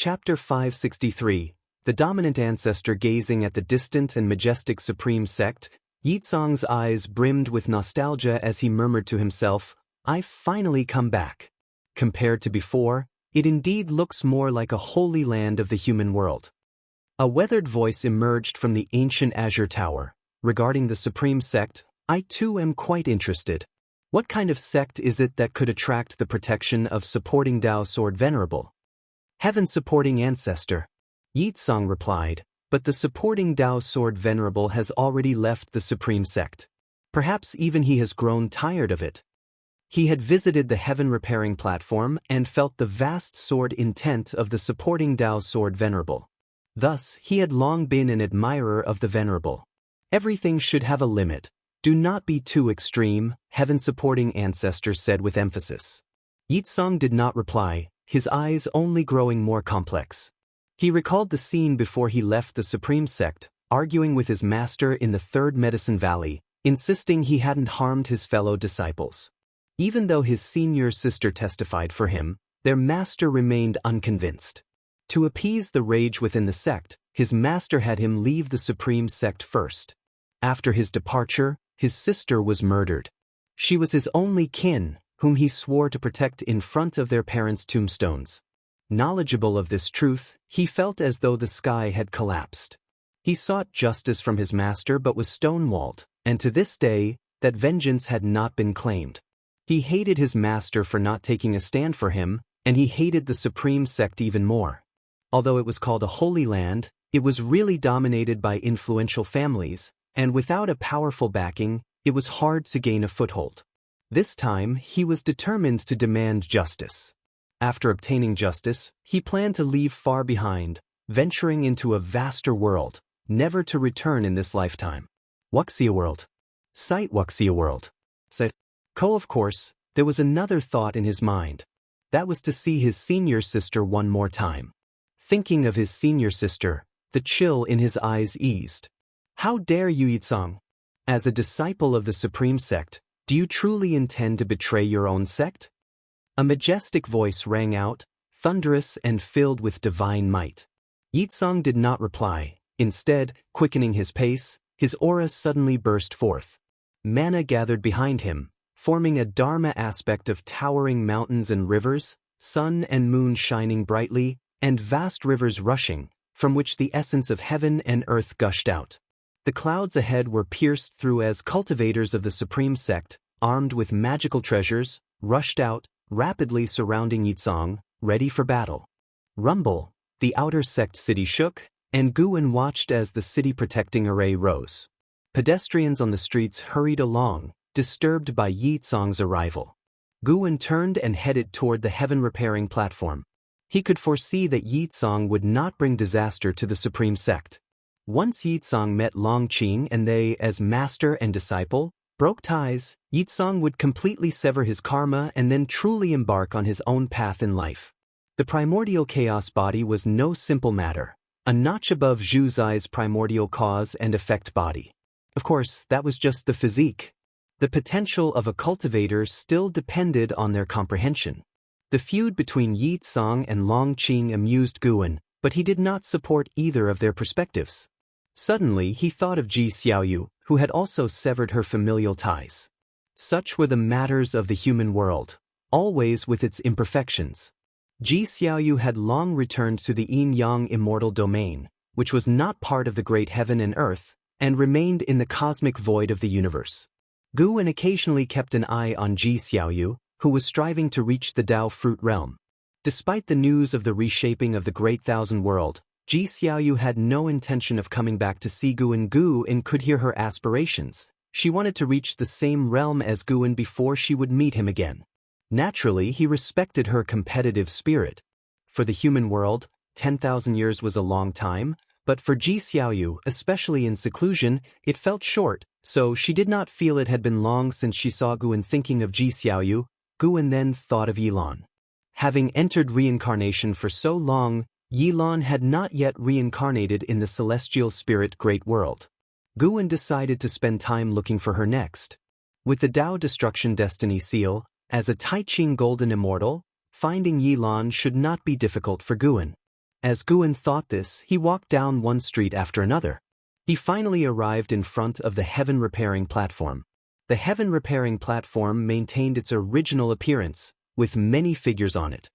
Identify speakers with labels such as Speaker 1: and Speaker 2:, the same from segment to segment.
Speaker 1: Chapter 563, The Dominant Ancestor Gazing at the Distant and Majestic Supreme Sect. Yizong's eyes brimmed with nostalgia as he murmured to himself, "I've finally come back. Compared to before, it indeed looks more like a holy land of the human world." A weathered voice emerged from the ancient Azure Tower. "Regarding the Supreme Sect, I too am quite interested. What kind of sect is it that could attract the protection of supporting Dao Sword Venerable?" "Heaven-supporting ancestor," Yizong replied, "but the supporting Dao Sword Venerable has already left the Supreme Sect. Perhaps even he has grown tired of it." He had visited the heaven-repairing platform and felt the vast sword intent of the supporting Dao Sword Venerable. Thus, he had long been an admirer of the Venerable. "Everything should have a limit. Do not be too extreme," heaven-supporting ancestor said with emphasis. Yizong did not reply, his eyes only growing more complex. He recalled the scene before he left the Supreme Sect, arguing with his master in the Third Medicine Valley, insisting he hadn't harmed his fellow disciples. Even though his senior sister testified for him, their master remained unconvinced. To appease the rage within the sect, his master had him leave the Supreme Sect first. After his departure, his sister was murdered. She was his only kin, whom he swore to protect in front of their parents' tombstones. Knowledgeable of this truth, he felt as though the sky had collapsed. He sought justice from his master but was stonewalled, and to this day, that vengeance had not been claimed. He hated his master for not taking a stand for him, and he hated the Supreme Sect even more. Although it was called a holy land, it was really dominated by influential families, and without a powerful backing, it was hard to gain a foothold. This time, he was determined to demand justice. After obtaining justice, he planned to leave far behind, venturing into a vaster world, never to return in this lifetime. Wuxia world. Sight Wuxia world. Of course, there was another thought in his mind. That was to see his senior sister one more time. Thinking of his senior sister, the chill in his eyes eased. "How dare you, Yizong? As a disciple of the Supreme Sect, do you truly intend to betray your own sect?" A majestic voice rang out, thunderous and filled with divine might. Yizong did not reply. Instead, quickening his pace, his aura suddenly burst forth. Mana gathered behind him, forming a dharma aspect of towering mountains and rivers, sun and moon shining brightly, and vast rivers rushing, from which the essence of heaven and earth gushed out. The clouds ahead were pierced through as cultivators of the Supreme Sect, armed with magical treasures, rushed out, rapidly surrounding Yizong, ready for battle. Rumble, the outer sect city shook, and Guwen watched as the city protecting array rose. Pedestrians on the streets hurried along, disturbed by Yizong's arrival. Guwen turned and headed toward the heaven-repairing platform. He could foresee that Yizong would not bring disaster to the Supreme Sect. Once Yizong met Longqing and they, as master and disciple, broke ties, Yizong would completely sever his karma and then truly embark on his own path in life. The primordial chaos body was no simple matter, a notch above Zhu Zai's primordial cause and effect body. Of course, that was just the physique. The potential of a cultivator still depended on their comprehension. The feud between Yizong and Longqing amused Guwen, but he did not support either of their perspectives. Suddenly he thought of Ji Xiaoyu, who had also severed her familial ties. Such were the matters of the human world, always with its imperfections. Ji Xiaoyu had long returned to the yin-yang immortal domain, which was not part of the great heaven and earth, and remained in the cosmic void of the universe. Guwen occasionally kept an eye on Ji Xiaoyu, who was striving to reach the Dao fruit realm. Despite the news of the reshaping of the Great Thousand World, Ji Xiaoyu had no intention of coming back to see Guwen. Guwen could hear her aspirations. She wanted to reach the same realm as Guwen before she would meet him again. Naturally, he respected her competitive spirit. For the human world, 10,000 years was a long time, but for Ji Xiaoyu, especially in seclusion, it felt short, so she did not feel it had been long since she saw Guwen. Thinking of Ji Xiaoyu, Guwen then thought of Yilan. Having entered reincarnation for so long, Yilan had not yet reincarnated in the celestial spirit great world. Guwen decided to spend time looking for her next. With the Dao Destruction Destiny Seal, as a Taiqing Golden Immortal, finding Yilan should not be difficult for Guwen. As Guan thought this, he walked down one street after another. He finally arrived in front of the heaven repairing platform. The heaven repairing platform maintained its original appearance, with many figures on it.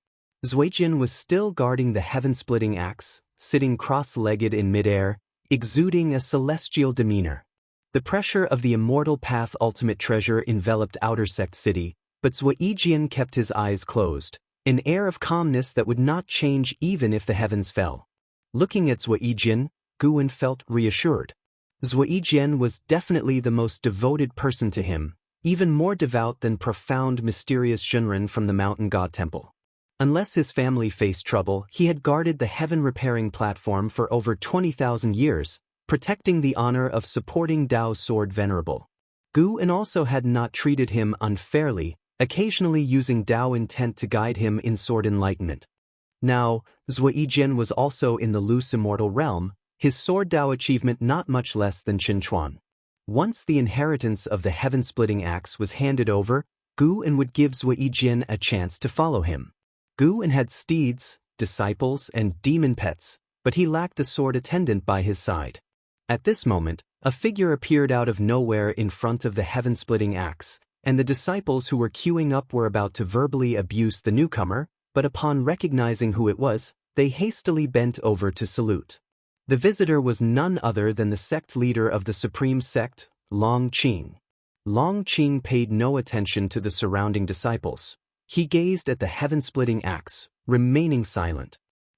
Speaker 1: Zuijin was still guarding the heaven-splitting axe, sitting cross-legged in midair, exuding a celestial demeanor. The pressure of the immortal path ultimate treasure enveloped Outer Sect City, but Zuijin kept his eyes closed, an air of calmness that would not change even if the heavens fell. Looking at Zuijin, Guan felt reassured. Zuijin was definitely the most devoted person to him, even more devout than profound mysterious Zhenren from the mountain god temple. Unless his family faced trouble, he had guarded the heaven-repairing platform for over 20,000 years, protecting the honor of supporting Dao's sword venerable. Guan also had not treated him unfairly, occasionally using Dao intent to guide him in sword enlightenment. Now, Zuijin was also in the loose immortal realm, his sword Dao achievement not much less than Qinchuan. Once the inheritance of the heaven-splitting axe was handed over, Guan would give Zuijin a chance to follow him. Guan had steeds, disciples, and demon pets, but he lacked a sword attendant by his side. At this moment, a figure appeared out of nowhere in front of the heaven-splitting axe, and the disciples who were queuing up were about to verbally abuse the newcomer, but upon recognizing who it was, they hastily bent over to salute. The visitor was none other than the sect leader of the supreme sect, Long Qing. Long Qing paid no attention to the surrounding disciples. He gazed at the heaven-splitting axe, remaining silent.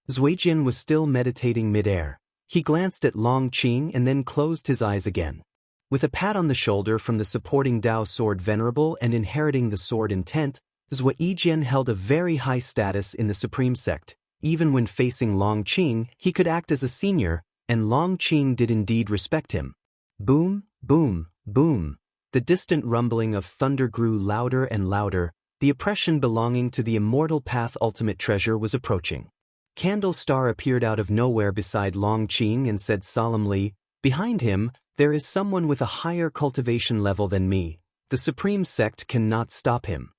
Speaker 1: Zuijin was still meditating midair. He glanced at Long Qing and then closed his eyes again. With a pat on the shoulder from the supporting Dao sword venerable and inheriting the sword intent, Zuijin held a very high status in the supreme sect. Even when facing Long Qing, he could act as a senior, and Long Qing did indeed respect him. Boom, boom, boom. The distant rumbling of thunder grew louder and louder. The oppression belonging to the immortal path ultimate treasure was approaching. Candle Star appeared out of nowhere beside Long Qing and said solemnly, "Behind him, there is someone with a higher cultivation level than me. The supreme sect cannot stop him.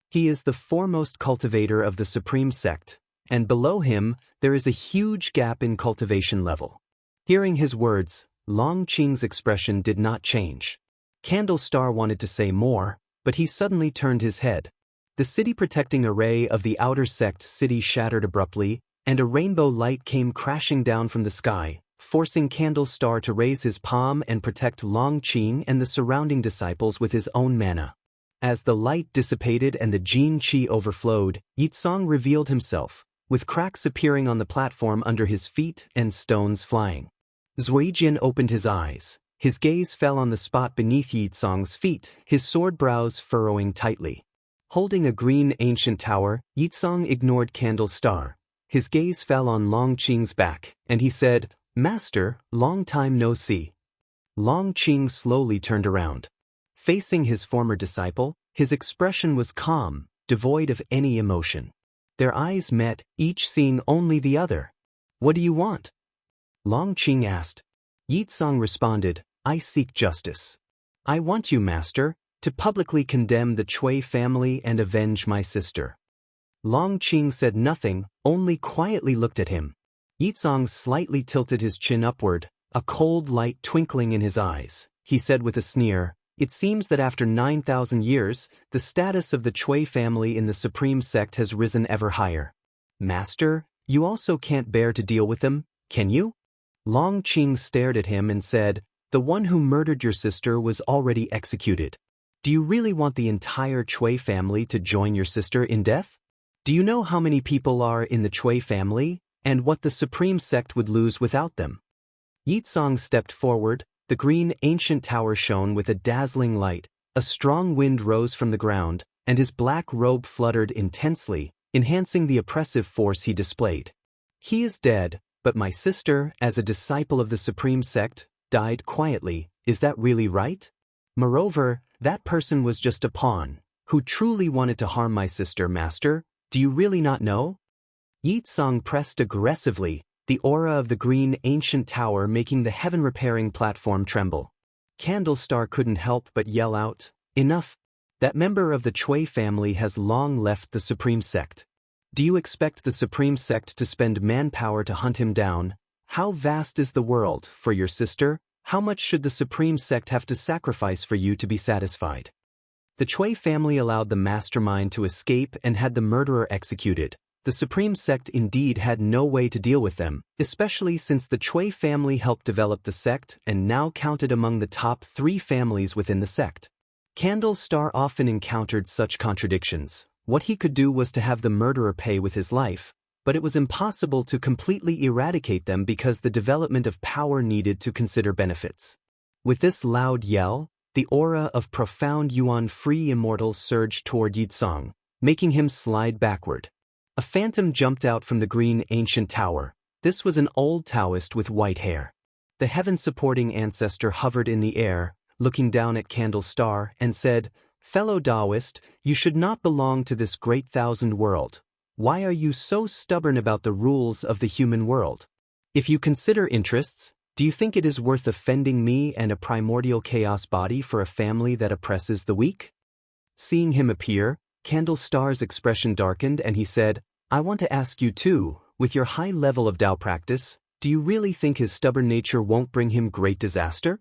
Speaker 1: He is the foremost cultivator of the supreme sect, and below him, there is a huge gap in cultivation level." Hearing his words, Long Qing's expression did not change. Candle Star wanted to say more, but he suddenly turned his head. The city-protecting array of the outer sect city shattered abruptly, and a rainbow light came crashing down from the sky, forcing Candle Star to raise his palm and protect Long Qing and the surrounding disciples with his own mana. As the light dissipated and the Jin Qi overflowed, Yitsong revealed himself, with cracks appearing on the platform under his feet and stones flying. Zuijin opened his eyes. His gaze fell on the spot beneath Yitsong's feet, his sword brows furrowing tightly. Holding a green ancient tower, Yitsong ignored Candle Star. His gaze fell on Long Qing's back, and he said, "Master, long time no see." Long Qing slowly turned around. Facing his former disciple, his expression was calm, devoid of any emotion. Their eyes met, each seeing only the other. "What do you want?" Long Qing asked. Yitsong responded, "I seek justice. I want you, Master, to publicly condemn the Cui family and avenge my sister." Long Qing said nothing, only quietly looked at him. Yitsong slightly tilted his chin upward, a cold light twinkling in his eyes. He said with a sneer, "It seems that after 9,000 years, the status of the Cui family in the supreme sect has risen ever higher. Master, you also can't bear to deal with them, can you?" Long Qing stared at him and said, "The one who murdered your sister was already executed. Do you really want the entire Cui family to join your sister in death? Do you know how many people are in the Cui family, and what the supreme sect would lose without them?" Yitsong stepped forward. The green ancient tower shone with a dazzling light. A strong wind rose from the ground, and his black robe fluttered intensely, enhancing the oppressive force he displayed. "He is dead, but my sister, as a disciple of the supreme sect, died quietly. Is that really right? Moreover, that person was just a pawn. Who truly wanted to harm my sister, Master? Do you really not know?" Yitsong pressed aggressively, the aura of the green ancient tower making the heaven-repairing platform tremble. Candle Star couldn't help but yell out, "Enough! That member of the Cui family has long left the supreme sect." Do you expect the Supreme Sect to spend manpower to hunt him down? How vast is the world, for your sister? How much should the Supreme Sect have to sacrifice for you to be satisfied? The Chui family allowed the mastermind to escape and had the murderer executed. The Supreme Sect indeed had no way to deal with them, especially since the Chui family helped develop the sect and now counted among the top 3 families within the sect. Candle Star often encountered such contradictions. What he could do was to have the murderer pay with his life, but it was impossible to completely eradicate them because the development of power needed to consider benefits. With this loud yell, the aura of profound Yuan-free Immortal surged toward Yizong, making him slide backward. A phantom jumped out from the green ancient tower. This was an old Taoist with white hair. The heaven-supporting ancestor hovered in the air, looking down at Candle Star, and said, "Fellow Taoist, you should not belong to this great thousand world. Why are you so stubborn about the rules of the human world? If you consider interests, do you think it is worth offending me and a primordial chaos body for a family that oppresses the weak?" Seeing him appear, Candle Star's expression darkened and he said, "I want to ask you too, with your high level of Tao practice, do you really think his stubborn nature won't bring him great disaster?"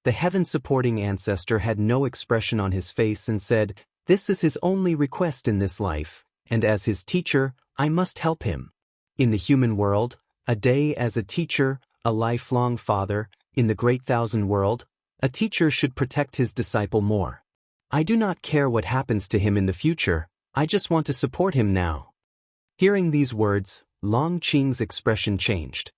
Speaker 1: The heaven-supporting ancestor had no expression on his face and said, "This is his only request in this life, and as his teacher, I must help him. In the human world, a day as a teacher, a lifelong father, in the great thousand world, a teacher should protect his disciple more. I do not care what happens to him in the future, I just want to support him now." Hearing these words, Long Qing's expression changed.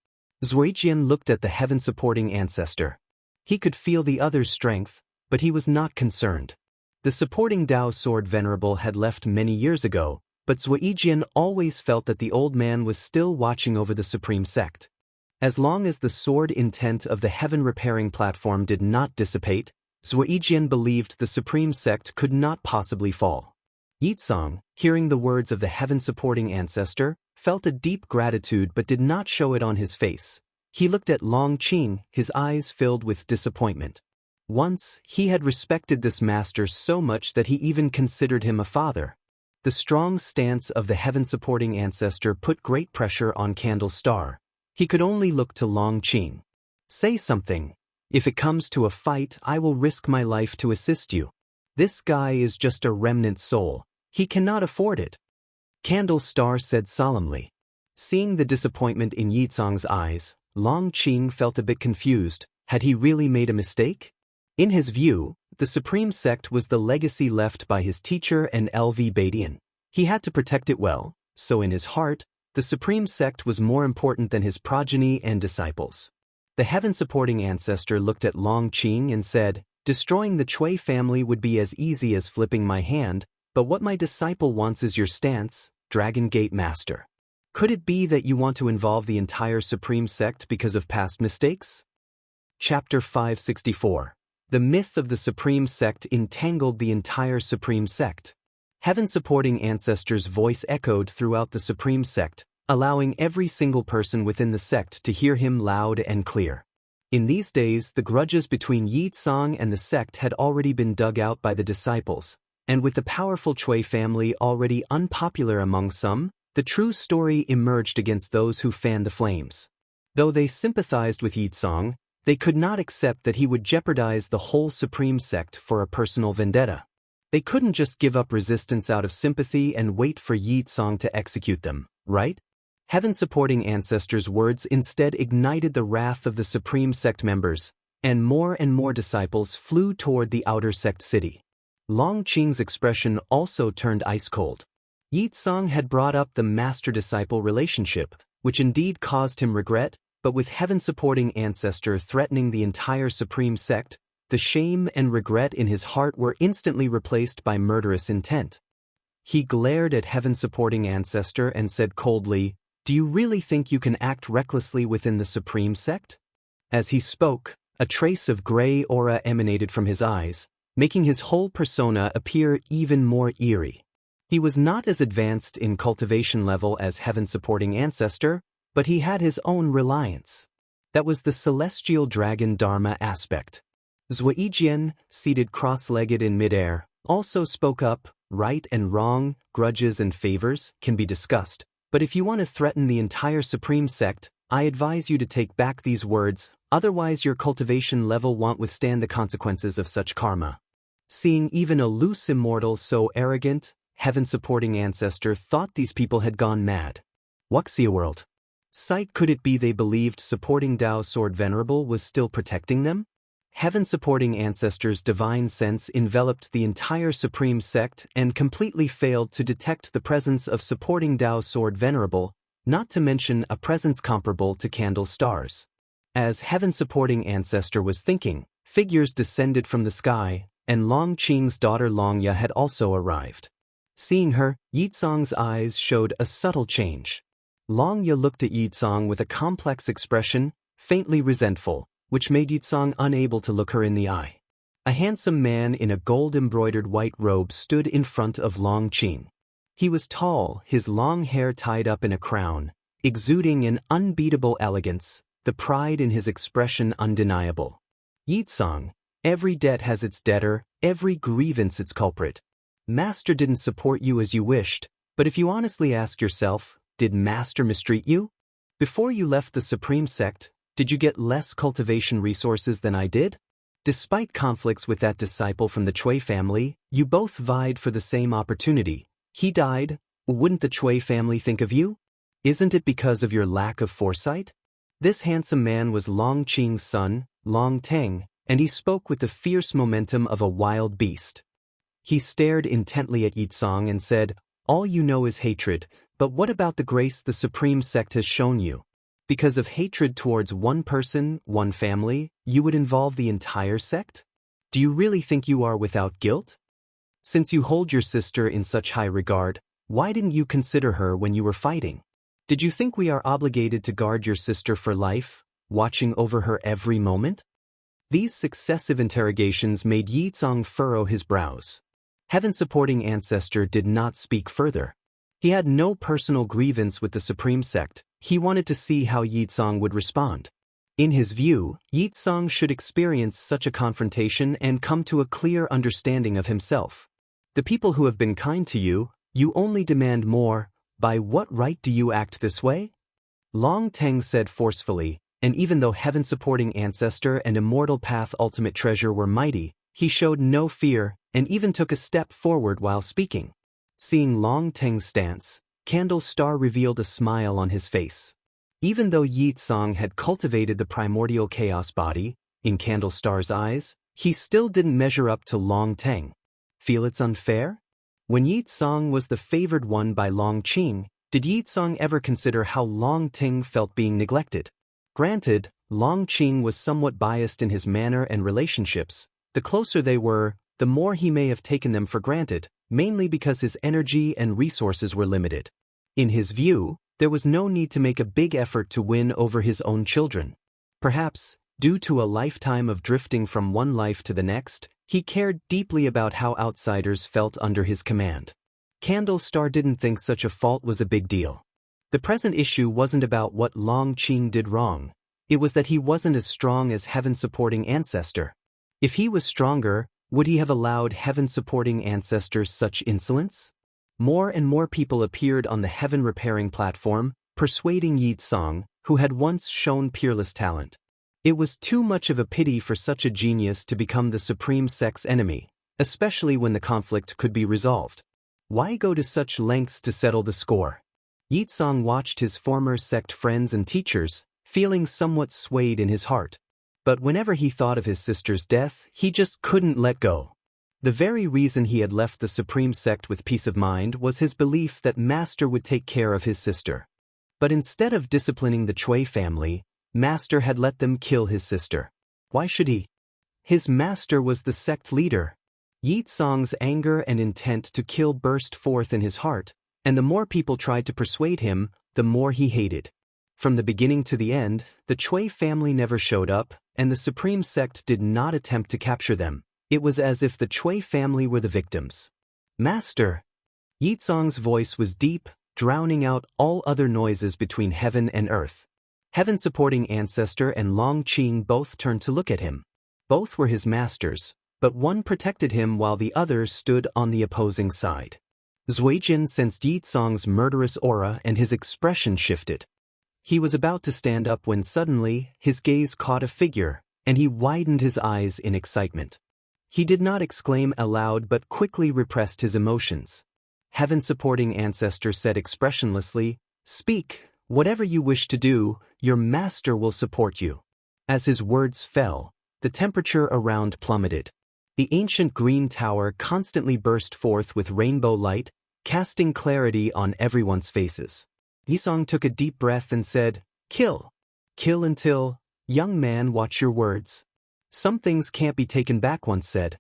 Speaker 1: Zuijian looked at the heaven-supporting ancestor. He could feel the other's strength, but he was not concerned. The supporting Dao sword venerable had left many years ago, but Zuijian always felt that the old man was still watching over the Supreme Sect. As long as the sword intent of the heaven-repairing platform did not dissipate, Zuijian believed the Supreme Sect could not possibly fall. Yizong, hearing the words of the heaven-supporting ancestor, felt a deep gratitude but did not show it on his face. He looked at Long Qing, his eyes filled with disappointment. Once, he had respected this master so much that he even considered him a father. The strong stance of the heaven-supporting ancestor put great pressure on Candle Star. He could only look to Long Qing. "Say something. If it comes to a fight, I will risk my life to assist you. This guy is just a remnant soul. He cannot afford it." Candle Star said solemnly. Seeing the disappointment in Yizong's eyes, Long Qing felt a bit confused. Had he really made a mistake? In his view, the Supreme Sect was the legacy left by his teacher and LV Badian. He had to protect it well, so in his heart, the Supreme Sect was more important than his progeny and disciples. The heaven-supporting ancestor looked at Long Qing and said, "Destroying the Chui family would be as easy as flipping my hand, but what my disciple wants is your stance, Dragon Gate Master. Could it be that you want to involve the entire Supreme Sect because of past mistakes?" Chapter 564. The myth of the Supreme Sect entangled the entire Supreme Sect. Heaven-supporting ancestors' voice echoed throughout the Supreme Sect, allowing every single person within the sect to hear him loud and clear. In these days, the grudges between Yizong and the sect had already been dug out by the disciples, and with the powerful Chui family already unpopular among some, the true story emerged against those who fanned the flames. Though they sympathized with Yizong, they could not accept that he would jeopardize the whole Supreme Sect for a personal vendetta. They couldn't just give up resistance out of sympathy and wait for Yizong to execute them, right? Heaven-supporting ancestors' words instead ignited the wrath of the Supreme Sect members, and more disciples flew toward the outer sect city. Long Qing's expression also turned ice-cold. Yizong had brought up the master-disciple relationship, which indeed caused him regret, but with heaven-supporting ancestor threatening the entire Supreme Sect, the shame and regret in his heart were instantly replaced by murderous intent. He glared at heaven-supporting ancestor and said coldly, "Do you really think you can act recklessly within the Supreme Sect?" As he spoke, a trace of gray aura emanated from his eyes, making his whole persona appear even more eerie. He was not as advanced in cultivation level as heaven-supporting ancestor, but he had his own reliance. That was the celestial dragon Dharma aspect. Zuijian, seated cross-legged in midair, also spoke up, right and wrong, grudges and favors, can be discussed, but if you want to threaten the entire supreme sect, I advise you to take back these words, otherwise your cultivation level won't withstand the consequences of such karma. Seeing even a loose immortal so arrogant, heaven-supporting ancestor thought these people had gone mad. Wuxia world. Sight, could it be they believed supporting Dao Sword Venerable was still protecting them? Heaven-supporting ancestors' divine sense enveloped the entire supreme sect and completely failed to detect the presence of supporting Dao Sword Venerable, not to mention a presence comparable to candle stars. As heaven-supporting ancestor was thinking, figures descended from the sky, and Long Qing's daughter Longya had also arrived. Seeing her, Yitsong's eyes showed a subtle change. Longya looked at Yitsong with a complex expression, faintly resentful, which made Yitsong unable to look her in the eye. A handsome man in a gold-embroidered white robe stood in front of Long Qing. He was tall, his long hair tied up in a crown, exuding an unbeatable elegance, the pride in his expression undeniable. Yitsong, every debt has its debtor, every grievance its culprit. Master didn't support you as you wished, but if you honestly ask yourself, did Master mistreat you? Before you left the Supreme Sect, did you get less cultivation resources than I did? Despite conflicts with that disciple from the Chui family, you both vied for the same opportunity. He died, wouldn't the Chui family think of you? Isn't it because of your lack of foresight? This handsome man was Long Qing's son, Long Teng, and he spoke with the fierce momentum of a wild beast. He stared intently at Yitsong and said, "All you know is hatred, but what about the grace the Supreme Sect has shown you? Because of hatred towards one person, one family, you would involve the entire sect? Do you really think you are without guilt? Since you hold your sister in such high regard, why didn't you consider her when you were fighting? Did you think we are obligated to guard your sister for life, watching over her every moment?" These successive interrogations made Yitsong furrow his brows. Heaven-supporting ancestor did not speak further. He had no personal grievance with the Supreme Sect. He wanted to see how Yitsong would respond. In his view, Yitsong should experience such a confrontation and come to a clear understanding of himself. The people who have been kind to you, you only demand more. By what right do you act this way? Long Teng said forcefully, and even though heaven-supporting ancestor and immortal path ultimate treasure were mighty, he showed no fear and even took a step forward while speaking. Seeing Long Teng's stance, Candle Star revealed a smile on his face. Even though Yitsong had cultivated the primordial chaos body, in Candle Star's eyes, he still didn't measure up to Long Teng. Feel it's unfair? When Yitsong was the favored one by Long Qing, did Yitsong ever consider how Long Teng felt being neglected? Granted, Long Qing was somewhat biased in his manner and relationships. The closer they were, the more he may have taken them for granted, mainly because his energy and resources were limited. In his view, there was no need to make a big effort to win over his own children. Perhaps, due to a lifetime of drifting from one life to the next, he cared deeply about how outsiders felt under his command. Candle Star didn't think such a fault was a big deal. The present issue wasn't about what Long Qing did wrong. It was that he wasn't as strong as heaven-supporting ancestor. If he was stronger, would he have allowed heaven-supporting ancestors such insolence? More and more people appeared on the heaven-repairing platform, persuading Yitsong, who had once shown peerless talent. It was too much of a pity for such a genius to become the Supreme Sect's enemy, especially when the conflict could be resolved. Why go to such lengths to settle the score? Yitsong watched his former sect friends and teachers, feeling somewhat swayed in his heart. But whenever he thought of his sister's death, he just couldn't let go. The very reason he had left the Supreme Sect with peace of mind was his belief that Master would take care of his sister. But instead of disciplining the Chui family, Master had let them kill his sister. Why should he? His master was the sect leader. Yitsong's anger and intent to kill burst forth in his heart, and the more people tried to persuade him, the more he hated. From the beginning to the end, the Chui family never showed up, and the Supreme Sect did not attempt to capture them. It was as if the Chui family were the victims. Master! Yitsong's voice was deep, drowning out all other noises between heaven and earth. Heaven-supporting ancestor and Long Qing both turned to look at him. Both were his masters, but one protected him while the other stood on the opposing side. Zuijin sensed Yi Tsong's murderous aura and his expression shifted. He was about to stand up when suddenly, his gaze caught a figure, and he widened his eyes in excitement. He did not exclaim aloud but quickly repressed his emotions. Heaven-supporting ancestor said expressionlessly, "Speak, whatever you wish to do, your master will support you." As his words fell, the temperature around plummeted. The ancient green tower constantly burst forth with rainbow light, casting clarity on everyone's faces. Yisong took a deep breath and said, "Kill. Kill until, young man, watch your words. Some things can't be taken back," one said.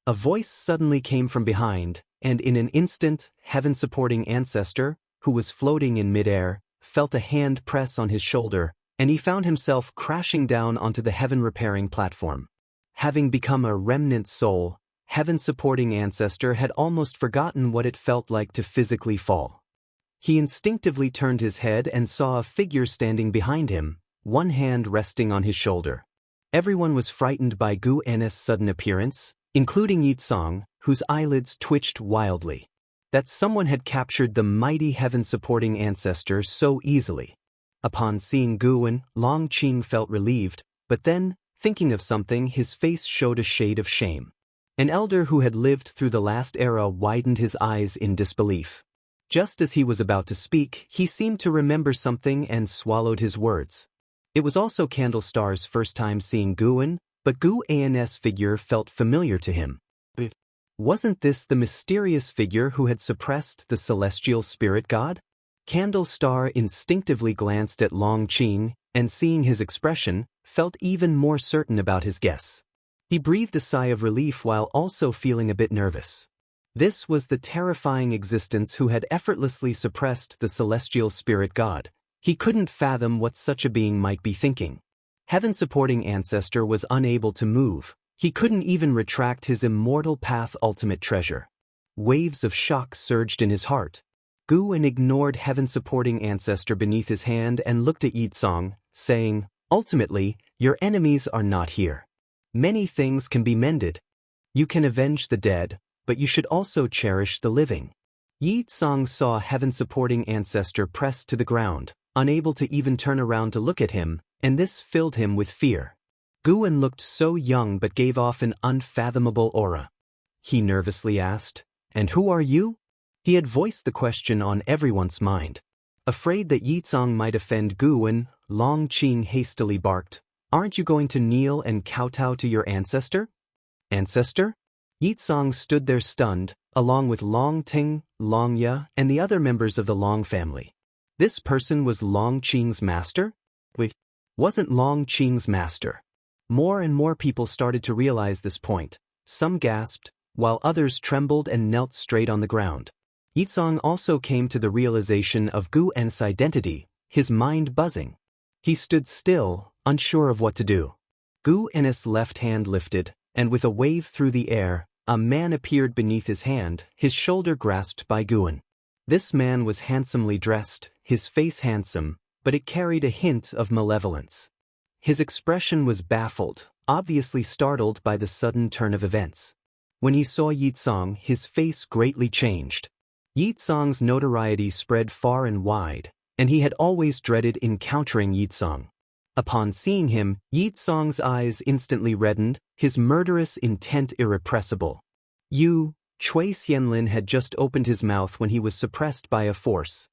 Speaker 1: A voice suddenly came from behind, and in an instant, heaven-supporting ancestor, who was floating in midair, felt a hand press on his shoulder, and he found himself crashing down onto the heaven-repairing platform. Having become a remnant soul, heaven-supporting ancestor had almost forgotten what it felt like to physically fall. He instinctively turned his head and saw a figure standing behind him, one hand resting on his shoulder. Everyone was frightened by Gu En's sudden appearance, including Yi Tsong, whose eyelids twitched wildly. That someone had captured the mighty heaven-supporting ancestor so easily. Upon seeing Guwen, Long Qing felt relieved, but then, thinking of something, his face showed a shade of shame. An elder who had lived through the last era widened his eyes in disbelief. Just as he was about to speak, he seemed to remember something and swallowed his words. It was also Candlestar's first time seeing Guwen, but Gu An's figure felt familiar to him. Wasn't this the mysterious figure who had suppressed the celestial spirit god? Candlestar instinctively glanced at Long Qing, and seeing his expression, felt even more certain about his guess. He breathed a sigh of relief while also feeling a bit nervous. This was the terrifying existence who had effortlessly suppressed the celestial spirit god. He couldn't fathom what such a being might be thinking. Heaven-supporting ancestor was unable to move. He couldn't even retract his immortal path ultimate treasure. Waves of shock surged in his heart. Guwen ignored heaven-supporting ancestor beneath his hand and looked at Yi Tsong, saying, "Ultimately, your enemies are not here. Many things can be mended. You can avenge the dead, but you should also cherish the living." Yi Tsong saw heaven-supporting ancestor pressed to the ground, unable to even turn around to look at him, and this filled him with fear. Guwen looked so young but gave off an unfathomable aura. He nervously asked, "And who are you?" He had voiced the question on everyone's mind. Afraid that Yi Tsong might offend Guwen, Long Qing hastily barked, "Aren't you going to kneel and kowtow to your ancestor?" "Ancestor?" Yi Tsong stood there stunned, along with Long Ting, Xianxia, and the other members of the Long family. This person was Long Qing's master? Wait, wasn't Long Qing's master? More and more people started to realize this point. Some gasped, while others trembled and knelt straight on the ground. Yi Tsong also came to the realization of Gu En's identity, his mind buzzing. He stood still, unsure of what to do. Gu En's left hand lifted, and with a wave through the air, a man appeared beneath his hand, his shoulder grasped by Guwen. This man was handsomely dressed, his face handsome, but it carried a hint of malevolence. His expression was baffled, obviously startled by the sudden turn of events. When he saw Yi Tsong, his face greatly changed. Yi Tsong's notoriety spread far and wide, and he had always dreaded encountering Yi Tsong. Upon seeing him, Yi Tsong's eyes instantly reddened, his murderous intent irrepressible. Chui Xianlin had just opened his mouth when he was suppressed by a force.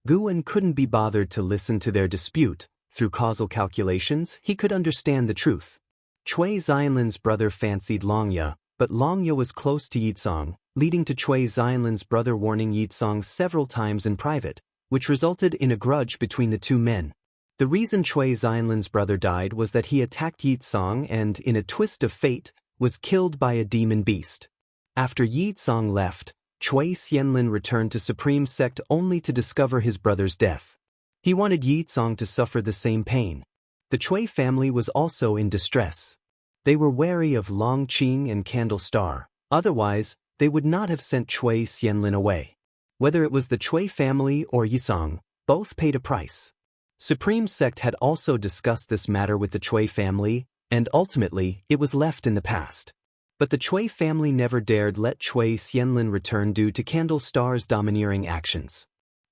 Speaker 1: Guwen couldn't be bothered to listen to their dispute. Through causal calculations, he could understand the truth. Chui Xianlin's brother fancied Xianxia, but Xianxia was close to Yi Tsong, leading to Chui Xianlin's brother warning Yi Tsong several times in private, which resulted in a grudge between the two men. The reason Chui Xianlin's brother died was that he attacked Yi Tsong and, in a twist of fate, was killed by a demon beast. After Yi Tsong left, Chui Xianlin returned to Supreme Sect only to discover his brother's death. He wanted Yi Tsong to suffer the same pain. The Chui family was also in distress. They were wary of Long Qing and Candlestar, otherwise, they would not have sent Chui Xianlin away. Whether it was the Chui family or Yi Tsong, both paid a price. Supreme Sect had also discussed this matter with the Chui family, and ultimately, it was left in the past. But the Chui family never dared let Chui Xianlin return due to Candle Star's domineering actions.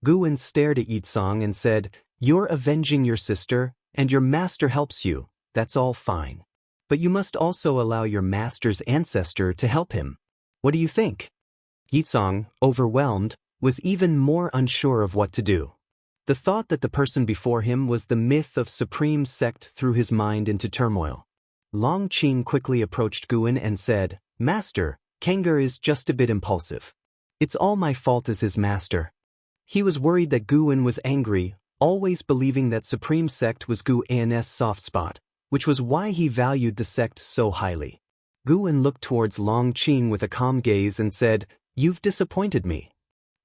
Speaker 1: Guwen stared at Yitsong and said, "You're avenging your sister, and your master helps you, that's all fine. But you must also allow your master's ancestor to help him. What do you think?" Yitsong, overwhelmed, was even more unsure of what to do. The thought that the person before him was the myth of supreme sect threw his mind into turmoil. Long Qing quickly approached Guwen and said, "Master, Kengar is just a bit impulsive. It's all my fault as his master." He was worried that Guwen was angry, always believing that supreme sect was Gu An's soft spot, which was why he valued the sect so highly. Guwen looked towards Long Qing with a calm gaze and said, "You've disappointed me."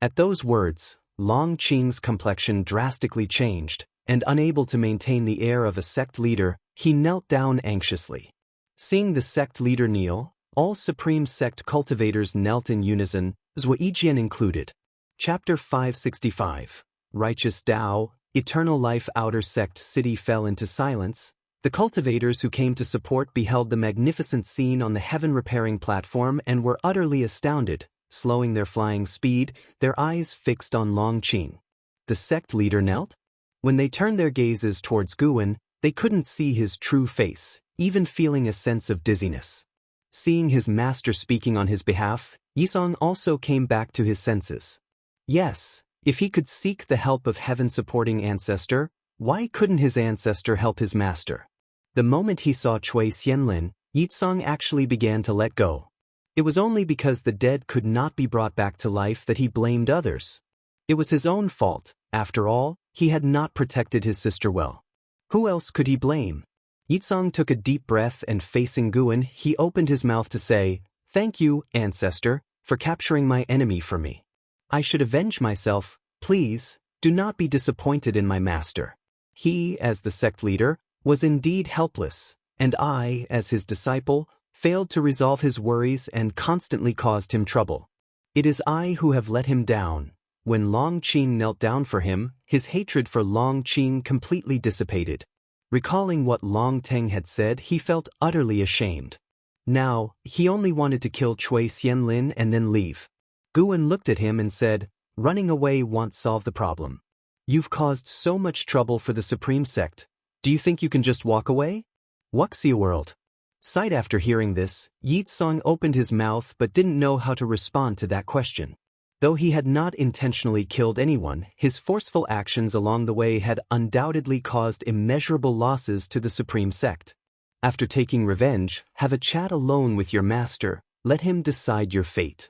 Speaker 1: At those words, Long Qing's complexion drastically changed, and unable to maintain the air of a sect leader, he knelt down anxiously. Seeing the sect leader kneel, all supreme sect cultivators knelt in unison, Zuijian included. Chapter 565. Righteous Tao, Eternal Life. Outer sect city fell into silence. The cultivators who came to support beheld the magnificent scene on the heaven-repairing platform and were utterly astounded, slowing their flying speed, their eyes fixed on Long Qing. The sect leader knelt? When they turned their gazes towards Guwen, they couldn't see his true face, even feeling a sense of dizziness. Seeing his master speaking on his behalf, Yisong also came back to his senses. Yes, if he could seek the help of heaven-supporting ancestor, why couldn't his ancestor help his master? The moment he saw Chui Xianlin, Yitsong actually began to let go. It was only because the dead could not be brought back to life that he blamed others. It was his own fault. After all, he had not protected his sister well. Who else could he blame? Yitsong took a deep breath and facing Guwen, he opened his mouth to say, "Thank you, ancestor, for capturing my enemy for me. I should avenge myself. Please, do not be disappointed in my master." He, as the sect leader, was indeed helpless, and I, as his disciple, failed to resolve his worries and constantly caused him trouble. It is I who have let him down. When Long Qing knelt down for him, his hatred for Long Qing completely dissipated. Recalling what Long Teng had said, he felt utterly ashamed. Now, he only wanted to kill Chui Xianlin and then leave. Guwen looked at him and said, "Running away won't solve the problem. You've caused so much trouble for the supreme sect. Do you think you can just walk away?" Wuxia world. Sight. After hearing this, Yitsong opened his mouth but didn't know how to respond to that question. Though he had not intentionally killed anyone, his forceful actions along the way had undoubtedly caused immeasurable losses to the supreme sect. After taking revenge, have a chat alone with your master, let him decide your fate.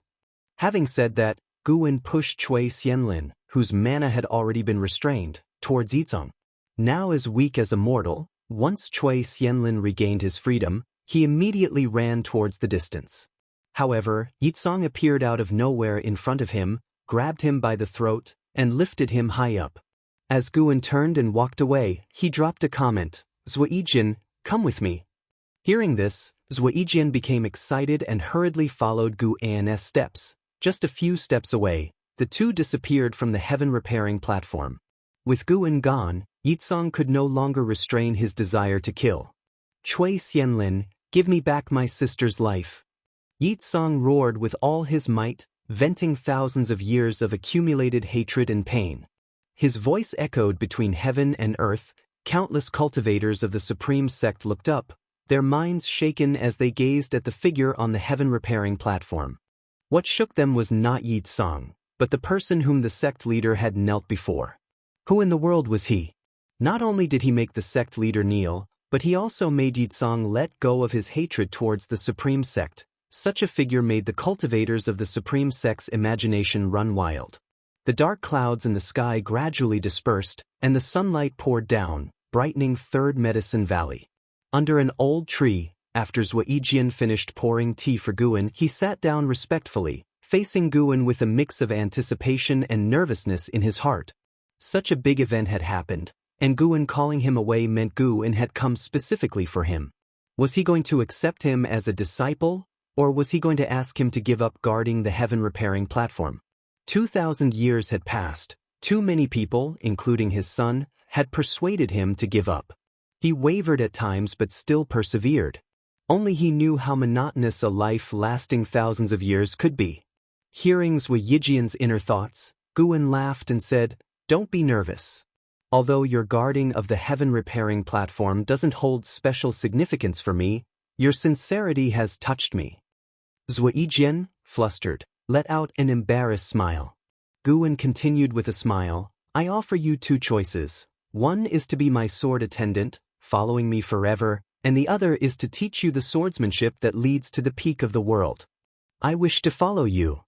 Speaker 1: Having said that, Guwen pushed Chui Xianlin, whose mana had already been restrained, towards Yitsong. Now as weak as a mortal, once Chui Xianlin regained his freedom, he immediately ran towards the distance. However, Yitsong appeared out of nowhere in front of him, grabbed him by the throat, and lifted him high up. As Guwen turned and walked away, he dropped a comment, "Zuijian, come with me." Hearing this, Zuijian became excited and hurriedly followed Gu An's steps. Just a few steps away, the two disappeared from the heaven-repairing platform. With Guwen gone, Yitsong could no longer restrain his desire to kill. "Chui Xianlin, give me back my sister's life." Yitsong roared with all his might, venting thousands of years of accumulated hatred and pain. His voice echoed between heaven and earth. Countless cultivators of the supreme sect looked up, their minds shaken as they gazed at the figure on the heaven-repairing platform. What shook them was not Yitsong, but the person whom the sect leader had knelt before. Who in the world was he? Not only did he make the sect leader kneel, but he also made Yitsong let go of his hatred towards the supreme sect. Such a figure made the cultivators of the supreme sect's imagination run wild. The dark clouds in the sky gradually dispersed, and the sunlight poured down, brightening Third Medicine Valley. Under an old tree, after Zuijian finished pouring tea for Guwen, he sat down respectfully, facing Guwen with a mix of anticipation and nervousness in his heart. Such a big event had happened, and Guwen calling him away meant Guwen had come specifically for him. Was he going to accept him as a disciple, or was he going to ask him to give up guarding the heaven-repairing platform? 2,000 years had passed. Too many people, including his son, had persuaded him to give up. He wavered at times but still persevered. Only he knew how monotonous a life lasting thousands of years could be. Hearing Zhuo Yijian's inner thoughts, Guwen laughed and said, "Don't be nervous. Although your guarding of the heaven-repairing platform doesn't hold special significance for me, your sincerity has touched me." Zhuo Yijian, flustered, let out an embarrassed smile. Guwen continued with a smile, "I offer you two choices. One is to be my sword attendant, following me forever, and the other is to teach you the swordsmanship that leads to the peak of the world." "I wish to follow you,"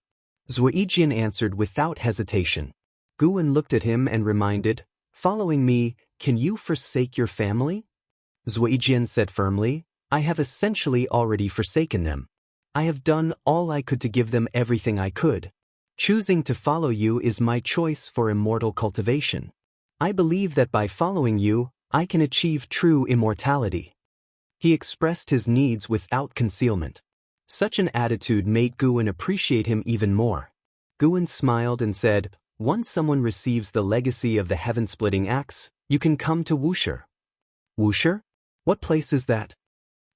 Speaker 1: Zhuo Yijian answered without hesitation. Guwen looked at him and reminded, "Following me, can you forsake your family?" Zhuo Yijian said firmly, "I have essentially already forsaken them. I have done all I could to give them everything I could. Choosing to follow you is my choice for immortal cultivation. I believe that by following you, I can achieve true immortality." He expressed his needs without concealment. Such an attitude made Guwen appreciate him even more. Guwen smiled and said, "Once someone receives the legacy of the heaven-splitting axe, you can come to Wuxia." "Wuxia? What place is that?"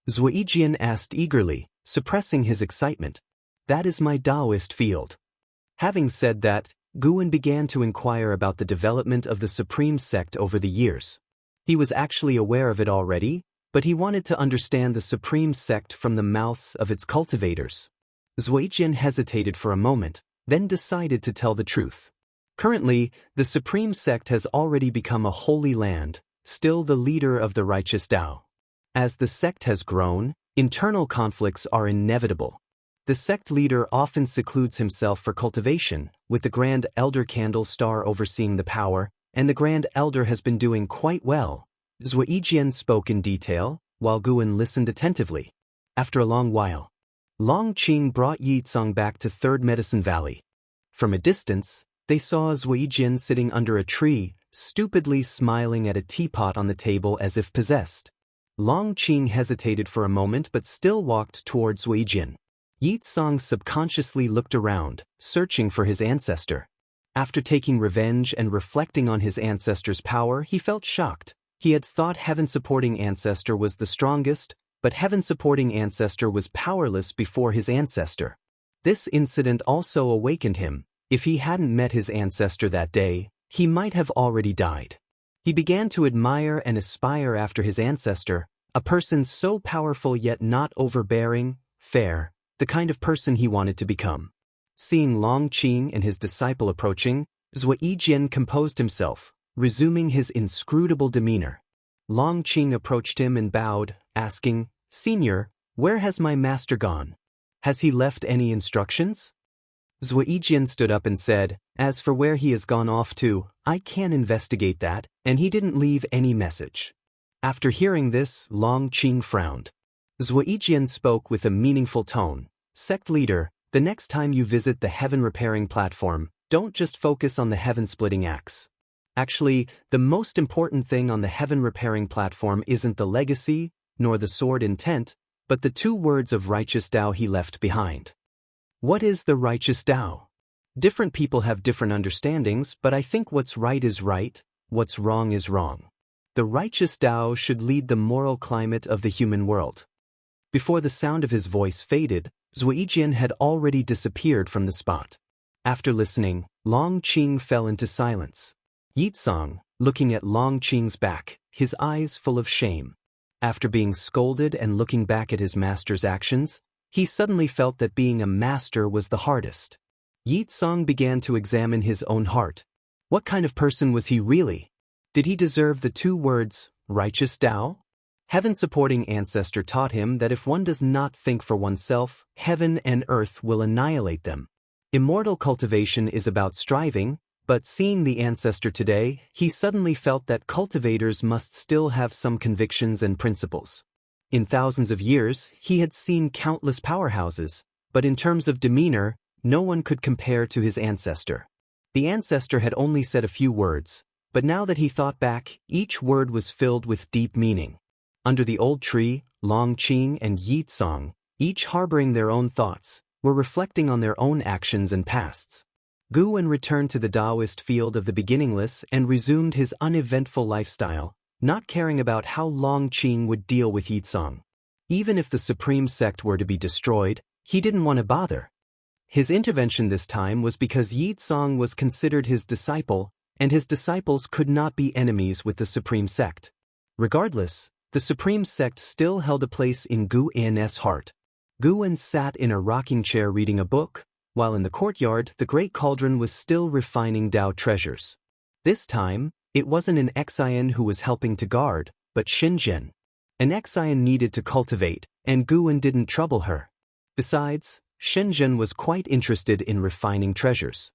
Speaker 1: Zhuo Yijian asked eagerly, suppressing his excitement. "That is my Taoist field." Having said that, Guwen began to inquire about the development of the supreme sect over the years. He was actually aware of it already, but he wanted to understand the supreme sect from the mouths of its cultivators. Zhuo Yijian hesitated for a moment, then decided to tell the truth. Currently, the supreme sect has already become a holy land, still the leader of the righteous Tao. As the sect has grown, internal conflicts are inevitable. The sect leader often secludes himself for cultivation, with the Grand Elder Candle Star overseeing the power, and the Grand Elder has been doing quite well. Zhuo Yijian spoke in detail, while Guwen listened attentively. After a long while, Long Qing brought Yizong back to Third Medicine Valley. From a distance, they saw Zhuo Yijian sitting under a tree, stupidly smiling at a teapot on the table as if possessed. Long Qing hesitated for a moment but still walked towards Zhuo Yijian. Yizong subconsciously looked around, searching for his ancestor. After taking revenge and reflecting on his ancestor's power, he felt shocked. He had thought heaven-supporting ancestor was the strongest, but heaven-supporting ancestor was powerless before his ancestor. This incident also awakened him. If he hadn't met his ancestor that day, he might have already died. He began to admire and aspire after his ancestor, a person so powerful yet not overbearing, fair, the kind of person he wanted to become. Seeing Long Qing and his disciple approaching, Zhuo Yijian composed himself, resuming his inscrutable demeanor. Long Qing approached him and bowed, asking, "Senior, where has my master gone? Has he left any instructions?" Zhuo Yijian stood up and said, "As for where he has gone off to, I can investigate that, and he didn't leave any message." After hearing this, Long Qing frowned. Zhuo Yijian spoke with a meaningful tone. "Sect leader, the next time you visit the heaven-repairing platform, don't just focus on the heaven-splitting axe. Actually, the most important thing on the heaven-repairing platform isn't the legacy, nor the sword intent, but the two words of righteous Tao he left behind." What is the righteous Tao? Different people have different understandings, but I think what's right is right, what's wrong is wrong. The righteous Tao should lead the moral climate of the human world. Before the sound of his voice faded, Zhuo Yijian had already disappeared from the spot. After listening, Long Qing fell into silence. Yizong, looking at Long Qing's back, his eyes full of shame. After being scolded and looking back at his master's actions, he suddenly felt that being a master was the hardest. Yizong began to examine his own heart. What kind of person was he really? Did he deserve the two words, righteous Tao? Heaven-supporting ancestor taught him that if one does not think for oneself, heaven and earth will annihilate them. Immortal cultivation is about striving, but seeing the ancestor today, he suddenly felt that cultivators must still have some convictions and principles. In thousands of years, he had seen countless powerhouses, but in terms of demeanor, no one could compare to his ancestor. The ancestor had only said a few words, but now that he thought back, each word was filled with deep meaning. Under the old tree, Long Qing and Yizong, each harboring their own thoughts, were reflecting on their own actions and pasts. Guwen returned to the Taoist field of the beginningless and resumed his uneventful lifestyle, not caring about how Long Qing would deal with Yizong. Even if the supreme sect were to be destroyed, he didn't want to bother. His intervention this time was because Yizong was considered his disciple, and his disciples could not be enemies with the supreme sect. Regardless, the supreme sect still held a place in Gu An's heart. Gu An sat in a rocking chair reading a book, while in the courtyard the great cauldron was still refining Dao treasures. This time, it wasn't an Xian who was helping to guard, but Xinjian. An Xian needed to cultivate, and Gu An didn't trouble her. Besides, Xinjian was quite interested in refining treasures.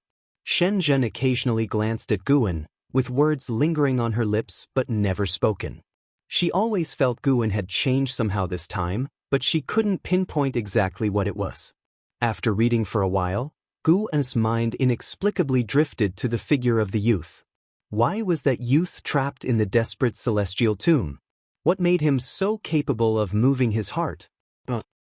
Speaker 1: Xinjian occasionally glanced at Gu An, with words lingering on her lips but never spoken. She always felt Gu An had changed somehow this time, but she couldn't pinpoint exactly what it was. After reading for a while, Gu An's mind inexplicably drifted to the figure of the youth. Why was that youth trapped in the desperate celestial tomb? What made him so capable of moving his heart?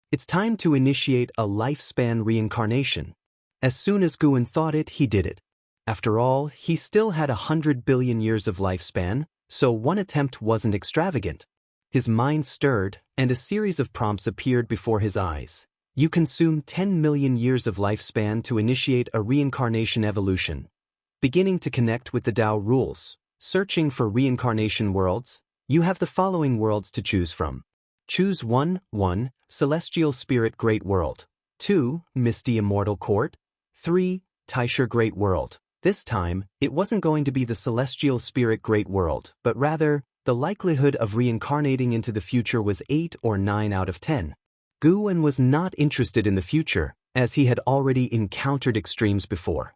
Speaker 1: It's time to initiate a lifespan reincarnation. As soon as Gu An thought it, he did it. After all, he still had 100 billion years of lifespan, so one attempt wasn't extravagant. His mind stirred, and a series of prompts appeared before his eyes. You consume 10 million years of lifespan to initiate a reincarnation evolution. Beginning to connect with the Tao rules. Searching for reincarnation worlds, you have the following worlds to choose from. Choose 1. Celestial Spirit Great World. 2. Misty Immortal Court. 3. Taisher Great World. This time, it wasn't going to be the Celestial Spirit Great World, but rather, the likelihood of reincarnating into the future was 8 or 9 out of 10. Gu An was not interested in the future, as he had already encountered extremes before.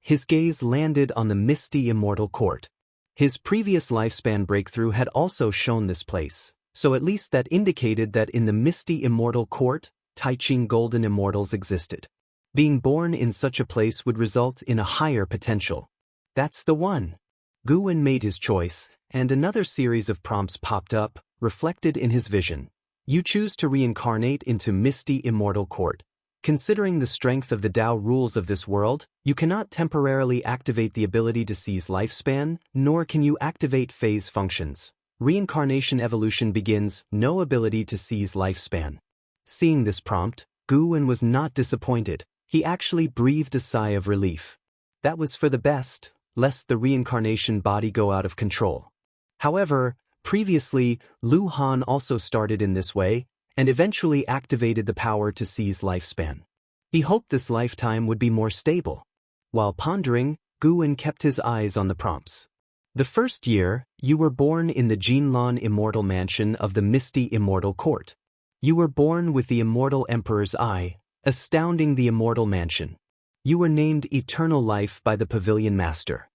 Speaker 1: His gaze landed on the Misty Immortal Court. His previous lifespan breakthrough had also shown this place, so at least that indicated that in the Misty Immortal Court, Taiching Golden Immortals existed. Being born in such a place would result in a higher potential. That's the one. Gu An made his choice, and another series of prompts popped up, reflected in his vision. You choose to reincarnate into Misty Immortal Court. Considering the strength of the Tao rules of this world, you cannot temporarily activate the ability to seize lifespan, nor can you activate phase functions. Reincarnation evolution begins, no ability to seize lifespan. Seeing this prompt, Gu An was not disappointed. He actually breathed a sigh of relief. That was for the best, lest the reincarnation body go out of control. However, previously, Lu Han also started in this way, and eventually activated the power to seize lifespan. He hoped this lifetime would be more stable. While pondering, Gu An kept his eyes on the prompts. The first year, you were born in the Jinlan Immortal Mansion of the Misty Immortal Court. You were born with the Immortal Emperor's eye, astounding the Immortal Mansion. You were named Eternal Life by the Pavilion Master.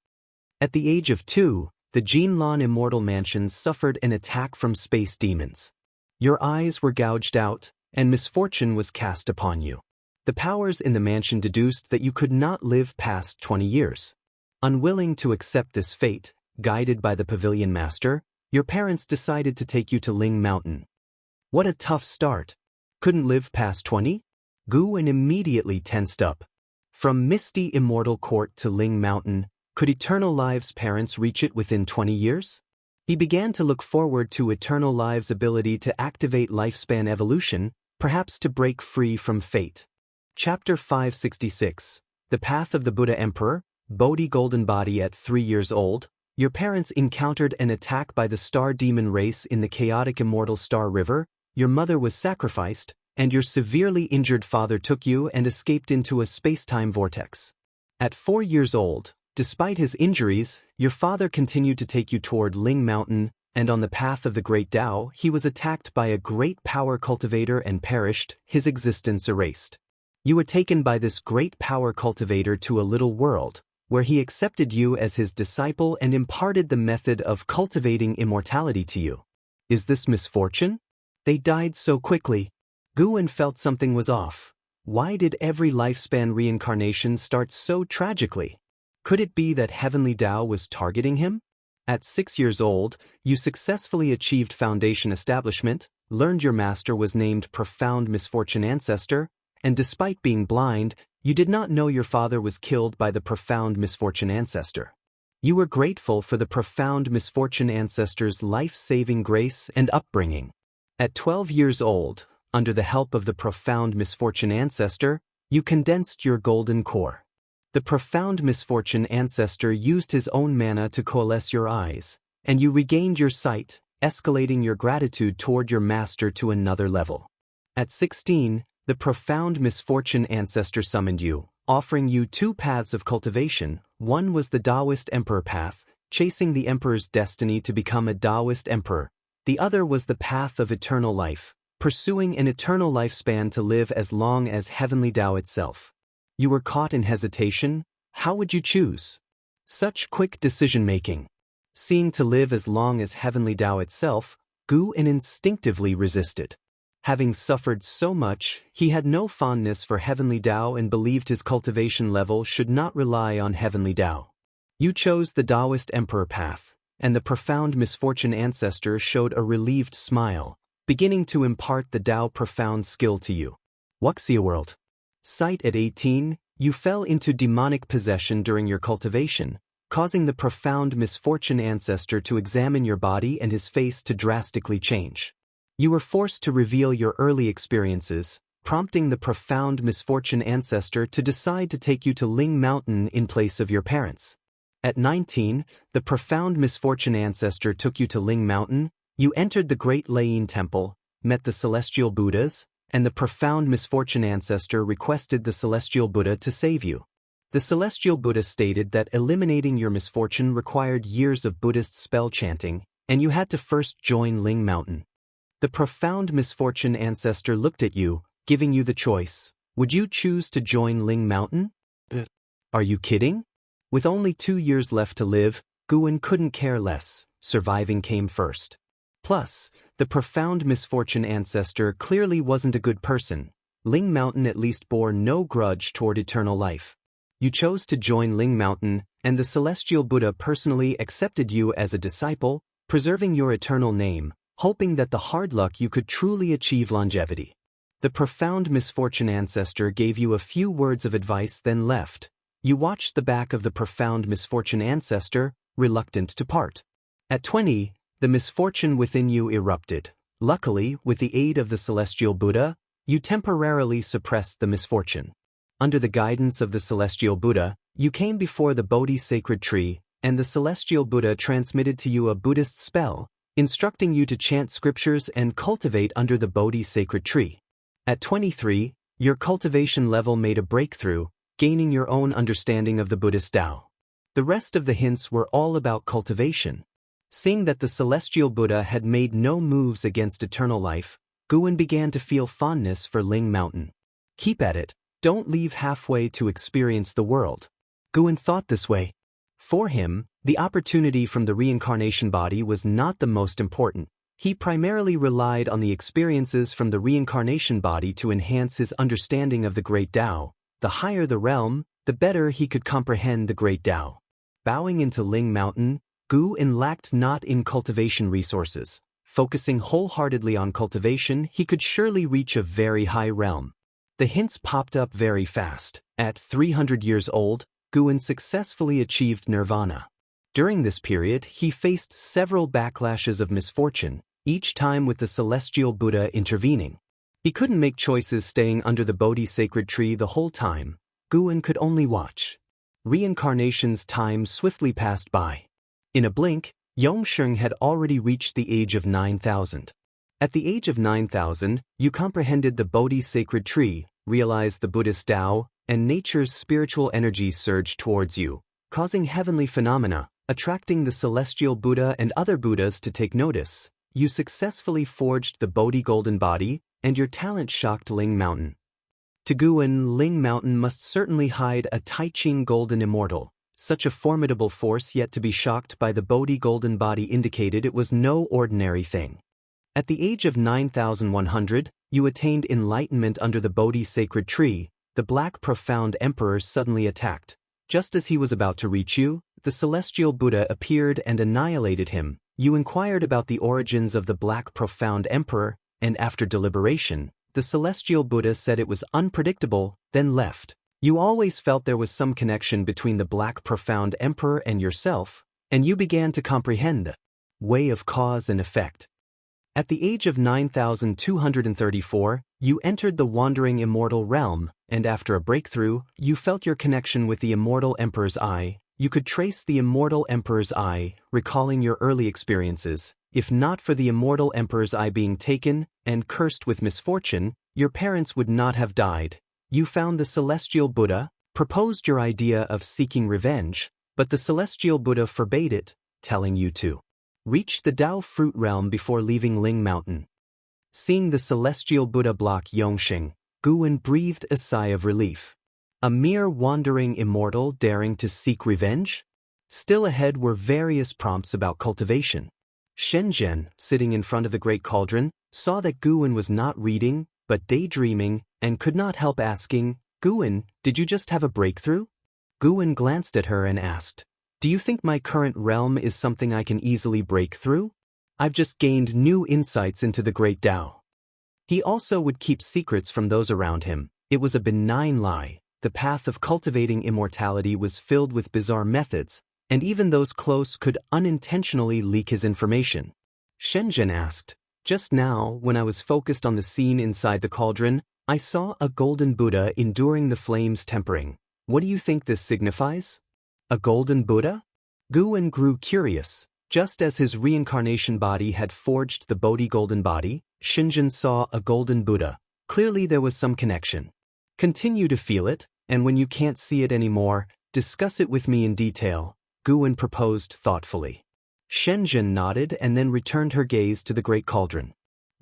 Speaker 1: At the age of 2, the Jinlan Immortal Mansion suffered an attack from space demons. Your eyes were gouged out, and misfortune was cast upon you. The powers in the mansion deduced that you could not live past 20 years. Unwilling to accept this fate, guided by the Pavilion Master, your parents decided to take you to Ling Mountain. What a tough start. Couldn't live past 20? Gu An immediately tensed up. From Misty Immortal Court to Ling Mountain, could Eternal Live's parents reach it within 20 years? He began to look forward to Eternal Live's ability to activate lifespan evolution, perhaps to break free from fate. Chapter 566. The Path of the Buddha Emperor, Bodhi Golden Body. At 3 years old, your parents encountered an attack by the star demon race in the chaotic immortal Star River, your mother was sacrificed, and your severely injured father took you and escaped into a space-time vortex. At 4 years old, despite his injuries, your father continued to take you toward Ling Mountain, and on the path of the Great Tao, he was attacked by a great power cultivator and perished, his existence erased. You were taken by this great power cultivator to a little world, where he accepted you as his disciple and imparted the method of cultivating immortality to you. Is this misfortune? They died so quickly. Gu An felt something was off. Why did every lifespan reincarnation start so tragically? Could it be that Heavenly Tao was targeting him? At 6 years old, you successfully achieved foundation establishment, learned your master was named Profound Misfortune Ancestor, and despite being blind, you did not know your father was killed by the Profound Misfortune Ancestor. You were grateful for the Profound Misfortune Ancestor's life-saving grace and upbringing. At 12 years old, under the help of the profound misfortune ancestor, you condensed your golden core. The profound misfortune ancestor used his own mana to coalesce your eyes, and you regained your sight, escalating your gratitude toward your master to another level. At 16, the profound misfortune ancestor summoned you, offering you two paths of cultivation. One was the Taoist Emperor path, chasing the Emperor's destiny to become a Taoist Emperor. The other was the path of eternal life, pursuing an eternal lifespan to live as long as Heavenly Tao itself. You were caught in hesitation. How would you choose? Such quick decision-making. Seeing to live as long as Heavenly Tao itself, Guan instinctively resisted. Having suffered so much, he had no fondness for Heavenly Tao and believed his cultivation level should not rely on Heavenly Tao. You chose the Taoist Emperor path, and the profound misfortune ancestor showed a relieved smile, beginning to impart the Tao profound skill to you. Wuxia world. Sight at 18, you fell into demonic possession during your cultivation, causing the profound misfortune ancestor to examine your body and his face to drastically change. You were forced to reveal your early experiences, prompting the profound misfortune ancestor to decide to take you to Ling Mountain in place of your parents. At 19, the profound misfortune ancestor took you to Ling Mountain. You entered the Great Layin Temple, met the Celestial Buddhas, and the profound misfortune ancestor requested the Celestial Buddha to save you. The Celestial Buddha stated that eliminating your misfortune required years of Buddhist spell chanting, and you had to first join Ling Mountain. The profound misfortune ancestor looked at you, giving you the choice. Would you choose to join Ling Mountain? Are you kidding? With only 2 years left to live, Guan couldn't care less. Surviving came first. Plus, the profound misfortune ancestor clearly wasn't a good person. Ling Mountain at least bore no grudge toward eternal life. You chose to join Ling Mountain, and the Celestial Buddha personally accepted you as a disciple, preserving your eternal name, hoping that the hard luck you could truly achieve longevity. The profound misfortune ancestor gave you a few words of advice then left. You watched the back of the profound misfortune ancestor, reluctant to part. At 20, the misfortune within you erupted. Luckily, with the aid of the Celestial Buddha, you temporarily suppressed the misfortune. Under the guidance of the Celestial Buddha, you came before the Bodhi sacred tree, and the Celestial Buddha transmitted to you a Buddhist spell, instructing you to chant scriptures and cultivate under the Bodhi sacred tree. At 23, your cultivation level made a breakthrough, gaining your own understanding of the Buddhist Tao. The rest of the hints were all about cultivation. Seeing that the Celestial Buddha had made no moves against eternal life, Guan began to feel fondness for Ling Mountain. Keep at it, don't leave halfway to experience the world. Guan thought this way. For him, the opportunity from the reincarnation body was not the most important. He primarily relied on the experiences from the reincarnation body to enhance his understanding of the Great Tao. The higher the realm, the better he could comprehend the Great Tao. Bowing into Ling Mountain, Guan lacked not in cultivation resources. Focusing wholeheartedly on cultivation, he could surely reach a very high realm. The hints popped up very fast. At 300 years old, Guan successfully achieved nirvana. During this period, he faced several backlashes of misfortune, each time with the Celestial Buddha intervening. He couldn't make choices staying under the Bodhi sacred tree the whole time. Guan could only watch. Reincarnation's time swiftly passed by. In a blink, Yongsheng had already reached the age of 9,000. At the age of 9,000, you comprehended the Bodhi sacred tree, realized the Buddhist Tao, and nature's spiritual energy surged towards you, causing heavenly phenomena, attracting the Celestial Buddha and other Buddhas to take notice. You successfully forged the Bodhi golden body, and your talent shocked Ling Mountain. To Guan, Ling Mountain must certainly hide a Taiching golden immortal. Such a formidable force yet to be shocked by the Bodhi golden body indicated it was no ordinary thing. At the age of 9,100, you attained enlightenment under the Bodhi sacred tree. The Black Profound Emperor suddenly attacked. Just as he was about to reach you, the Celestial Buddha appeared and annihilated him. You inquired about the origins of the Black Profound Emperor, and after deliberation, the Celestial Buddha said it was unpredictable, then left. You always felt there was some connection between the Black Profound Emperor and yourself, and you began to comprehend the way of cause and effect. At the age of 9,234, you entered the wandering immortal realm, and after a breakthrough, you felt your connection with the immortal Emperor's eye. You could trace the immortal Emperor's eye, recalling your early experiences. If not for the immortal Emperor's eye being taken and cursed with misfortune, your parents would not have died. You found the celestial Buddha, proposed your idea of seeking revenge, but the celestial Buddha forbade it, telling you to reach the Dao fruit realm before leaving Ling Mountain. Seeing the celestial Buddha block Xianxia, Guwen breathed a sigh of relief. A mere wandering immortal daring to seek revenge? Still ahead were various prompts about cultivation. Shenzhen, sitting in front of the great cauldron, saw that Guwen was not reading, but daydreaming, and could not help asking, "Guwen, did you just have a breakthrough?" Guwen glanced at her and asked, "Do you think my current realm is something I can easily break through? I've just gained new insights into the great Tao." He also would keep secrets from those around him. It was a benign lie. The path of cultivating immortality was filled with bizarre methods, and even those close could unintentionally leak his information. Shenzhen asked, "Just now, when I was focused on the scene inside the cauldron, I saw a golden Buddha enduring the flames tempering. What do you think this signifies?" A golden Buddha? Guwen grew curious. Just as his reincarnation body had forged the Bodhi golden body, Shenzhen saw a golden Buddha. Clearly there was some connection. "Continue to feel it, and when you can't see it anymore, discuss it with me in detail," Guwen proposed thoughtfully. Shenzhen nodded and then returned her gaze to the great cauldron.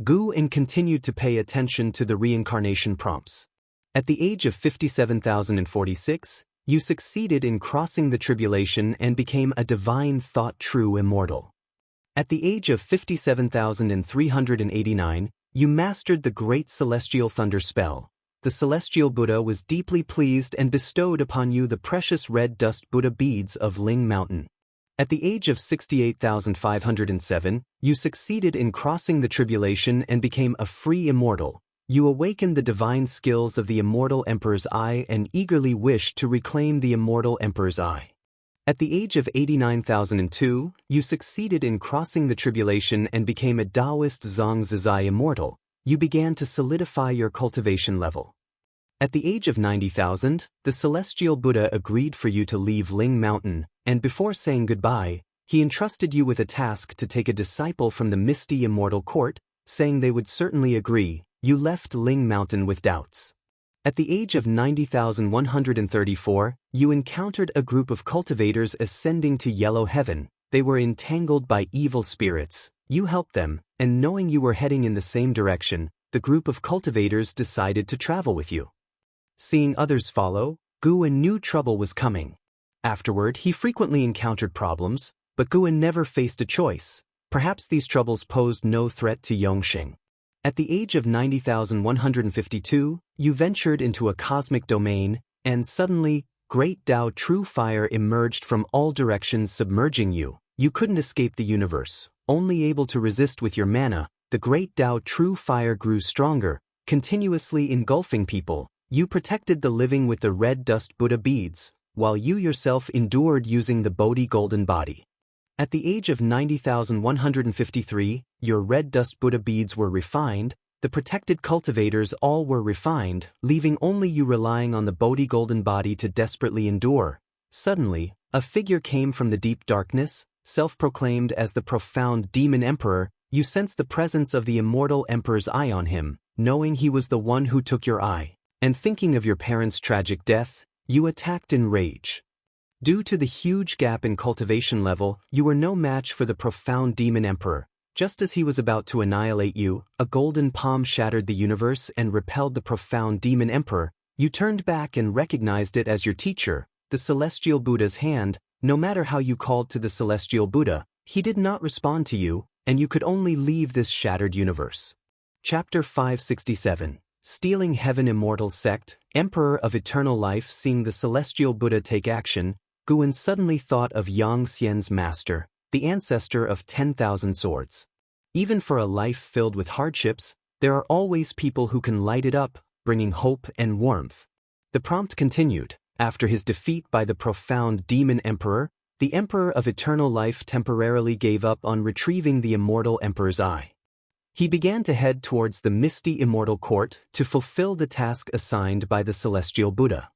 Speaker 1: Guwen continued to pay attention to the reincarnation prompts. At the age of 57,046, you succeeded in crossing the tribulation and became a divine thought true immortal. At the age of 57,389, you mastered the great celestial thunder spell. The celestial Buddha was deeply pleased and bestowed upon you the precious red dust Buddha beads of Ling Mountain. At the age of 68,507, you succeeded in crossing the tribulation and became a free immortal. You awakened the divine skills of the immortal Emperor's eye and eagerly wished to reclaim the immortal Emperor's eye. At the age of 89,002, you succeeded in crossing the tribulation and became a Taoist Zhangzizai immortal. You began to solidify your cultivation level. At the age of 90,000, the celestial Buddha agreed for you to leave Ling Mountain, and before saying goodbye, he entrusted you with a task to take a disciple from the misty immortal court, saying they would certainly agree. You left Ling Mountain with doubts. At the age of 90,134, you encountered a group of cultivators ascending to yellow heaven. They were entangled by evil spirits. You helped them, and knowing you were heading in the same direction, the group of cultivators decided to travel with you. Seeing others follow, Guwen knew trouble was coming. Afterward, he frequently encountered problems, but Guwen never faced a choice. Perhaps these troubles posed no threat to Xianxia. At the age of 90,152, you ventured into a cosmic domain, and suddenly, great Tao true fire emerged from all directions submerging you. You couldn't escape the universe. Only able to resist with your mana, the great Tao true fire grew stronger, continuously engulfing people. You protected the living with the red dust Buddha beads, while you yourself endured using the Bodhi golden body. At the age of 90,153, your red dust Buddha beads were refined, the protected cultivators all were refined, leaving only you relying on the Bodhi golden body to desperately endure. Suddenly, a figure came from the deep darkness, self-proclaimed as the profound demon emperor. You sensed the presence of the immortal emperor's eye on him, knowing he was the one who took your eye, and thinking of your parents' tragic death, you attacked in rage. Due to the huge gap in cultivation level, you were no match for the profound demon emperor. Just as he was about to annihilate you, a golden palm shattered the universe and repelled the profound demon emperor. You turned back and recognized it as your teacher, the celestial Buddha's hand. No matter how you called to the celestial Buddha, he did not respond to you, and you could only leave this shattered universe. Chapter 567. Stealing Heaven Immortal Sect, Emperor of Eternal Life. Seeing the celestial Buddha take action, Guwen suddenly thought of Xianxia's master, the ancestor of 10,000 swords. Even for a life filled with hardships, there are always people who can light it up, bringing hope and warmth. The prompt continued. After his defeat by the profound demon emperor, the Emperor of Eternal Life temporarily gave up on retrieving the immortal emperor's eye. He began to head towards the misty Immortal Court to fulfill the task assigned by the Celestial Buddha.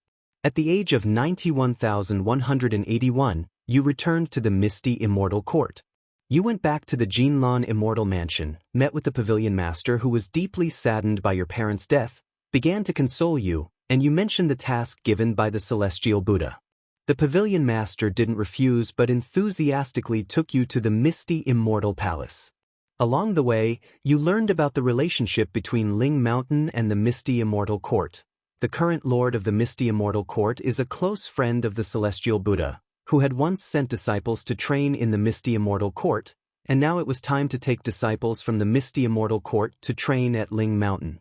Speaker 1: At the age of 91,181, you returned to the misty Immortal Court. You went back to the Jinlan Immortal Mansion, met with the Pavilion Master who was deeply saddened by your parents' death, began to console you, and you mentioned the task given by the Celestial Buddha. The Pavilion Master didn't refuse but enthusiastically took you to the misty Immortal Palace. Along the way, you learned about the relationship between Ling Mountain and the misty Immortal Court. The current Lord of the misty Immortal Court is a close friend of the Celestial Buddha, who had once sent disciples to train in the misty Immortal Court, and now it was time to take disciples from the misty Immortal Court to train at Ling Mountain.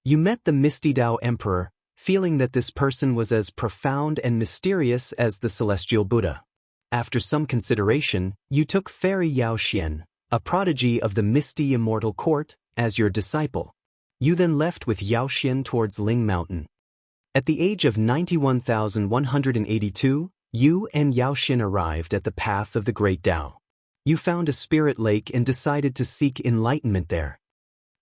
Speaker 1: You met the Misty Dao Emperor, feeling that this person was as profound and mysterious as the Celestial Buddha. After some consideration, you took Fairy Xianxia, a prodigy of the misty Immortal Court, as your disciple. You then left with Xianxia towards Ling Mountain. At the age of 91,182, you and Xianxia arrived at the path of the Great Tao. You found a spirit lake and decided to seek enlightenment there.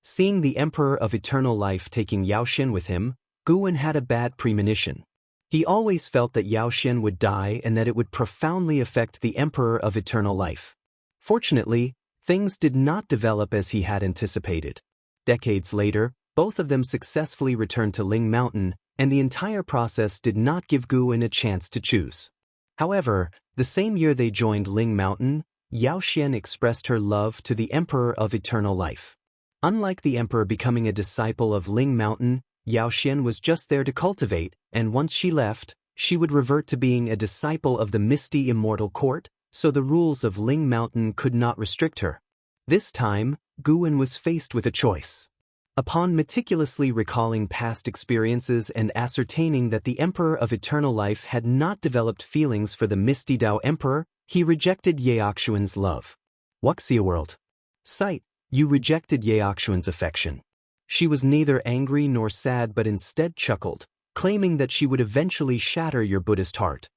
Speaker 1: Seeing the Emperor of Eternal Life taking Xianxia with him, Guwen had a bad premonition. He always felt that Xianxia would die and that it would profoundly affect the Emperor of Eternal Life. Fortunately, things did not develop as he had anticipated. Decades later, both of them successfully returned to Ling Mountain, and the entire process did not give Guwen a chance to choose. However, the same year they joined Ling Mountain, Xianxia expressed her love to the Emperor of Eternal Life. Unlike the Emperor becoming a disciple of Ling Mountain, Xianxia was just there to cultivate, and once she left, she would revert to being a disciple of the misty Immortal Court, so the rules of Ling Mountain could not restrict her. This time, Guwen was faced with a choice. Upon meticulously recalling past experiences and ascertaining that the Emperor of Eternal Life had not developed feelings for the Misty Dao Emperor, he rejected Xianxia's love. Wuxia World. Sight, you rejected Xianxia's affection. She was neither angry nor sad but instead chuckled, claiming that she would eventually shatter your Buddhist heart.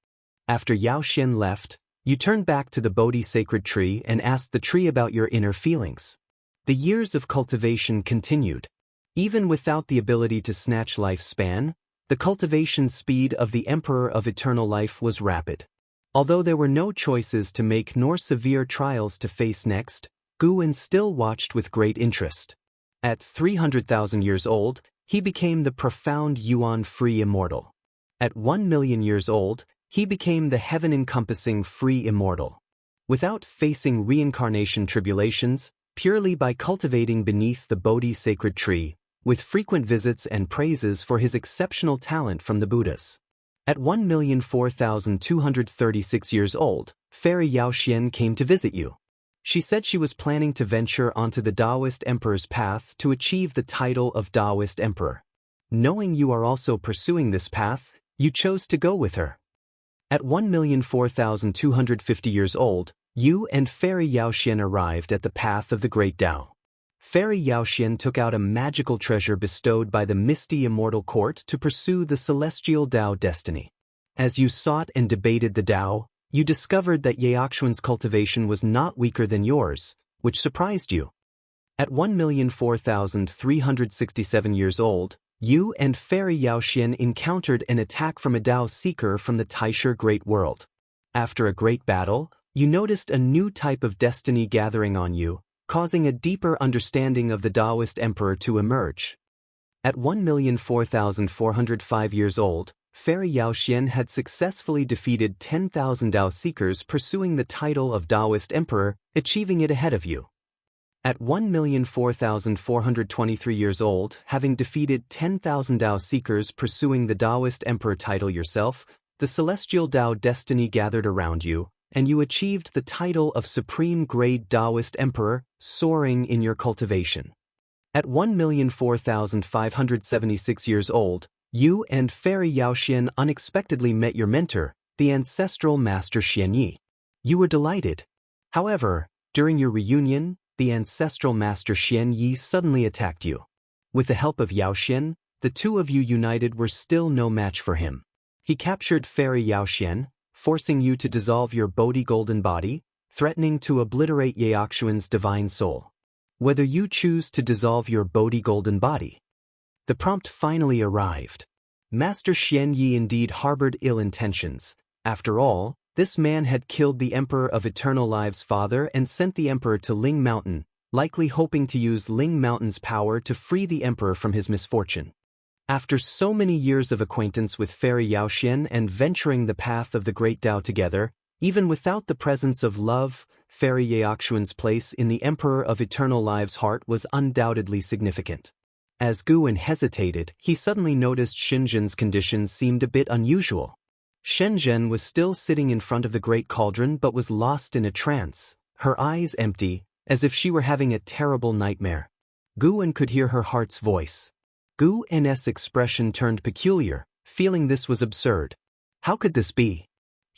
Speaker 1: After Xianxia left, you turned back to the Bodhi sacred tree and asked the tree about your inner feelings. The years of cultivation continued. Even without the ability to snatch lifespan, the cultivation speed of the Emperor of Eternal Life was rapid. Although there were no choices to make nor severe trials to face next, Guwen still watched with great interest. At 300,000 years old, he became the profound Yuan-free immortal. At 1,000,000 years old, he became the heaven-encompassing free immortal. Without facing reincarnation tribulations, purely by cultivating beneath the Bodhi sacred tree, with frequent visits and praises for his exceptional talent from the Buddhas. At 1,004,236 years old, Fairy Xianxia came to visit you. She said she was planning to venture onto the Taoist Emperor's path to achieve the title of Taoist Emperor. Knowing you are also pursuing this path, you chose to go with her. At 1,004,250 years old, you and Fairy Xianxia arrived at the path of the Great Tao. Fairy Xianxia took out a magical treasure bestowed by the misty Immortal Court to pursue the celestial Tao destiny. As you sought and debated the Tao, you discovered that Xianxia's cultivation was not weaker than yours, which surprised you. At 1,004,367 years old, you and Fairy Xianxia encountered an attack from a Tao seeker from the Taisher Great World. After a great battle, you noticed a new type of destiny gathering on you, causing a deeper understanding of the Taoist Emperor to emerge. At 1,004,405 years old, Fairy Xianxia had successfully defeated 10,000 Tao seekers pursuing the title of Taoist Emperor, achieving it ahead of you. At 1,004,423 years old, having defeated 10,000 Tao seekers pursuing the Taoist Emperor title yourself, the celestial Tao destiny gathered around you, and you achieved the title of Supreme Grade Taoist Emperor, soaring in your cultivation. At 1,004,576 years old, you and Fairy Xianxia unexpectedly met your mentor, the ancestral Master Xianyi. You were delighted. However, during your reunion, the ancestral Master Xianyi suddenly attacked you. With the help of Xianxia, the two of you united were still no match for him. He captured Fairy Xianxia, forcing you to dissolve your Bodhi golden body, threatening to obliterate Xianxia's divine soul. whether you choose to dissolve your Bodhi golden body. The prompt finally arrived. Master Xianxia indeed harbored ill intentions. After all, this man had killed the Emperor of Eternal Lives' father and sent the Emperor to Ling Mountain, likely hoping to use Ling Mountain's power to free the Emperor from his misfortune. After so many years of acquaintance with Fairy Yaoxian and venturing the path of the Great Tao together, even without the presence of love, Fairy Yaoxian's place in the Emperor of Eternal Lives' heart was undoubtedly significant. As Guwen hesitated, he suddenly noticed Shenzhen's condition seemed a bit unusual. Shenzhen was still sitting in front of the great cauldron but was lost in a trance, her eyes empty, as if she were having a terrible nightmare. Guwen could hear her heart's voice. Gu N's expression turned peculiar, feeling this was absurd. How could this be?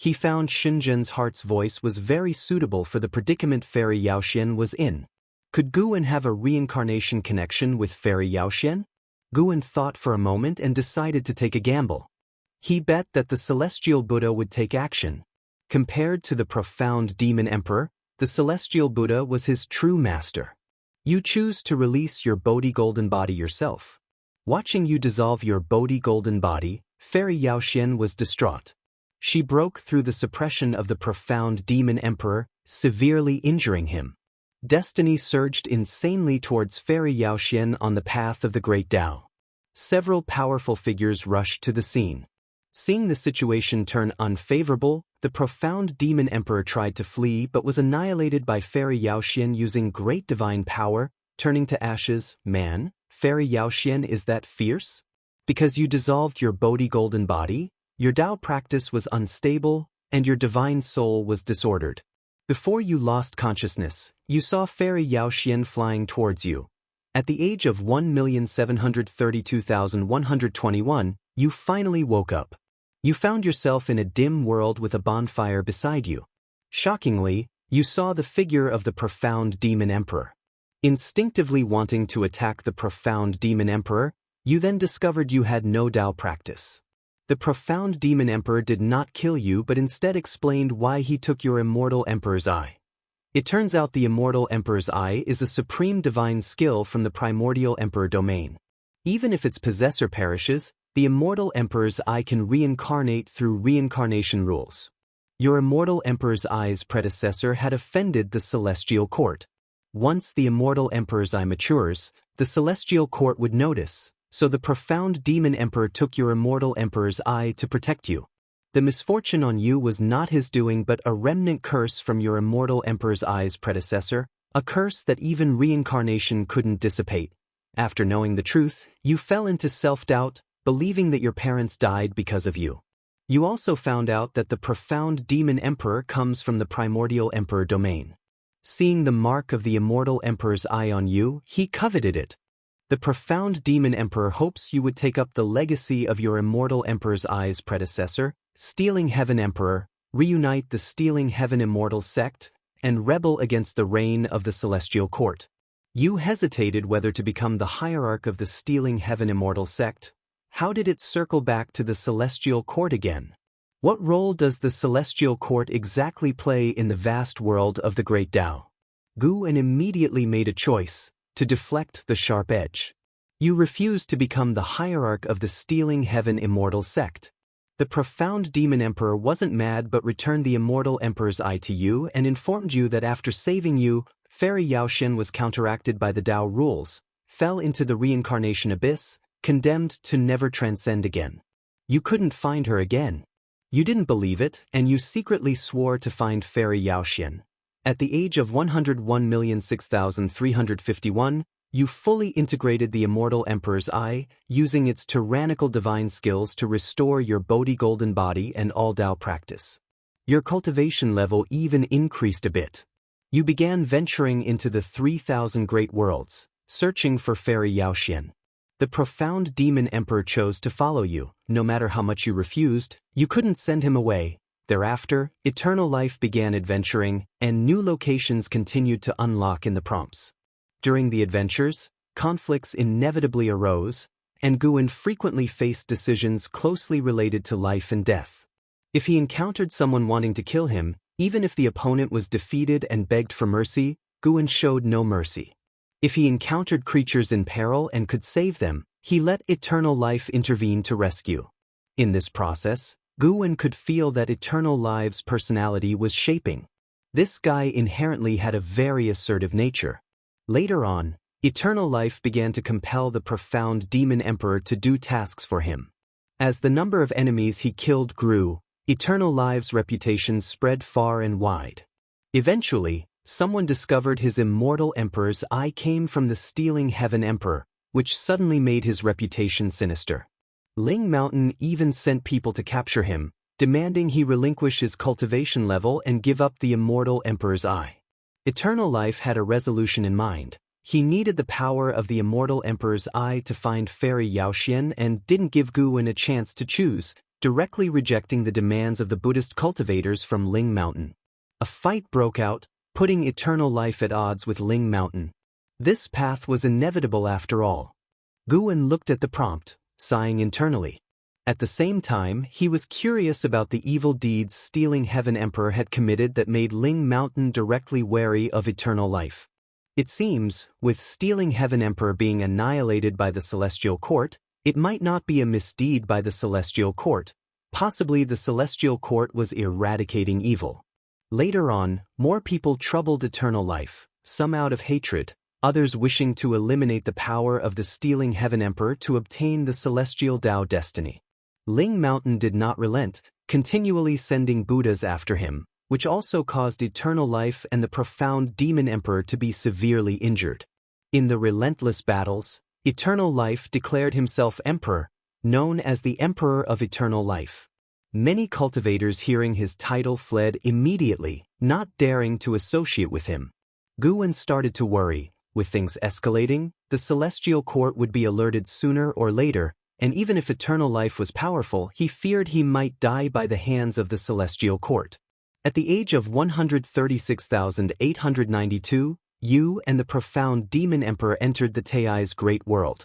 Speaker 1: He found Shenzhen's heart's voice was very suitable for the predicament Fairy Yaoxian was in. Could Guwen have a reincarnation connection with Fairy Yaoxian? Guwen thought for a moment and decided to take a gamble. He bet that the Celestial Buddha would take action. Compared to the profound Demon Emperor, the Celestial Buddha was his true master. You choose to release your Bodhi golden body yourself. Watching you dissolve your Bodhi golden body, Fairy Yaoxian was distraught. She broke through the suppression of the profound Demon Emperor, severely injuring him. Destiny surged insanely towards Fairy Yaoxian on the path of the Great Tao. Several powerful figures rushed to the scene. Seeing the situation turn unfavorable, the profound Demon Emperor tried to flee but was annihilated by Fairy Yaoxian using great divine power, turning to ashes. Man, Fairy Yaoxian is that fierce? Because you dissolved your Bodhi golden body, your Tao practice was unstable, and your divine soul was disordered. Before you lost consciousness, you saw Fairy Yaoxian flying towards you. At the age of 1,732,121, you finally woke up. You found yourself in a dim world with a bonfire beside you. Shockingly, you saw the figure of the profound Demon Emperor. Instinctively wanting to attack the profound Demon Emperor, you then discovered you had no Tao practice. The profound Demon Emperor did not kill you but instead explained why he took your Immortal Emperor's Eye. It turns out the Immortal Emperor's Eye is a supreme divine skill from the Primordial Emperor domain. Even if its possessor perishes, the Immortal Emperor's Eye can reincarnate through reincarnation rules. Your Immortal Emperor's Eye's predecessor had offended the Celestial Court. Once the Immortal Emperor's Eye matures, the Celestial Court would notice, so the profound Demon Emperor took your Immortal Emperor's Eye to protect you. The misfortune on you was not his doing but a remnant curse from your Immortal Emperor's Eye's predecessor, a curse that even reincarnation couldn't dissipate. After knowing the truth, you fell into self-doubt, believing that your parents died because of you. You also found out that the profound Demon Emperor comes from the Primordial Emperor domain. Seeing the mark of the Immortal Emperor's Eye on you, he coveted it. The profound Demon Emperor hopes you would take up the legacy of your Immortal Emperor's Eye's predecessor, Stealing Heaven Emperor, reunite the Stealing Heaven Immortal sect, and rebel against the reign of the Celestial Court. You hesitated whether to become the hierarch of the Stealing Heaven Immortal sect. How did it circle back to the Celestial Court again? What role does the Celestial Court exactly play in the vast world of the Great Tao? Guwen immediately made a choice, to deflect the sharp edge. You refused to become the hierarch of the Stealing Heaven Immortal sect. The profound Demon Emperor wasn't mad but returned the Immortal Emperor's Eye to you and informed you that after saving you, Fairy Yaoxian was counteracted by the Tao rules, fell into the reincarnation abyss, condemned to never transcend again. You couldn't find her again. You didn't believe it, and you secretly swore to find Fairy Yaoxian. At the age of 101,006,351, you fully integrated the Immortal Emperor's Eye, using its tyrannical divine skills to restore your Bodhi golden body and all Tao practice. Your cultivation level even increased a bit. You began venturing into the 3,000 great worlds, searching for Fairy Yaoxian. The profound Demon Emperor chose to follow you. No matter how much you refused, you couldn't send him away. Thereafter, Eternal Life began adventuring, and new locations continued to unlock in the prompts. During the adventures, conflicts inevitably arose, and Guwen frequently faced decisions closely related to life and death. If he encountered someone wanting to kill him, even if the opponent was defeated and begged for mercy, Guwen showed no mercy. If he encountered creatures in peril and could save them, he let Eternal Life intervene to rescue. In this process, Guwen could feel that Eternal Life's personality was shaping. This guy inherently had a very assertive nature. Later on, Eternal Life began to compel the profound Demon Emperor to do tasks for him. As the number of enemies he killed grew, Eternal Life's reputation spread far and wide. Eventually, someone discovered his Immortal Emperor's eye came from the Stealing Heaven Emperor, which suddenly made his reputation sinister. Ling Mountain even sent people to capture him, demanding he relinquish his cultivation level and give up the Immortal Emperor's eye. Eternal Life had a resolution in mind. He needed the power of the Immortal Emperor's eye to find Fairy Yaoxian and didn't give Guwen a chance to choose, directly rejecting the demands of the Buddhist cultivators from Ling Mountain. A fight broke out, putting Eternal Life at odds with Ling Mountain. This path was inevitable after all. Guwen looked at the prompt, sighing internally. At the same time, he was curious about the evil deeds Stealing Heaven Emperor had committed that made Ling Mountain directly wary of Eternal Life. It seems, with Stealing Heaven Emperor being annihilated by the Celestial Court, it might not be a misdeed by the Celestial Court. Possibly the Celestial Court was eradicating evil. Later on, more people troubled Eternal Life, some out of hatred, others wishing to eliminate the power of the Stealing Heaven Emperor to obtain the Celestial Tao destiny. Ling Mountain did not relent, continually sending Buddhas after him, which also caused Eternal Life and the profound Demon Emperor to be severely injured. In the relentless battles, Eternal Life declared himself Emperor, known as the Emperor of Eternal Life. Many cultivators hearing his title fled immediately, not daring to associate with him. Guwen started to worry. With things escalating, the Celestial Court would be alerted sooner or later, and even if Eternal Life was powerful, he feared he might die by the hands of the Celestial Court. At the age of 136,892, Yu and the profound Demon Emperor entered the Tai's Great World.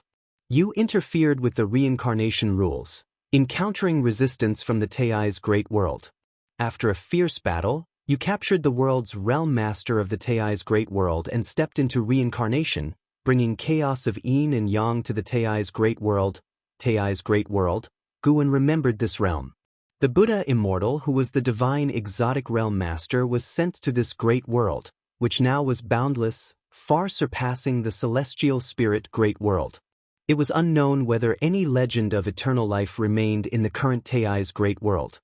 Speaker 1: Yu interfered with the reincarnation rules, encountering resistance from the Tai's Great World. After a fierce battle, Yu captured the world's realm master of the Tai's Great World and stepped into reincarnation, bringing chaos of yin and yang to the Tai's Great World. Tai's Great World, Guwen remembered this realm. The Buddha Immortal, who was the divine exotic realm master, was sent to this great world, which now was boundless, far surpassing the celestial spirit Great World. It was unknown whether any legend of Eternal Life remained in the current Tai's Great World.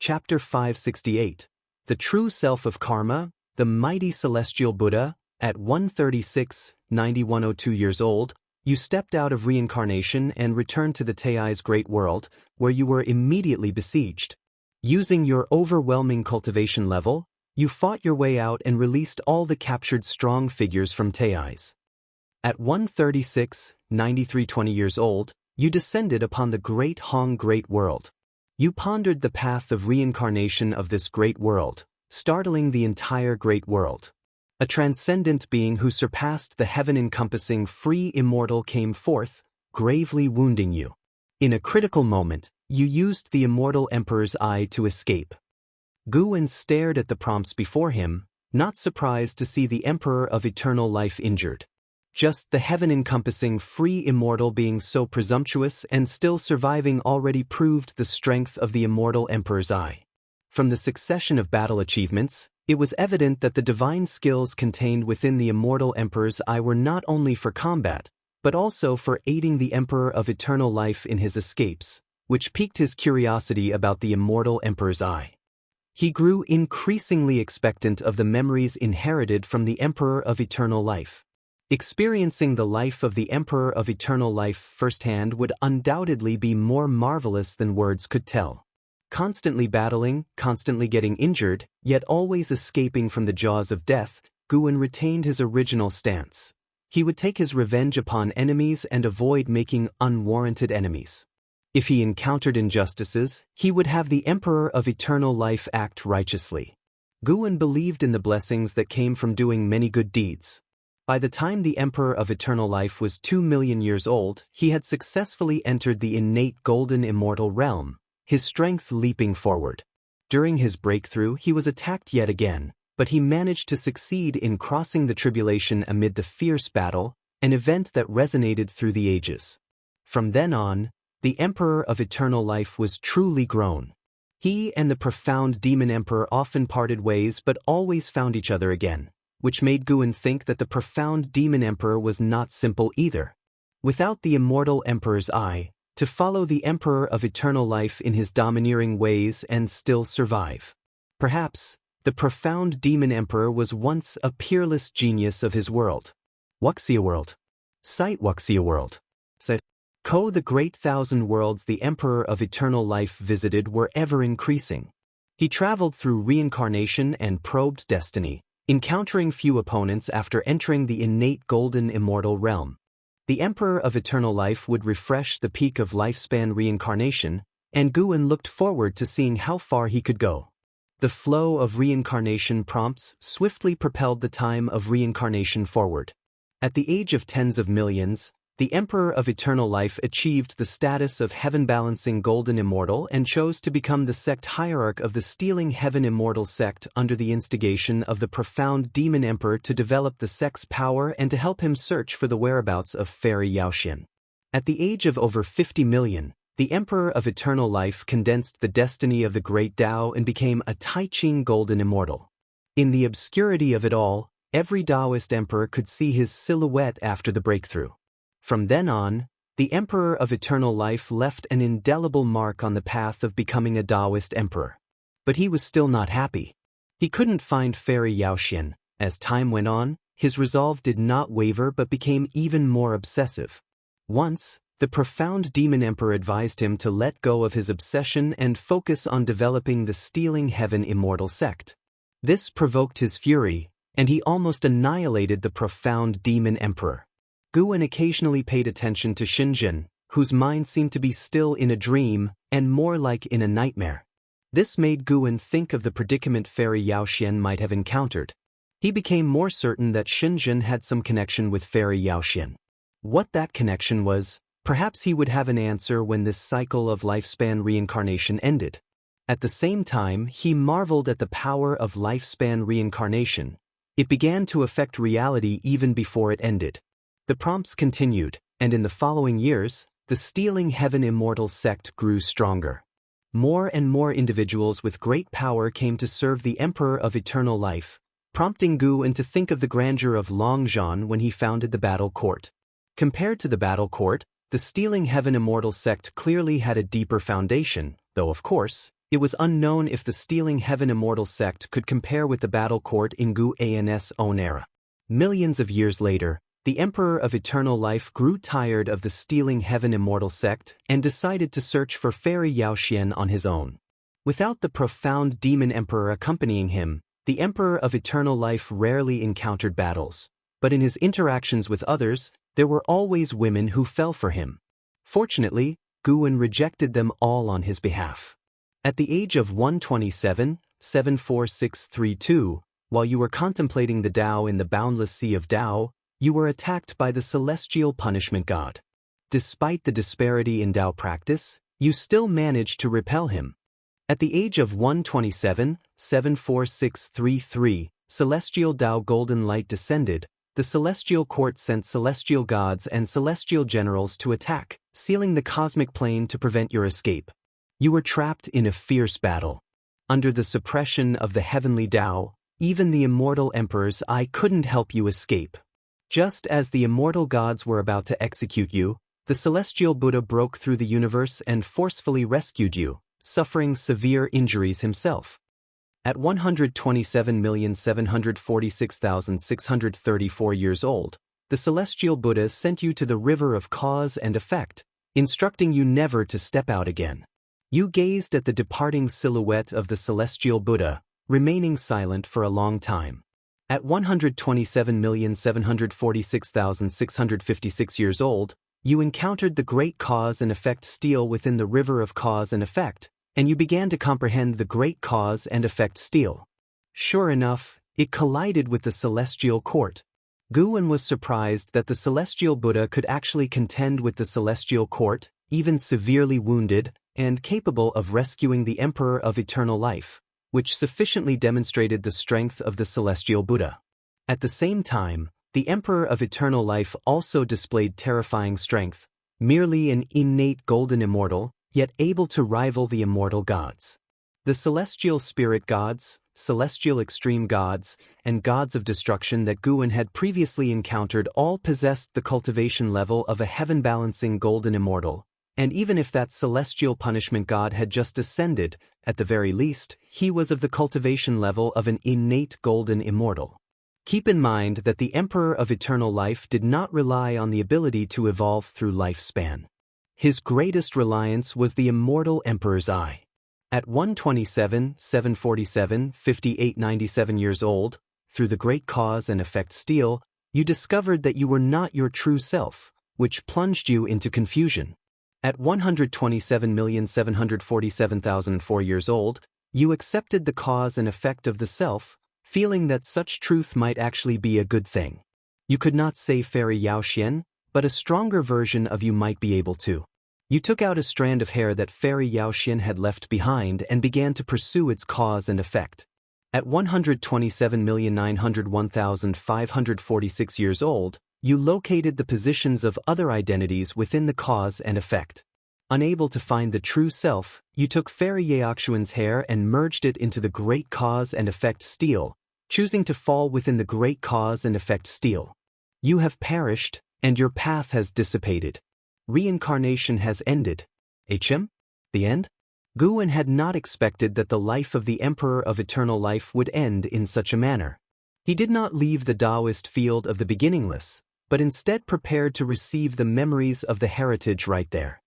Speaker 1: Chapter 568. The True Self of Karma, the Mighty Celestial Buddha. At 136,9102 years old, you stepped out of reincarnation and returned to the Tai's Great World, where you were immediately besieged. Using your overwhelming cultivation level, you fought your way out and released all the captured strong figures from Tai's. At 136,9320 years old, you descended upon the Great Hong Great World. You pondered the path of reincarnation of this great world, startling the entire great world. A transcendent being who surpassed the heaven-encompassing free immortal came forth, gravely wounding you. In a critical moment, you used the Immortal Emperor's eye to escape. Guwen stared at the prompts before him, not surprised to see the Emperor of Eternal Life injured. Just the heaven-encompassing free immortal being so presumptuous and still surviving already proved the strength of the Immortal Emperor's eye. From the succession of battle achievements, it was evident that the divine skills contained within the Immortal Emperor's eye were not only for combat, but also for aiding the Emperor of Eternal Life in his escapes, which piqued his curiosity about the Immortal Emperor's eye. He grew increasingly expectant of the memories inherited from the Emperor of Eternal Life. Experiencing the life of the Emperor of Eternal Life firsthand would undoubtedly be more marvelous than words could tell. Constantly battling, constantly getting injured, yet always escaping from the jaws of death, Guwen retained his original stance. He would take his revenge upon enemies and avoid making unwarranted enemies. If he encountered injustices, he would have the Emperor of Eternal Life act righteously. Guwen believed in the blessings that came from doing many good deeds. By the time the Emperor of Eternal Life was 2 million years old, he had successfully entered the innate golden immortal realm, his strength leaping forward. During his breakthrough, he was attacked yet again, but he managed to succeed in crossing the tribulation amid the fierce battle, an event that resonated through the ages. From then on, the Emperor of Eternal Life was truly grown. He and the profound Demon Emperor often parted ways but always found each other again, which made Guan think that the profound Demon Emperor was not simple either. Without the Immortal Emperor's eye, to follow the Emperor of Eternal Life in his domineering ways and still survive. Perhaps, the profound Demon Emperor was once a peerless genius of his world. Wuxia world. Sight Wuxia world. Said the great thousand worlds the Emperor of Eternal Life visited were ever increasing. He traveled through reincarnation and probed destiny, encountering few opponents after entering the innate golden immortal realm. The Emperor of Eternal Life would refresh the peak of lifespan reincarnation, and Guan looked forward to seeing how far he could go. The flow of reincarnation prompts swiftly propelled the time of reincarnation forward. At the age of tens of millions, the Emperor of Eternal Life achieved the status of heaven-balancing golden immortal and chose to become the sect hierarch of the Stealing Heaven Immortal sect under the instigation of the profound Demon Emperor to develop the sect's power and to help him search for the whereabouts of Fairy Yaoxian. At the age of over 50 million, the Emperor of Eternal Life condensed the destiny of the Great Tao and became a Tai Ching golden immortal. In the obscurity of it all, every Taoist emperor could see his silhouette after the breakthrough. From then on, the Emperor of Eternal Life left an indelible mark on the path of becoming a Taoist emperor. But he was still not happy. He couldn't find Fairy Yaoxian. As time went on, his resolve did not waver but became even more obsessive. Once, the profound Demon Emperor advised him to let go of his obsession and focus on developing the Stealing Heaven Immortal sect. This provoked his fury, and he almost annihilated the profound Demon Emperor. Guan occasionally paid attention to Xianxia, whose mind seemed to be still in a dream, and more like in a nightmare. This made Guan think of the predicament Fairy Yaoxian might have encountered. He became more certain that Xianxia had some connection with Fairy Yaoxian. What that connection was, perhaps he would have an answer when this cycle of lifespan reincarnation ended. At the same time, he marveled at the power of lifespan reincarnation. It began to affect reality even before it ended. The prompts continued, and in the following years, the Stealing Heaven Immortal sect grew stronger. More and more individuals with great power came to serve the Emperor of Eternal Life, prompting Guan to think of the grandeur of Longzhan when he founded the Battle Court. Compared to the Battle Court, the Stealing Heaven Immortal sect clearly had a deeper foundation, though of course, it was unknown if the Stealing Heaven Immortal sect could compare with the Battle Court in Guan's own era. Millions of years later, the Emperor of Eternal Life grew tired of the Stealing Heaven Immortal sect and decided to search for Fairy Yaoxian on his own. Without the profound Demon Emperor accompanying him, the Emperor of Eternal Life rarely encountered battles, but in his interactions with others, there were always women who fell for him. Fortunately, Guan rejected them all on his behalf. At the age of 127, 74632, while you were contemplating the Tao in the boundless sea of Tao, you were attacked by the celestial punishment god. Despite the disparity in Tao practice, you still managed to repel him. At the age of 127, 74633, celestial Tao golden light descended. The celestial court sent celestial gods and celestial generals to attack, sealing the cosmic plane to prevent your escape. You were trapped in a fierce battle. Under the suppression of the heavenly Tao, even the immortal emperor's eye couldn't help you escape. Just as the immortal gods were about to execute you, the celestial Buddha broke through the universe and forcefully rescued you, suffering severe injuries himself. At 127,746,634 years old, the celestial Buddha sent you to the river of cause and effect, instructing you never to step out again. You gazed at the departing silhouette of the celestial Buddha, remaining silent for a long time. At 127,746,656 years old, you encountered the great cause and effect steel within the river of cause and effect, and you began to comprehend the great cause and effect steel. Sure enough, it collided with the celestial court. Guan was surprised that the celestial Buddha could actually contend with the celestial court, even severely wounded, and capable of rescuing the Emperor of Eternal Life. which sufficiently demonstrated the strength of the celestial Buddha. At the same time, the Emperor of Eternal Life also displayed terrifying strength, merely an innate golden immortal, yet able to rival the immortal gods. The celestial spirit gods, celestial extreme gods, and gods of destruction that Guwen had previously encountered all possessed the cultivation level of a heaven-balancing golden immortal, and even if that celestial punishment god had just ascended, at the very least, he was of the cultivation level of an innate golden immortal. Keep in mind that the Emperor of Eternal Life did not rely on the ability to evolve through lifespan. His greatest reliance was the immortal Emperor's Eye. At 127, 747, 5897 years old, through the great cause and effect steal, you discovered that you were not your true self, which plunged you into confusion. At 127,747,004 years old, you accepted the cause and effect of the self, feeling that such truth might actually be a good thing. You could not say Fairy Yaoxian, but a stronger version of you might be able to. You took out a strand of hair that Fairy Yaoxian had left behind and began to pursue its cause and effect. At 127,901,546 years old, you located the positions of other identities within the cause and effect. Unable to find the true self, you took Fairy Yaoxian's hair and merged it into the great cause and effect steel, choosing to fall within the great cause and effect steel. You have perished, and your path has dissipated. Reincarnation has ended. HM? The end? Guwen had not expected that the life of the Emperor of Eternal Life would end in such a manner. He did not leave the Taoist field of the beginningless, but instead prepared to receive the memories of the heritage right there.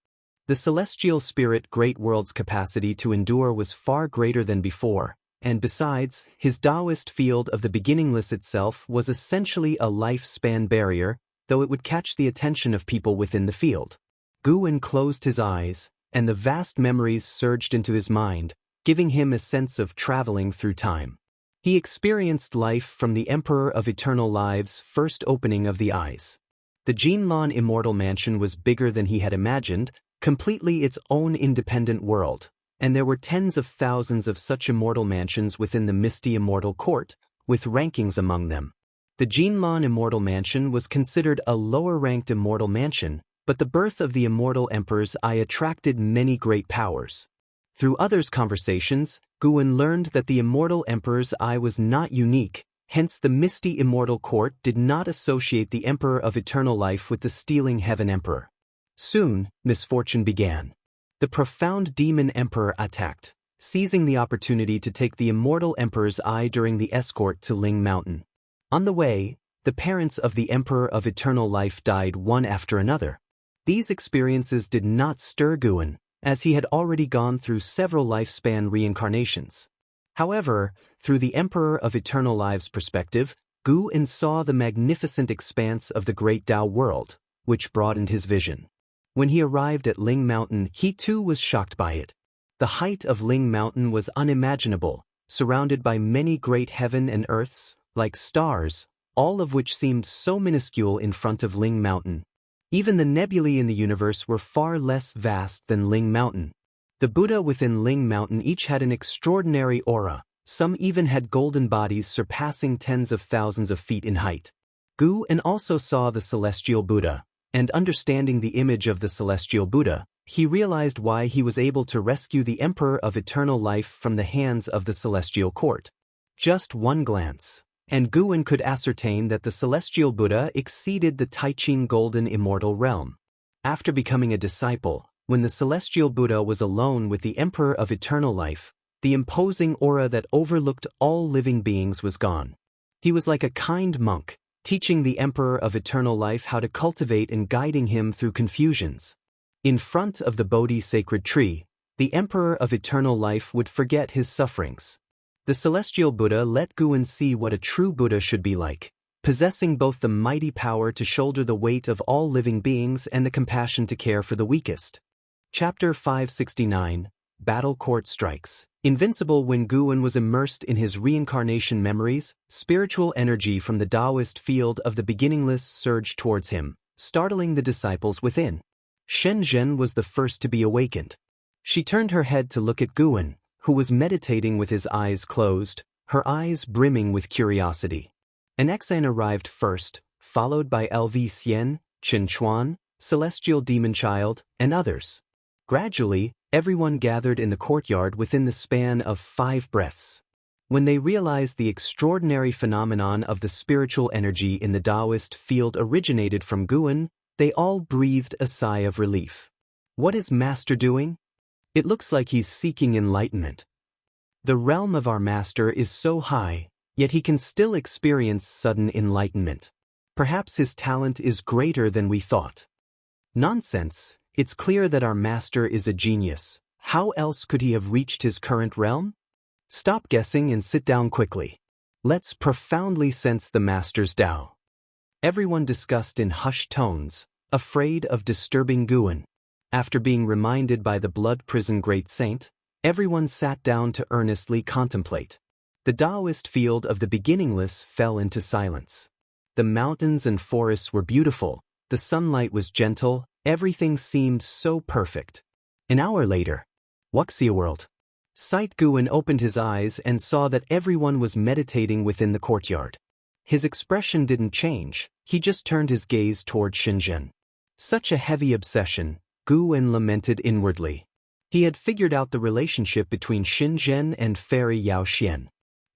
Speaker 1: The celestial spirit great world's capacity to endure was far greater than before, and besides, his Taoist field of the beginningless itself was essentially a lifespan barrier, though it would catch the attention of people within the field. Guwen closed his eyes, and the vast memories surged into his mind, giving him a sense of traveling through time. He experienced life from the Emperor of Eternal Live's first opening of the eyes. The Jinlan Immortal Mansion was bigger than he had imagined, completely its own independent world, and there were tens of thousands of such immortal mansions within the misty immortal court, with rankings among them. The Jinlan Immortal Mansion was considered a lower-ranked immortal mansion, but the birth of the immortal Emperor's Eye attracted many great powers. Through others' conversations, Guwen learned that the immortal Emperor's Eye was not unique, hence the misty immortal court did not associate the Emperor of Eternal Life with the stealing Heaven Emperor. Soon, misfortune began. The profound demon Emperor attacked, seizing the opportunity to take the immortal Emperor's Eye during the escort to Ling Mountain. On the way, the parents of the Emperor of Eternal Life died one after another. These experiences did not stir Guwen, as he had already gone through several lifespan reincarnations. However, through the Emperor of Eternal Life's perspective, Guwen saw the magnificent expanse of the great Tao world, which broadened his vision. When he arrived at Ling Mountain, he too was shocked by it. The height of Ling Mountain was unimaginable, surrounded by many great heaven and earths, like stars, all of which seemed so minuscule in front of Ling Mountain. Even the nebulae in the universe were far less vast than Ling Mountain. The Buddha within Ling Mountain each had an extraordinary aura, some even had golden bodies surpassing tens of thousands of feet in height. Guwen also saw the celestial Buddha, and understanding the image of the celestial Buddha, he realized why he was able to rescue the Emperor of Eternal Life from the hands of the celestial court. Just one glance, and Guwen could ascertain that the celestial Buddha exceeded the Taichin golden immortal realm. After becoming a disciple, when the celestial Buddha was alone with the Emperor of Eternal Life, the imposing aura that overlooked all living beings was gone. He was like a kind monk, teaching the Emperor of Eternal Life how to cultivate and guiding him through confusions. In front of the Bodhi sacred tree, the Emperor of Eternal Life would forget his sufferings. The celestial Buddha let Guwen see what a true Buddha should be like, possessing both the mighty power to shoulder the weight of all living beings and the compassion to care for the weakest. Chapter 569, Battle Court Strikes. Invincible. When Guwen was immersed in his reincarnation memories, spiritual energy from the Taoist field of the beginningless surged towards him, startling the disciples within. Shenzhen was the first to be awakened. She turned her head to look at Guwen, who was meditating with his eyes closed, her eyes brimming with curiosity. An Xan arrived first, followed by LV Xian, Chen Chuan, Celestial Demon Child, and others. Gradually, everyone gathered in the courtyard within the span of 5 breaths. When they realized the extraordinary phenomenon of the spiritual energy in the Taoist field originated from Guan, they all breathed a sigh of relief. What is Master doing? It looks like he's seeking enlightenment. The realm of our Master is so high, yet he can still experience sudden enlightenment. Perhaps his talent is greater than we thought. Nonsense, it's clear that our Master is a genius. How else could he have reached his current realm? Stop guessing and sit down quickly. Let's profoundly sense the Master's Tao. Everyone discussed in hushed tones, afraid of disturbing Guan. After being reminded by the blood prison great saint, everyone sat down to earnestly contemplate. The Taoist field of the beginningless fell into silence. The mountains and forests were beautiful, the sunlight was gentle, everything seemed so perfect. An hour later, Wuxia world. Sight Guan opened his eyes and saw that everyone was meditating within the courtyard. His expression didn't change, he just turned his gaze toward Shenzhen. Such a heavy obsession, Guan lamented inwardly. He had figured out the relationship between Shenzhen and Fairy Yao Xian.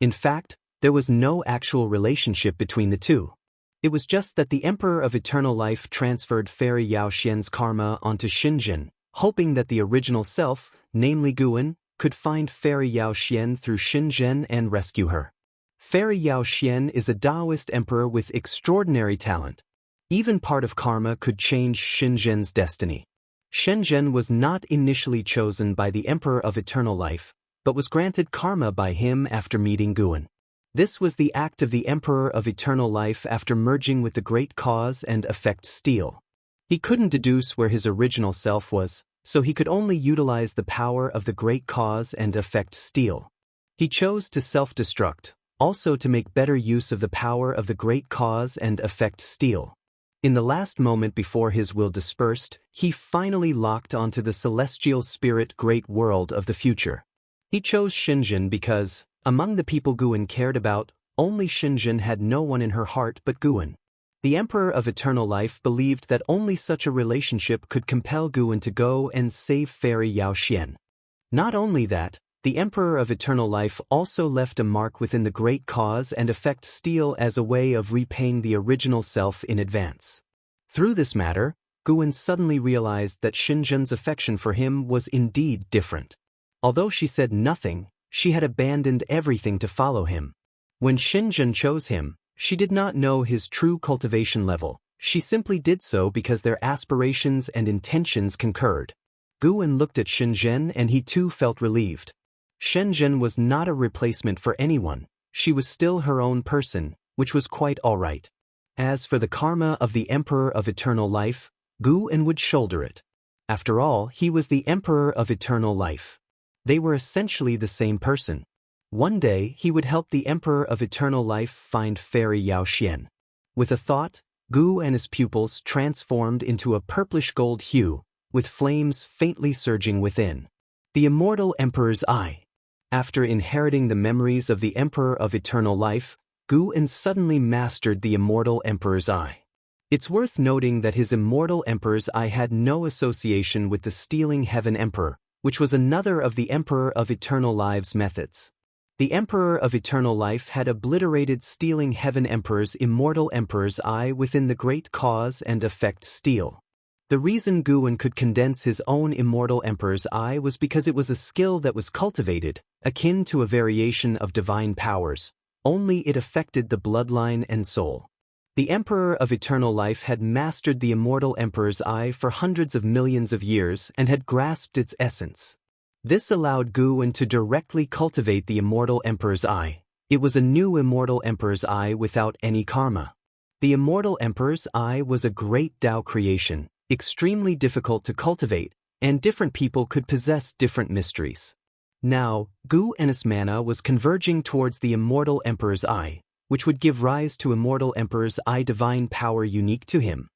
Speaker 1: In fact, there was no actual relationship between the two. It was just that the Emperor of Eternal Life transferred Fairy Yao Xian's karma onto Shenzhen, hoping that the original self, namely Guan, could find Fairy Yao Xian through Shenzhen and rescue her. Fairy Yao Xian is a Taoist emperor with extraordinary talent. Even part of karma could change Shenzhen's destiny. Shenzhen was not initially chosen by the Emperor of Eternal Life, but was granted karma by him after meeting Guan. This was the act of the Emperor of Eternal Life after merging with the Great Cause and Effect Steel. He couldn't deduce where his original self was, so he could only utilize the power of the Great Cause and Effect Steel. He chose to self-destruct, also to make better use of the power of the Great Cause and Effect Steel. In the last moment before his will dispersed, he finally locked onto the celestial spirit great world of the future. He chose Shenzhen because, among the people Guan cared about, only Shenzhen had no one in her heart but Guan. The Emperor of Eternal Life believed that only such a relationship could compel Guan to go and save Fairy Yao Xian. Not only that, the Emperor of Eternal Life also left a mark within the Great Cause and Effect Steel as a way of repaying the original self in advance. Through this matter, Guan suddenly realized that Shenzhen's affection for him was indeed different. Although she said nothing, she had abandoned everything to follow him. When Shenzhen chose him, she did not know his true cultivation level. She simply did so because their aspirations and intentions concurred. Guan looked at Shenzhen and he too felt relieved. Shenzhen was not a replacement for anyone, she was still her own person, which was quite alright. As for the karma of the Emperor of Eternal Life, Guan would shoulder it. After all, he was the Emperor of Eternal Life. They were essentially the same person. One day he would help the Emperor of Eternal Life find Fairy Yao Xian. With a thought, Gu and his pupils transformed into a purplish gold hue, with flames faintly surging within. The Immortal Emperor's Eye. After inheriting the memories of the Emperor of Eternal Life, Guan suddenly mastered the Immortal Emperor's Eye. It's worth noting that his Immortal Emperor's Eye had no association with the Stealing Heaven Emperor, which was another of the Emperor of Eternal Life's methods. The Emperor of Eternal Life had obliterated Stealing Heaven Emperor's Immortal Emperor's Eye within the Great Cause and Effect Steel. The reason Guan could condense his own Immortal Emperor's Eye was because it was a skill that was cultivated, akin to a variation of divine powers, only it affected the bloodline and soul. The Emperor of Eternal Life had mastered the Immortal Emperor's Eye for hundreds of millions of years and had grasped its essence. This allowed Guan to directly cultivate the Immortal Emperor's Eye. It was a new Immortal Emperor's Eye without any karma. The Immortal Emperor's Eye was a great Tao creation, extremely difficult to cultivate, and different people could possess different mysteries. Now, Gu and his mana was converging towards the Immortal Emperor's Eye, which would give rise to Immortal Emperor's Eye divine power unique to him.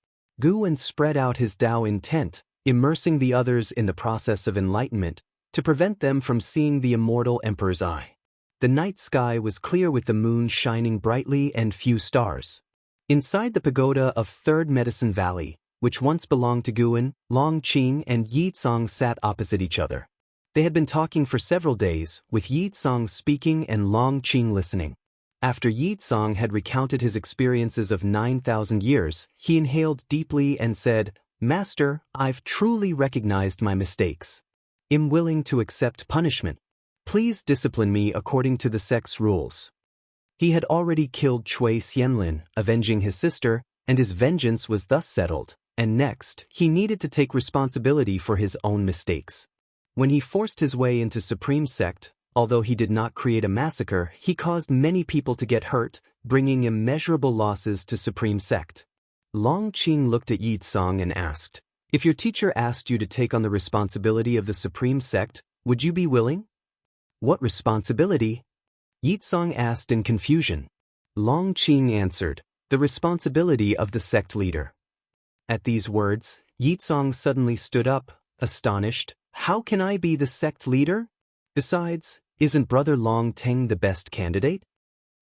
Speaker 1: Guan spread out his Tao intent, immersing the others in the process of enlightenment, to prevent them from seeing the immortal emperor's eye. The night sky was clear with the moon shining brightly and few stars. Inside the pagoda of Third Medicine Valley, which once belonged to Guan, Long Qing and Yi Tsong sat opposite each other. They had been talking for several days, with Yi Tsong speaking and Long Qing listening. After Yi Tsong had recounted his experiences of 9,000 years, he inhaled deeply and said, "Master, I've truly recognized my mistakes. I'm willing to accept punishment. Please discipline me according to the sect's rules." He had already killed Cui Xianlin, avenging his sister, and his vengeance was thus settled, and next, he needed to take responsibility for his own mistakes. When he forced his way into Supreme Sect, although he did not create a massacre, he caused many people to get hurt, bringing immeasurable losses to Supreme Sect. Long Qing looked at Yi Tsong and asked, "If your teacher asked you to take on the responsibility of the Supreme Sect, would you be willing?" "What responsibility?" Yi Tsong asked in confusion. Long Qing answered, "The responsibility of the sect leader." At these words, Yi Tsong suddenly stood up, astonished. "How can I be the sect leader? Besides, isn't Brother Long Teng the best candidate?"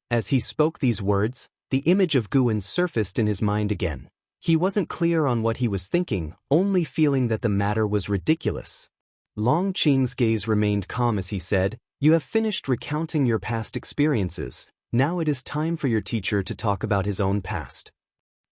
Speaker 1: As he spoke these words, the image of Guan surfaced in his mind again. He wasn't clear on what he was thinking, only feeling that the matter was ridiculous. Long Qing's gaze remained calm as he said, "You have finished recounting your past experiences. Now it is time for your teacher to talk about his own past."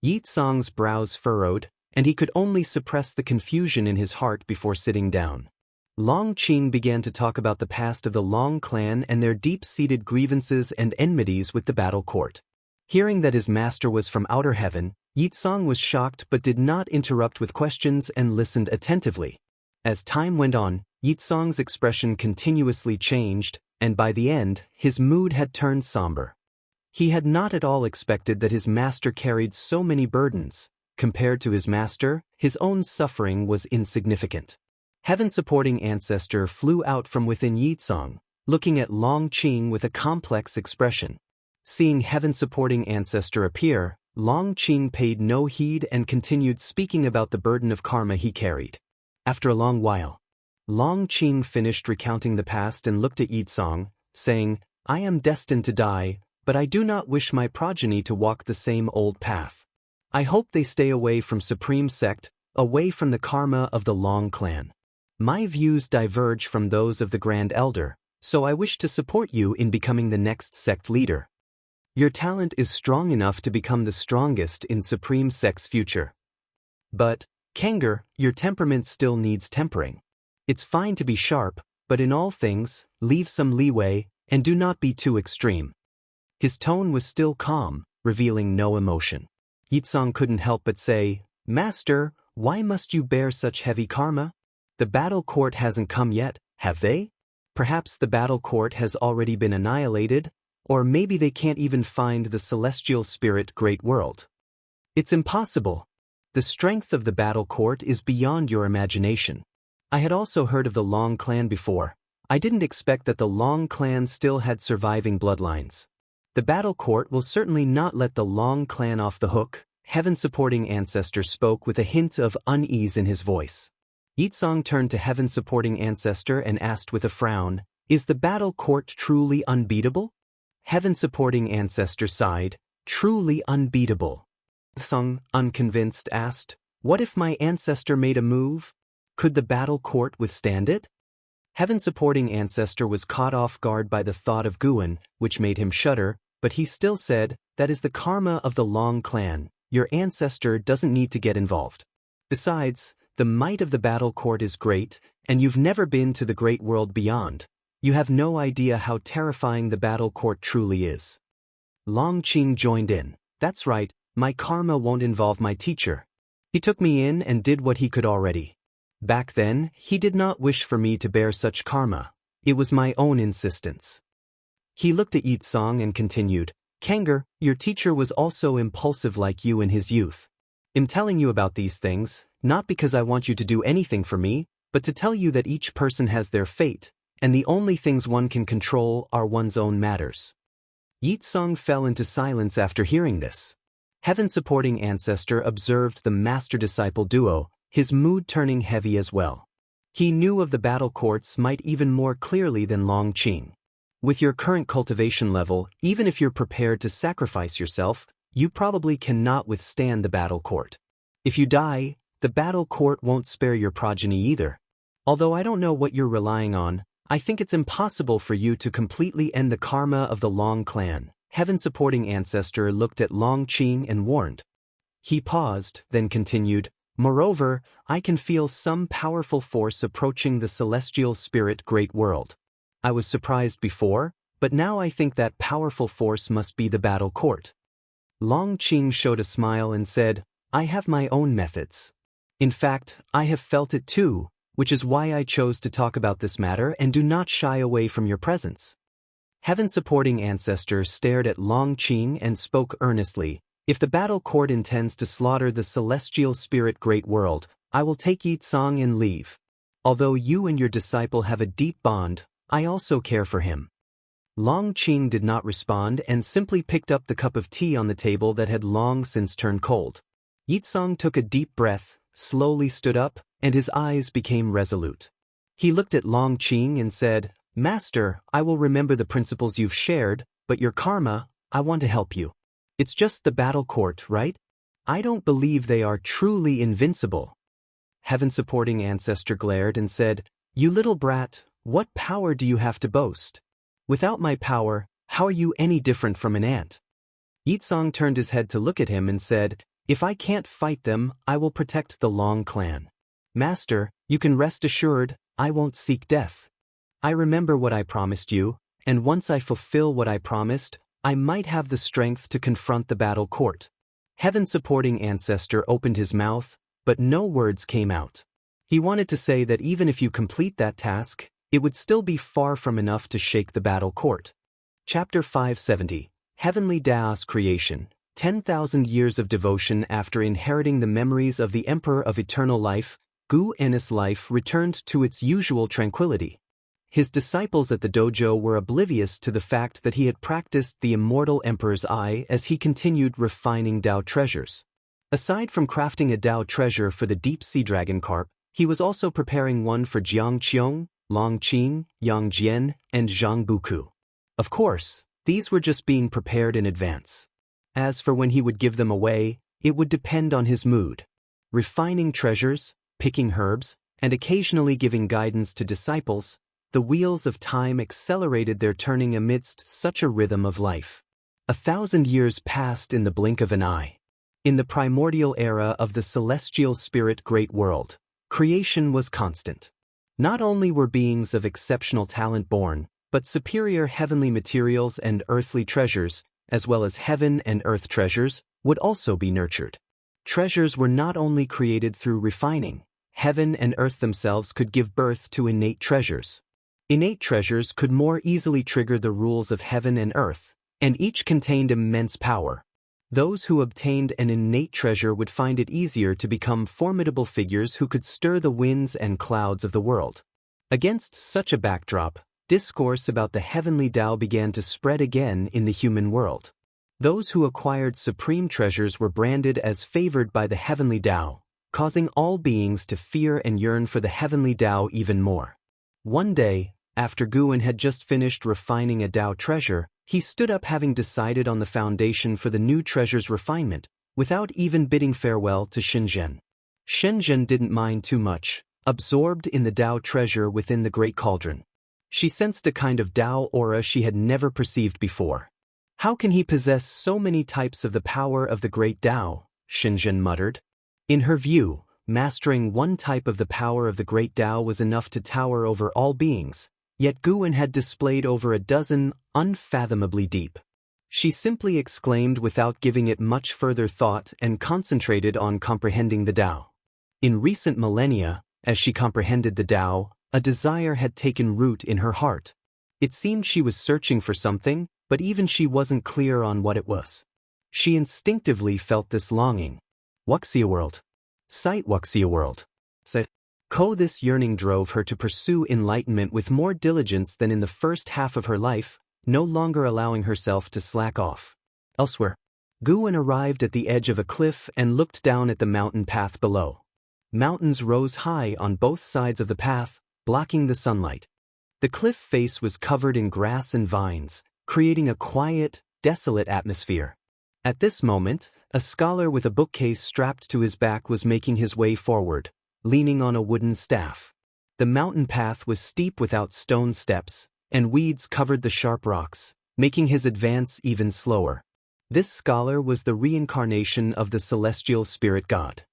Speaker 1: Yi Tsong's brows furrowed, and he could only suppress the confusion in his heart before sitting down. Long Qing began to talk about the past of the Long clan and their deep-seated grievances and enmities with the battle court. Hearing that his master was from outer heaven, Yi Tsong was shocked but did not interrupt with questions and listened attentively. As time went on, Yi Tsong's expression continuously changed, and by the end, his mood had turned somber. He had not at all expected that his master carried so many burdens. Compared to his master, his own suffering was insignificant. Heaven-supporting ancestor flew out from within Yi Tsong, looking at Long Qing with a complex expression. Seeing heaven-supporting ancestor appear, Long Qing paid no heed and continued speaking about the burden of karma he carried. After a long while, Long Qing finished recounting the past and looked at Yi Tsong, saying, "I am destined to die, but I do not wish my progeny to walk the same old path. I hope they stay away from Supreme Sect, away from the karma of the Long clan. My views diverge from those of the Grand Elder, so I wish to support you in becoming the next sect leader. Your talent is strong enough to become the strongest in Supreme Sect's future. But, Kenger, your temperament still needs tempering. It's fine to be sharp, but in all things, leave some leeway, and do not be too extreme." His tone was still calm, revealing no emotion. Yi Tsong couldn't help but say, "Master, why must you bear such heavy karma? The battle court hasn't come yet, have they? Perhaps the battle court has already been annihilated, or maybe they can't even find the celestial spirit great world. It's impossible. The strength of the battle court is beyond your imagination. I had also heard of the Long clan before. I didn't expect that the Long clan still had surviving bloodlines. The battle court will certainly not let the Long clan off the hook." Heaven-supporting ancestor spoke with a hint of unease in his voice. Yi Tsong turned to heaven-supporting ancestor and asked with a frown, "Is the battle court truly unbeatable?" Heaven-supporting ancestor sighed, "Truly unbeatable." Tsong, unconvinced, asked, "What if my ancestor made a move? Could the battle court withstand it?" Heaven-supporting ancestor was caught off guard by the thought of Guan, which made him shudder, but he still said, "That is the karma of the Long clan. Your ancestor doesn't need to get involved. Besides, the might of the battle court is great, and you've never been to the great world beyond. You have no idea how terrifying the battle court truly is." Long Qing joined in. "That's right, my karma won't involve my teacher. He took me in and did what he could already. Back then, he did not wish for me to bear such karma. It was my own insistence." He looked at Yi Tsong and continued, "Kenger, your teacher was also impulsive like you in his youth. I'm telling you about these things, not because I want you to do anything for me, but to tell you that each person has their fate, and the only things one can control are one's own matters." Yi Tsong fell into silence after hearing this. Heaven-supporting ancestor observed the master-disciple duo, his mood turning heavy as well. He knew of the battle courts might even more clearly than Long Qing. With your current cultivation level, even if you're prepared to sacrifice yourself, you probably cannot withstand the battle court. If you die, the battle court won't spare your progeny either. Although I don't know what you're relying on, I think it's impossible for you to completely end the karma of the Long clan. Heaven-supporting ancestor looked at Long Qing and warned. He paused, then continued, moreover, I can feel some powerful force approaching the celestial spirit great world. I was surprised before, but now I think that powerful force must be the battle court. Long Qing showed a smile and said, I have my own methods. In fact, I have felt it too, which is why I chose to talk about this matter and do not shy away from your presence. Heaven-supporting ancestor stared at Long Qing and spoke earnestly, if the battle court intends to slaughter the celestial spirit great world, I will take Yi Tsang and leave. Although you and your disciple have a deep bond, I also care for him. Long Qing did not respond and simply picked up the cup of tea on the table that had long since turned cold. Yi Tsang took a deep breath, slowly stood up, and his eyes became resolute. He looked at Long Qing and said, Master, I will remember the principles you've shared, but your karma, I want to help you. It's just the battle court, right? I don't believe they are truly invincible. Heaven-supporting ancestor glared and said, You little brat, what power do you have to boast? Without my power, how are you any different from an ant? Yi Tsang turned his head to look at him and said, If I can't fight them, I will protect the Long clan. Master, you can rest assured, I won't seek death. I remember what I promised you, and once I fulfill what I promised, I might have the strength to confront the battle court. Heaven-supporting ancestor opened his mouth, but no words came out. He wanted to say that even if you complete that task, it would still be far from enough to shake the battle court. Chapter 570, Heavenly Dao's Creation, 10,000 years of devotion. After inheriting the memories of the Emperor of Eternal Life, Gu En's life returned to its usual tranquility. His disciples at the dojo were oblivious to the fact that he had practiced the Immortal Emperor's Eye as he continued refining Dao treasures. Aside from crafting a Dao treasure for the deep-sea dragon carp, he was also preparing one for Jiangqiong, Long Qing, Yang Jian, and Zhang Buku. Of course, these were just being prepared in advance. As for when he would give them away, it would depend on his mood. Refining treasures, picking herbs, and occasionally giving guidance to disciples, the wheels of time accelerated their turning amidst such a rhythm of life. 1,000 years passed in the blink of an eye. In the primordial era of the celestial spirit great world, creation was constant. Not only were beings of exceptional talent born, but superior heavenly materials and earthly treasures, as well as heaven and earth treasures, would also be nurtured. Treasures were not only created through refining, heaven and earth themselves could give birth to innate treasures. Innate treasures could more easily trigger the rules of heaven and earth, and each contained immense power. Those who obtained an innate treasure would find it easier to become formidable figures who could stir the winds and clouds of the world. Against such a backdrop, discourse about the heavenly Tao began to spread again in the human world. Those who acquired supreme treasures were branded as favored by the heavenly Tao, causing all beings to fear and yearn for the heavenly Tao even more. One day, after Guan had just finished refining a Tao treasure, he stood up having decided on the foundation for the new treasure's refinement, without even bidding farewell to Shenzhen. Shenzhen didn't mind too much, absorbed in the Tao treasure within the great cauldron. She sensed a kind of Tao aura she had never perceived before. How can he possess so many types of the power of the great Tao? Shenzhen muttered. In her view, mastering one type of the power of the great Tao was enough to tower over all beings, yet Guan had displayed over a dozen, unfathomably deep. She simply exclaimed without giving it much further thought and concentrated on comprehending the Tao. In recent millennia, as she comprehended the Tao, a desire had taken root in her heart. It seemed she was searching for something, but even she wasn't clear on what it was. She instinctively felt this longing. Wuxia world. Sight Wuxia world. This yearning drove her to pursue enlightenment with more diligence than in the first half of her life, no longer allowing herself to slack off. Elsewhere, Guan arrived at the edge of a cliff and looked down at the mountain path below. Mountains rose high on both sides of the path, blocking the sunlight. The cliff face was covered in grass and vines, creating a quiet, desolate atmosphere. At this moment, a scholar with a bookcase strapped to his back was making his way forward, leaning on a wooden staff. The mountain path was steep without stone steps, and weeds covered the sharp rocks, making his advance even slower. This scholar was the reincarnation of the celestial spirit god.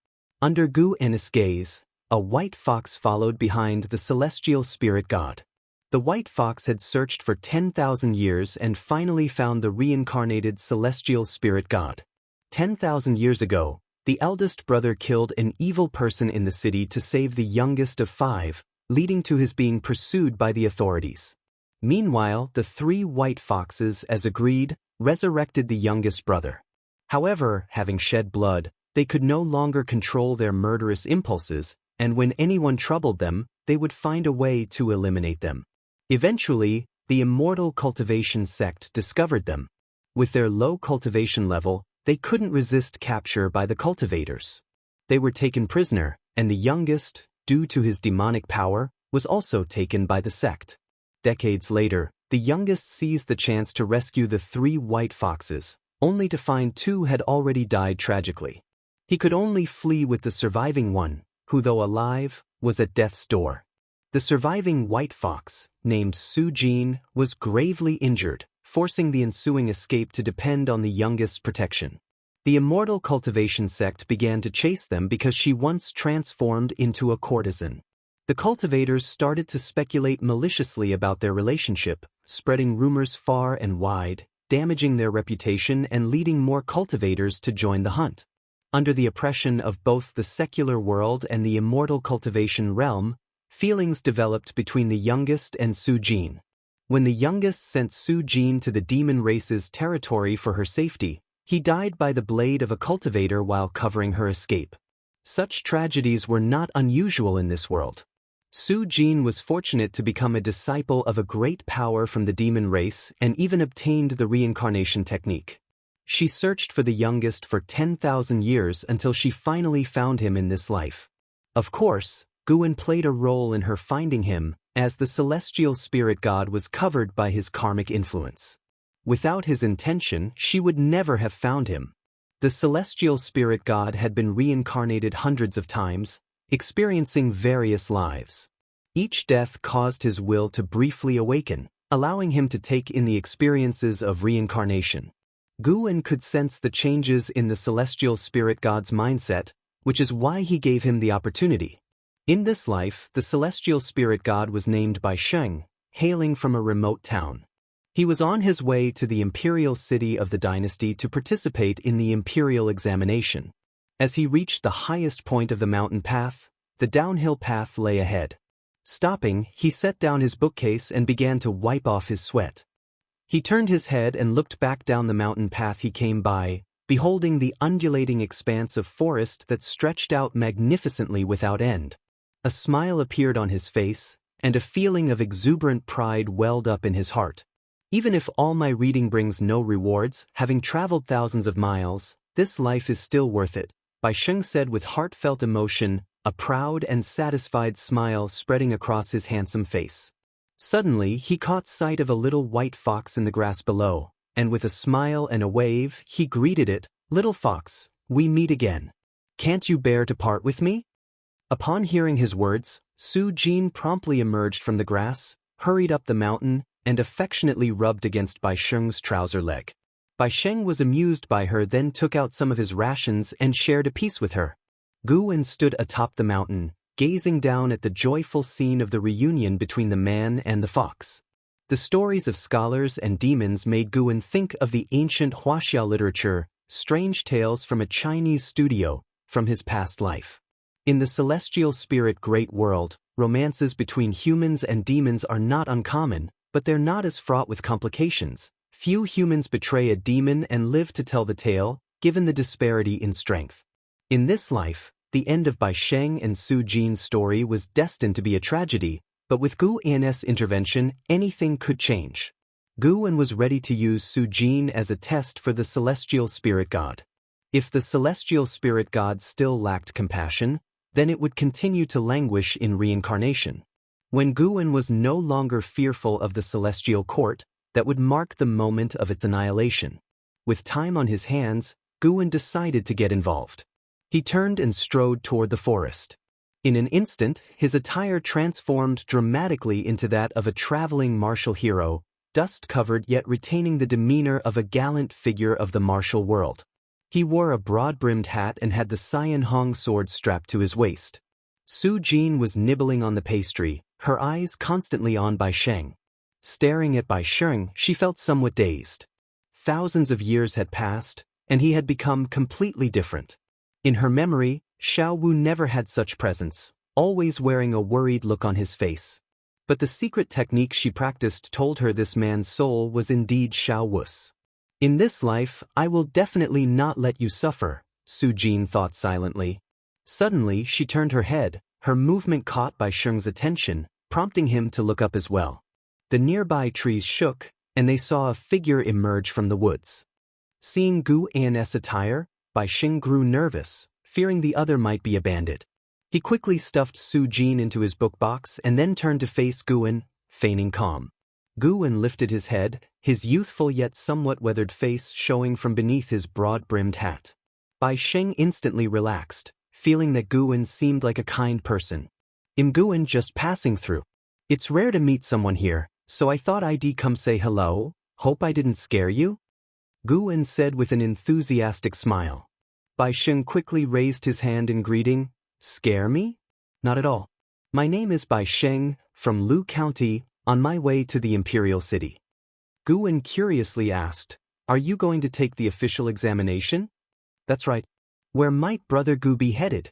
Speaker 1: Under Gu En's gaze, a white fox followed behind the celestial spirit god. The white fox had searched for 10,000 years and finally found the reincarnated celestial spirit god. 10,000 years ago, the eldest brother killed an evil person in the city to save the youngest of 5, leading to his being pursued by the authorities. Meanwhile, the 3 white foxes, as agreed, resurrected the youngest brother. However, having shed blood, they could no longer control their murderous impulses, and when anyone troubled them, they would find a way to eliminate them. Eventually, the Immortal Cultivation sect discovered them. With their low cultivation level, they couldn't resist capture by the cultivators. They were taken prisoner, and the youngest, due to his demonic power, was also taken by the sect. Decades later, the youngest seized the chance to rescue the 3 white foxes, only to find 2 had already died tragically. He could only flee with the surviving one, who though alive, was at death's door. The surviving white fox, named Su Jin, was gravely injured, forcing the ensuing escape to depend on the youngest's protection. The Immortal Cultivation sect began to chase them because she once transformed into a courtesan. The cultivators started to speculate maliciously about their relationship, spreading rumors far and wide, damaging their reputation and leading more cultivators to join the hunt. Under the oppression of both the secular world and the immortal cultivation realm, feelings developed between the youngest and Su Jin. When the youngest sent Su Jin to the demon race's territory for her safety, he died by the blade of a cultivator while covering her escape. Such tragedies were not unusual in this world. Su Jin was fortunate to become a disciple of a great power from the demon race and even obtained the reincarnation technique. She searched for the youngest for 10,000 years until she finally found him in this life. Of course, Guan played a role in her finding him, as the celestial spirit god was covered by his karmic influence. Without his intention, she would never have found him. The celestial spirit god had been reincarnated hundreds of times, experiencing various lives. Each death caused his will to briefly awaken, allowing him to take in the experiences of reincarnation. Guan could sense the changes in the celestial spirit god's mindset, which is why he gave him the opportunity. In this life, the celestial spirit god was named by Sheng, hailing from a remote town. He was on his way to the imperial city of the dynasty to participate in the imperial examination. As he reached the highest point of the mountain path, the downhill path lay ahead. Stopping, he set down his bookcase and began to wipe off his sweat. He turned his head and looked back down the mountain path he came by, beholding the undulating expanse of forest that stretched out magnificently without end. A smile appeared on his face, and a feeling of exuberant pride welled up in his heart. Even if all my reading brings no rewards, having traveled thousands of miles, this life is still worth it, Bai Sheng said with heartfelt emotion, a proud and satisfied smile spreading across his handsome face. Suddenly, he caught sight of a little white fox in the grass below, and with a smile and a wave, he greeted it, "Little fox, we meet again. Can't you bear to part with me?" Upon hearing his words, Su Jin promptly emerged from the grass, hurried up the mountain, and affectionately rubbed against Bai Sheng's trouser leg. Bai Sheng was amused by her, then took out some of his rations and shared a piece with her. Guan stood atop the mountain, gazing down at the joyful scene of the reunion between the man and the fox. The stories of scholars and demons made Guan think of the ancient Wuxia literature, strange tales from a Chinese studio, from his past life. In the celestial spirit great world, romances between humans and demons are not uncommon, but they're not as fraught with complications. Few humans betray a demon and live to tell the tale, given the disparity in strength. In this life, the end of Bai Sheng and Su Jin's story was destined to be a tragedy, but with Gu An's intervention, anything could change. Guan was ready to use Su Jin as a test for the celestial spirit god. If the celestial spirit god still lacked compassion, then it would continue to languish in reincarnation. When Guwen was no longer fearful of the celestial court, that would mark the moment of its annihilation. With time on his hands, Guwen decided to get involved. He turned and strode toward the forest. In an instant, his attire transformed dramatically into that of a traveling martial hero, dust-covered yet retaining the demeanor of a gallant figure of the martial world. He wore a broad-brimmed hat and had the Cyan Hong sword strapped to his waist. Su Jin was nibbling on the pastry, her eyes constantly on Bai Sheng. Staring at Bai Sheng, she felt somewhat dazed. Thousands of years had passed, and he had become completely different. In her memory, Xiao Wu never had such presence, always wearing a worried look on his face. But the secret technique she practiced told her this man's soul was indeed Xiao Wu's. In this life, I will definitely not let you suffer, Su Jin thought silently. Suddenly, she turned her head, her movement caught Bai Sheng's attention, prompting him to look up as well. The nearby trees shook, and they saw a figure emerge from the woods. Seeing Gu An's attire, Bai Sheng grew nervous, fearing the other might be a bandit. He quickly stuffed Su Jin into his book box and then turned to face Guwen, feigning calm. Guwen lifted his head, his youthful yet somewhat weathered face showing from beneath his broad-brimmed hat. Bai Sheng instantly relaxed, feeling that Guwen seemed like a kind person. Guwen just passing through. It's rare to meet someone here, so I thought I'd come say hello, hope I didn't scare you? Guwen said with an enthusiastic smile. Bai Sheng quickly raised his hand in greeting. Scare me? Not at all. My name is Bai Sheng, from Lu County, on my way to the Imperial City. Guwen curiously asked, are you going to take the official examination? That's right. Where might Brother Gu be headed?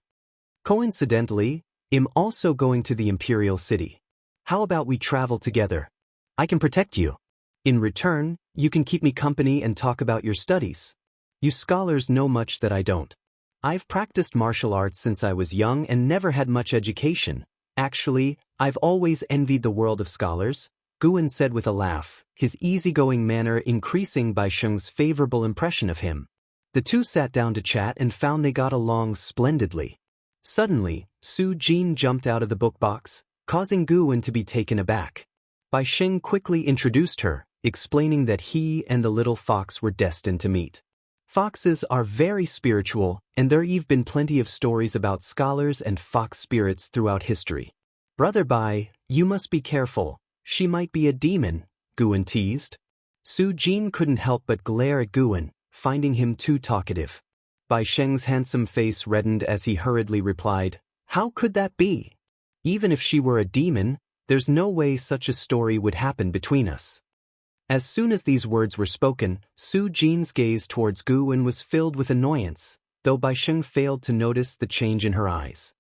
Speaker 1: Coincidentally, I'm also going to the Imperial City. How about we travel together? I can protect you. In return, you can keep me company and talk about your studies. You scholars know much that I don't. I've practiced martial arts since I was young and never had much education. Actually, I've always envied the world of scholars, Guwen said with a laugh, his easygoing manner increasing Bai Sheng's favorable impression of him. The two sat down to chat and found they got along splendidly. Suddenly, Su Jin jumped out of the book box, causing Guwen to be taken aback. Bai Sheng quickly introduced her, explaining that he and the little fox were destined to meet. Foxes are very spiritual, and there've been plenty of stories about scholars and fox spirits throughout history. Brother Bai, you must be careful, she might be a demon, Guwen teased. Su Jin couldn't help but glare at Guwen, finding him too talkative. Bai Sheng's handsome face reddened as he hurriedly replied, how could that be? Even if she were a demon, there's no way such a story would happen between us. As soon as these words were spoken, Su Jin's gaze towards Guwen was filled with annoyance, though Bai Sheng failed to notice the change in her eyes.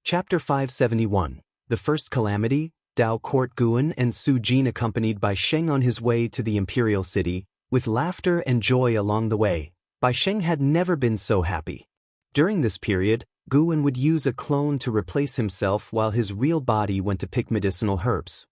Speaker 1: Chapter 571. The First Calamity, Dao Court. Guwen and Su Jin accompanied Bai Sheng on his way to the Imperial City, with laughter and joy along the way. Bai Sheng had never been so happy. During this period, Guwen would use a clone to replace himself while his real body went to pick medicinal herbs.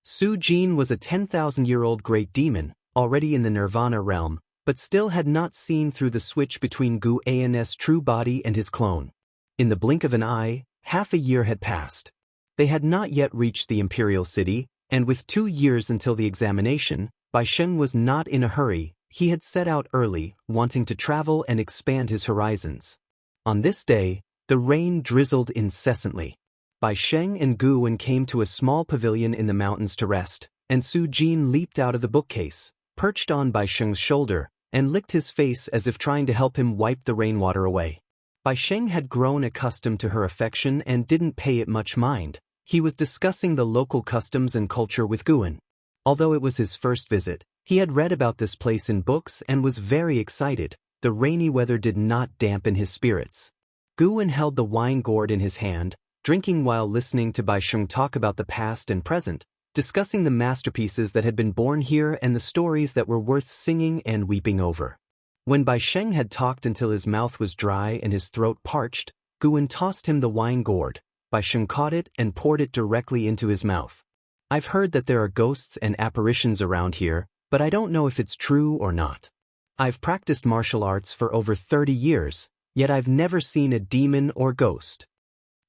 Speaker 1: Su Jin was a 10,000-year-old great demon, already in the Nirvana realm, but still had not seen through the switch between Gu An's true body and his clone. In the blink of an eye, half a year had passed. They had not yet reached the Imperial City, and with 2 years until the examination, Bai Sheng was not in a hurry. He had set out early, wanting to travel and expand his horizons. On this day, the rain drizzled incessantly. Bai Sheng and Guwen came to a small pavilion in the mountains to rest, and Su Jin leaped out of the bookcase, perched on Bai Sheng's shoulder, and licked his face as if trying to help him wipe the rainwater away. Bai Sheng had grown accustomed to her affection and didn't pay it much mind. He was discussing the local customs and culture with Guwen. Although it was his first visit, he had read about this place in books and was very excited. The rainy weather did not dampen his spirits. Guwen held the wine gourd in his hand, drinking while listening to Bai Sheng talk about the past and present, discussing the masterpieces that had been born here and the stories that were worth singing and weeping over. When Bai Sheng had talked until his mouth was dry and his throat parched, Guwen tossed him the wine gourd. Bai Sheng caught it and poured it directly into his mouth. I've heard that there are ghosts and apparitions around here, but I don't know if it's true or not. I've practiced martial arts for over 30 years, yet I've never seen a demon or ghost.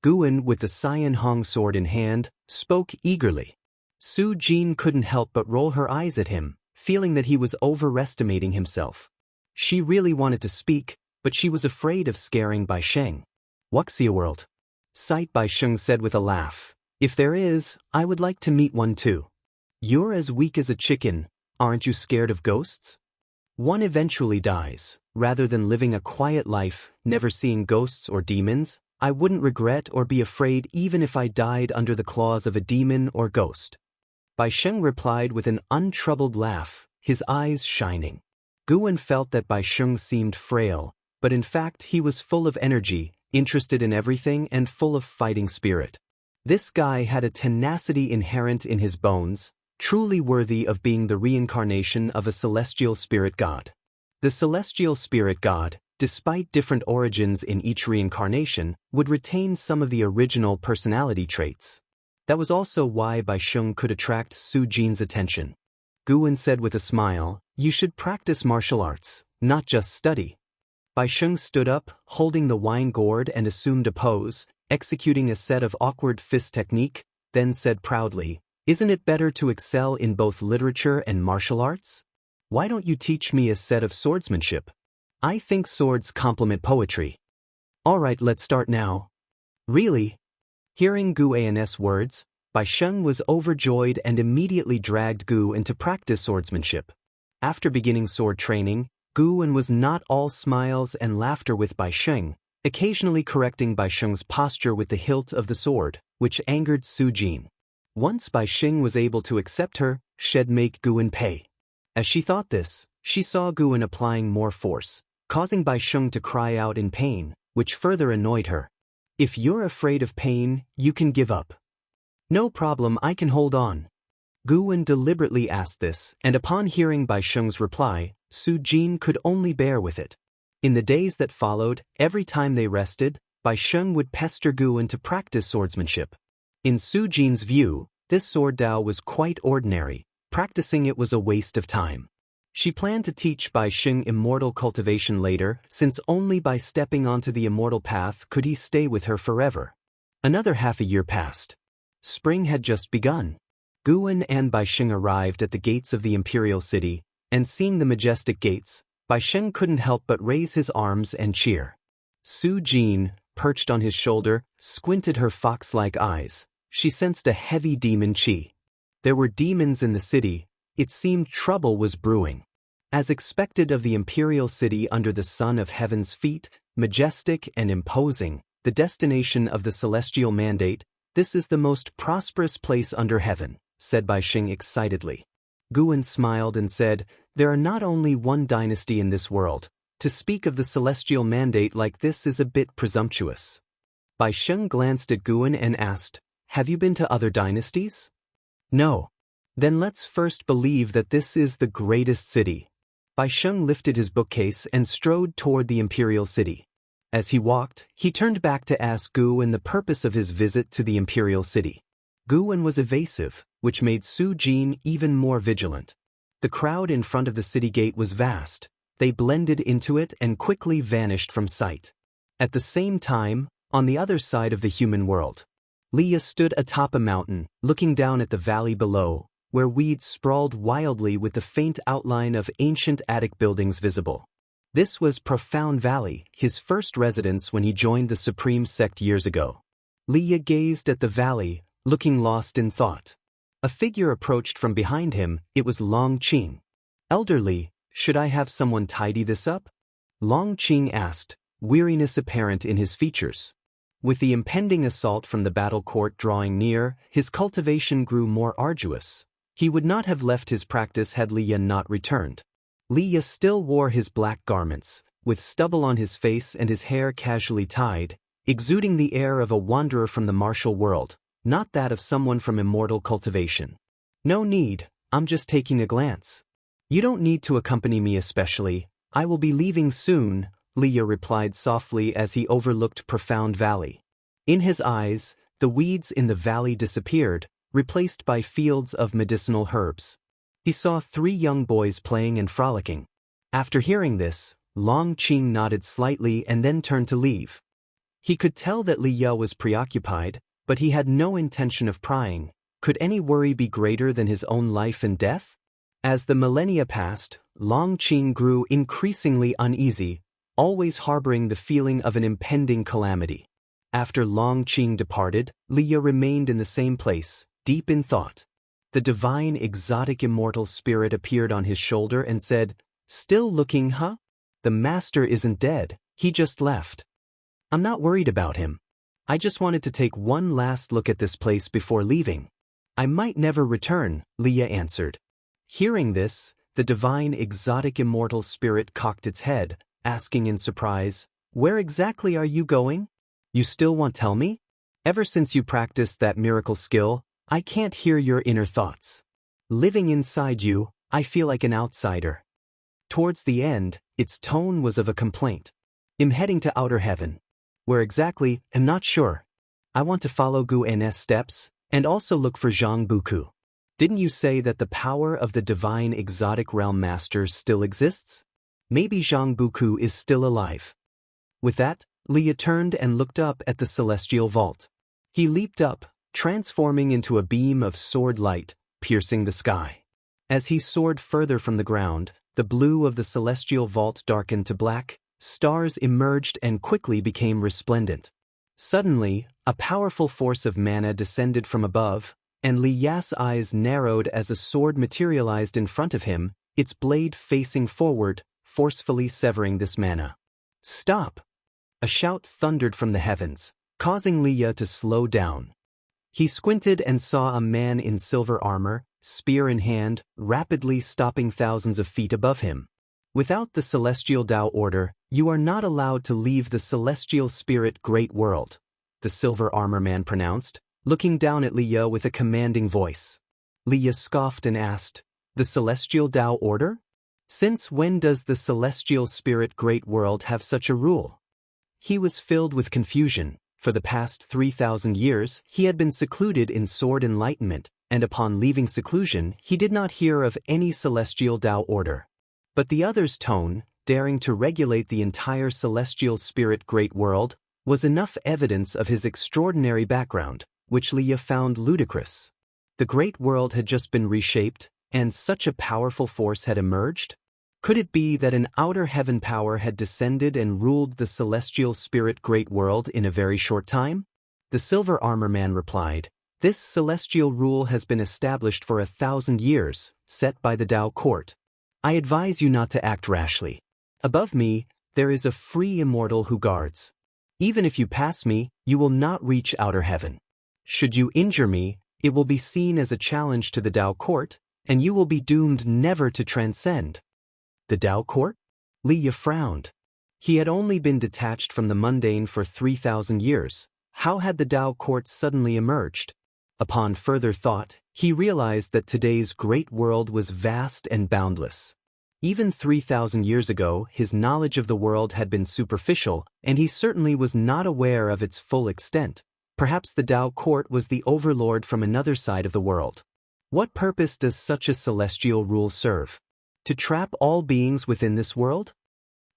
Speaker 1: Guan, with the Cyan Hong sword in hand, spoke eagerly. Su Jin couldn't help but roll her eyes at him, feeling that he was overestimating himself. She really wanted to speak, but she was afraid of scaring Bai Sheng. Wuxia world. Sight, Bai Sheng said with a laugh. If there is, I would like to meet one too. You're as weak as a chicken, aren't you scared of ghosts? One eventually dies. Rather than living a quiet life, never seeing ghosts or demons, I wouldn't regret or be afraid even if I died under the claws of a demon or ghost. Bai Sheng replied with an untroubled laugh, his eyes shining. Guan felt that Bai Sheng seemed frail, but in fact he was full of energy, interested in everything and full of fighting spirit. This guy had a tenacity inherent in his bones, truly worthy of being the reincarnation of a celestial spirit god. The celestial spirit god, despite different origins in each reincarnation, would retain some of the original personality traits. That was also why Bai Sheng could attract Su Jin's attention. Guan said with a smile, "You should practice martial arts, not just study." Bai Sheng stood up, holding the wine gourd and assumed a pose, executing a set of awkward fist technique, then said proudly, "Isn't it better to excel in both literature and martial arts? Why don't you teach me a set of swordsmanship? I think swords complement poetry." "Alright, let's start now." "Really?" Hearing Guan's words, Bai Sheng was overjoyed and immediately dragged Gu into practice swordsmanship. After beginning sword training, Guan was not all smiles and laughter with Bai Sheng, occasionally correcting Bai Sheng's posture with the hilt of the sword, which angered Su Jin. Once Bai Sheng was able to accept her, she'd make Guan pay. As she thought this, she saw Guan applying more force, causing Bai Sheng to cry out in pain, which further annoyed her. "If you're afraid of pain, you can give up." "No problem, I can hold on." Guan deliberately asked this, and upon hearing Bai Sheng's reply, Su Jin could only bear with it. In the days that followed, every time they rested, Bai Sheng would pester Guan to practice swordsmanship. In Su Jin's view, this sword Dao was quite ordinary. Practicing it was a waste of time. She planned to teach Bai Sheng Immortal Cultivation later, since only by stepping onto the Immortal path could he stay with her forever. Another half a year passed. Spring had just begun. Guan and Bai Sheng arrived at the gates of the Imperial City, and seeing the majestic gates, Bai Sheng couldn't help but raise his arms and cheer. Su Jin, perched on his shoulder, squinted her fox-like eyes. She sensed a heavy demon qi. There were demons in the city. It seemed trouble was brewing. As expected of the Imperial City under the sun of heaven's feet, majestic and imposing, the destination of the celestial mandate, "This is the most prosperous place under heaven," said Bai Sheng excitedly. Guan smiled and said, "There are not only one dynasty in this world. To speak of the celestial mandate like this is a bit presumptuous." Bai Sheng glanced at Guan and asked, "Have you been to other dynasties?" "No." "Then let's first believe that this is the greatest city." Bai Sheng lifted his bookcase and strode toward the Imperial City. As he walked, he turned back to ask Guan the purpose of his visit to the Imperial City. Guan was evasive, which made Su Jin even more vigilant. The crowd in front of the city gate was vast. They blended into it and quickly vanished from sight. At the same time, on the other side of the human world, Leah stood atop a mountain, looking down at the valley below, where weeds sprawled wildly with the faint outline of ancient attic buildings visible. This was Profound Valley, his first residence when he joined the Supreme Sect years ago. Leah gazed at the valley, looking lost in thought. A figure approached from behind him. It was Long Qing. "Elderly, should I have someone tidy this up?" Long Qing asked, weariness apparent in his features. With the impending assault from the battle court drawing near, his cultivation grew more arduous. He would not have left his practice had Leah not returned. Leah still wore his black garments, with stubble on his face and his hair casually tied, exuding the air of a wanderer from the martial world, not that of someone from Immortal Cultivation. "No need, I'm just taking a glance." "You don't need to accompany me especially. I will be leaving soon," Leah replied softly as he overlooked Profound Valley. In his eyes, the weeds in the valley disappeared, replaced by fields of medicinal herbs. He saw 3 young boys playing and frolicking. After hearing this, Long Qing nodded slightly and then turned to leave. He could tell that Li Ye was preoccupied, but he had no intention of prying. Could any worry be greater than his own life and death? As the millennia passed, Long Qing grew increasingly uneasy, always harboring the feeling of an impending calamity. After Long Qing departed, Li Ye remained in the same place, deep in thought. The divine exotic immortal spirit appeared on his shoulder and said, "Still looking, huh? The master isn't dead, he just left. I'm not worried about him. I just wanted to take one last look at this place before leaving. I might never return," Li Ye answered. Hearing this, the divine exotic immortal spirit cocked its head, asking in surprise, "Where exactly are you going? You still won't tell me? Ever since you practiced that miracle skill, I can't hear your inner thoughts. Living inside you, I feel like an outsider." Towards the end, its tone was of a complaint. "I'm heading to outer heaven. Where exactly, I'm not sure. I want to follow Gu N's steps, and also look for Zhang Buku. Didn't you say that the power of the divine exotic realm masters still exists? Maybe Zhang Buku is still alive." With that, Li Ye turned and looked up at the celestial vault. He leaped up, transforming into a beam of sword light, piercing the sky. As he soared further from the ground, the blue of the celestial vault darkened to black, stars emerged and quickly became resplendent. Suddenly, a powerful force of mana descended from above, and Li Ye's eyes narrowed as a sword materialized in front of him, its blade facing forward, forcefully severing this mana. "Stop!" A shout thundered from the heavens, causing Li Ye to slow down. He squinted and saw a man in silver armor, spear in hand, rapidly stopping thousands of feet above him. "Without the celestial Tao order, you are not allowed to leave the celestial spirit great world," the silver armor man pronounced, looking down at Li Ye with a commanding voice. Li Ye scoffed and asked, "The celestial Tao order? Since when does the celestial spirit great world have such a rule?" He was filled with confusion. For the past 3,000 years, he had been secluded in sword enlightenment, and upon leaving seclusion, he did not hear of any celestial Tao order. But the other's tone, daring to regulate the entire celestial spirit great world, was enough evidence of his extraordinary background, which Li Ye found ludicrous. The great world had just been reshaped, and such a powerful force had emerged? Could it be that an outer heaven power had descended and ruled the celestial spirit great world in a very short time? The silver armor man replied, "This celestial rule has been established for 1,000 years, set by the Tao court. I advise you not to act rashly. Above me, there is a free immortal who guards. Even if you pass me, you will not reach outer heaven. Should you injure me, it will be seen as a challenge to the Tao court, and you will be doomed never to transcend." The Tao court? Li Ye frowned. He had only been detached from the mundane for 3,000 years. How had the Tao court suddenly emerged? Upon further thought, he realized that today's great world was vast and boundless. Even 3,000 years ago, his knowledge of the world had been superficial, and he certainly was not aware of its full extent. Perhaps the Tao court was the overlord from another side of the world. What purpose does such a celestial rule serve? To trap all beings within this world?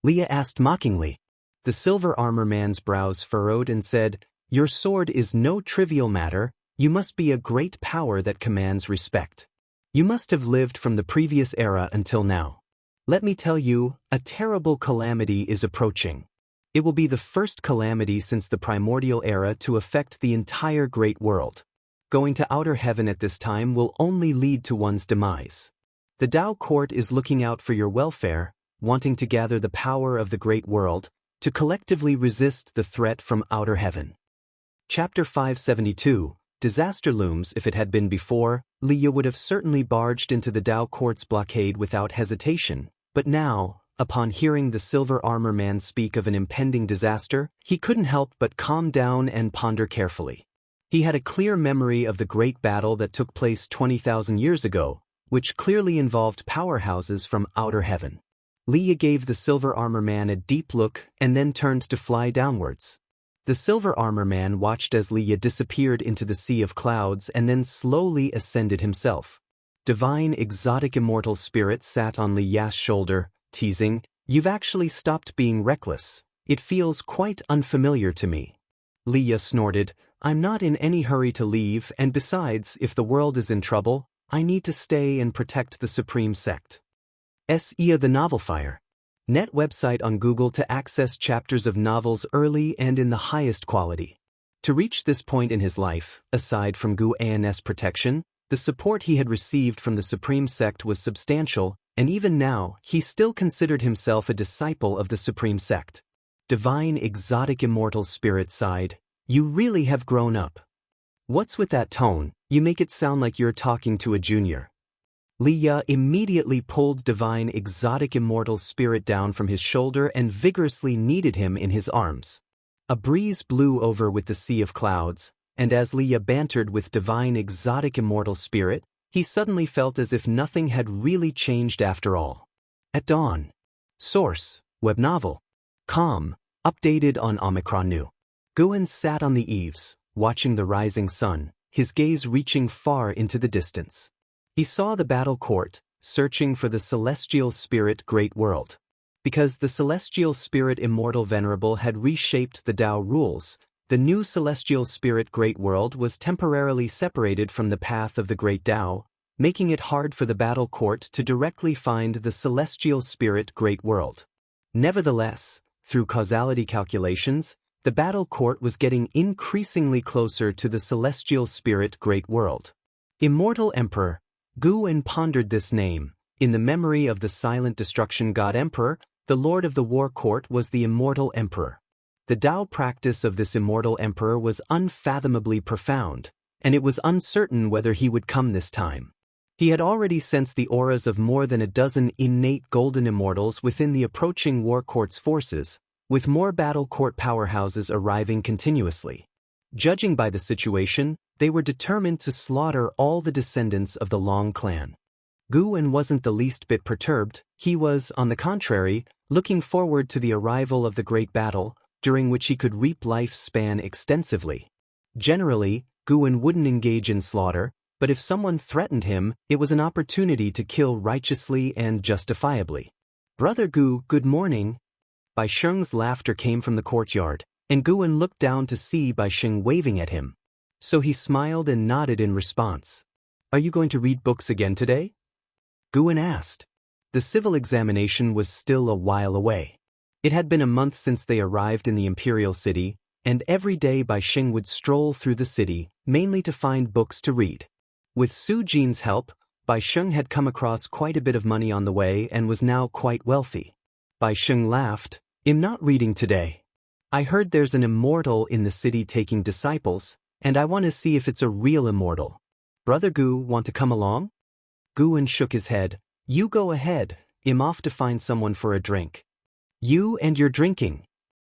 Speaker 1: Li Ye asked mockingly. The silver armor man's brows furrowed and said, "Your sword is no trivial matter, you must be a great power that commands respect. You must have lived from the previous era until now. Let me tell you, a terrible calamity is approaching. It will be the first calamity since the primordial era to affect the entire great world. Going to outer heaven at this time will only lead to one's demise. The Tao court is looking out for your welfare, wanting to gather the power of the great world, to collectively resist the threat from outer heaven." Chapter 572, Disaster looms. If it had been before, Li Ye would have certainly barged into the Tao court's blockade without hesitation, but now, upon hearing the silver armor man speak of an impending disaster, he couldn't help but calm down and ponder carefully. He had a clear memory of the great battle that took place 20,000 years ago, which clearly involved powerhouses from outer heaven. Li Ye gave the silver armor man a deep look and then turned to fly downwards. The silver armor man watched as Li Ye disappeared into the sea of clouds and then slowly ascended himself. Divine exotic immortal spirit sat on Li Ye's shoulder, teasing, "You've actually stopped being reckless. It feels quite unfamiliar to me. Liya snorted. I'm not in any hurry to leave, and besides, if the world is in trouble, I need to stay and protect the supreme sect. Xianxia the Novel Fire. Net website on Google to access chapters of novels early and in the highest quality. To reach this point in his life, aside from Gu An's protection, the support he had received from the supreme sect was substantial, and even now, he still considered himself a disciple of the supreme sect. Divine exotic immortal spirit sighed, you really have grown up. What's with that tone? You make it sound like you're talking to a junior. Liya immediately pulled divine exotic immortal spirit down from his shoulder and vigorously kneaded him in his arms. A breeze blew over with the sea of clouds, and as Liya bantered with divine exotic immortal spirit, he suddenly felt as if nothing had really changed after all. At dawn. Source, web novel. Com, updated on Omicron New. Guan sat on the eaves, watching the rising sun, his gaze reaching far into the distance. He saw the battle court, searching for the celestial spirit great world. Because the celestial spirit immortal venerable had reshaped the Tao rules, the new celestial spirit great world was temporarily separated from the path of the great Tao, making it hard for the battle court to directly find the celestial spirit great world. Nevertheless, through causality calculations, the battle court was getting increasingly closer to the celestial spirit great world. Immortal Emperor. Guan pondered this name. In the memory of the silent destruction god emperor, the lord of the war court was the immortal emperor. The Tao practice of this immortal emperor was unfathomably profound, and it was uncertain whether he would come this time. He had already sensed the auras of more than a dozen innate golden immortals within the approaching war court's forces, with more battle court powerhouses arriving continuously. Judging by the situation, they were determined to slaughter all the descendants of the Long clan. Guan wasn't the least bit perturbed. He was, on the contrary, looking forward to the arrival of the great battle, during which he could reap lifespan extensively. Generally, Guan wouldn't engage in slaughter, but if someone threatened him, it was an opportunity to kill righteously and justifiably. Brother Gu, good morning. Bai Sheng's laughter came from the courtyard, and Guan looked down to see Bai Sheng waving at him. So he smiled and nodded in response. Are you going to read books again today? Guan asked. The civil examination was still a while away. It had been a month since they arrived in the imperial city, and every day Bai Sheng would stroll through the city, mainly to find books to read. With Su Jin's help, Bai Sheng had come across quite a bit of money on the way and was now quite wealthy. Bai Sheng laughed. I'm not reading today. I heard there's an immortal in the city taking disciples, and I want to see if it's a real immortal. Brother Gu, want to come along? Guan shook his head. You go ahead. I'm off to find someone for a drink. You and your drinking.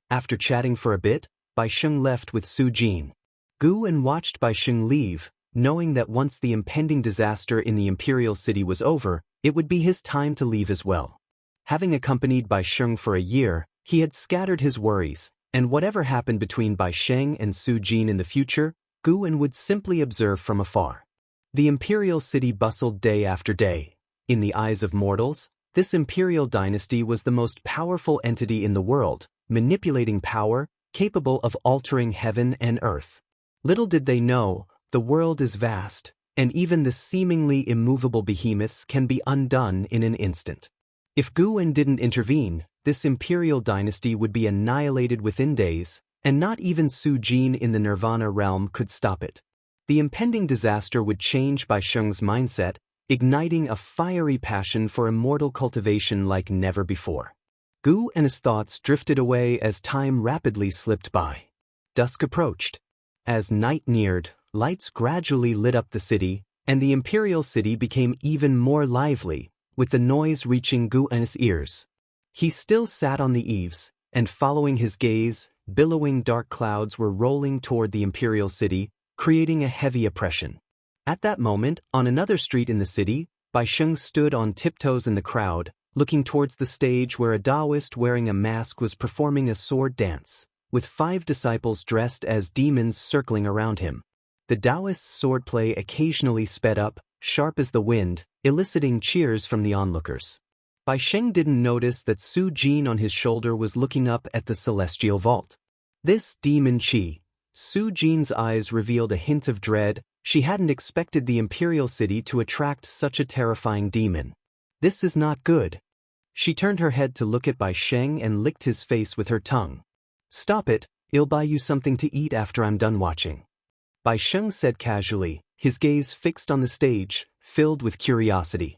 Speaker 1: After chatting for a bit, Bai Sheng left with Su Jin. Guan watched Bai Sheng leave, knowing that once the impending disaster in the imperial city was over, it would be his time to leave as well. Having accompanied Bai Sheng for a year, he had scattered his worries, and whatever happened between Bai Sheng and Su Jin in the future, Guan would simply observe from afar. The imperial city bustled day after day. In the eyes of mortals, this imperial dynasty was the most powerful entity in the world, manipulating power, capable of altering heaven and earth. Little did they know, the world is vast, and even the seemingly immovable behemoths can be undone in an instant. If Guan didn't intervene, this imperial dynasty would be annihilated within days, and not even Su Jin in the Nirvana realm could stop it. The impending disaster would change Bai Sheng's mindset, igniting a fiery passion for immortal cultivation like never before. Gu and his thoughts drifted away as time rapidly slipped by. Dusk approached. As night neared, lights gradually lit up the city, and the imperial city became even more lively, with the noise reaching Gu and his ears. He still sat on the eaves, and following his gaze, billowing dark clouds were rolling toward the imperial city, creating a heavy oppression. At that moment, on another street in the city, Bai Sheng stood on tiptoes in the crowd, looking towards the stage where a Taoist wearing a mask was performing a sword dance, with 5 disciples dressed as demons circling around him. The Taoist's swordplay occasionally sped up, sharp as the wind, eliciting cheers from the onlookers. Bai Sheng didn't notice that Su Jin on his shoulder was looking up at the celestial vault. This demon Qi. Su Jin's eyes revealed a hint of dread. She hadn't expected the imperial city to attract such a terrifying demon. This is not good. She turned her head to look at Bai Sheng and licked his face with her tongue. Stop it, I'll buy you something to eat after I'm done watching. Bai Sheng said casually, his gaze fixed on the stage, filled with curiosity.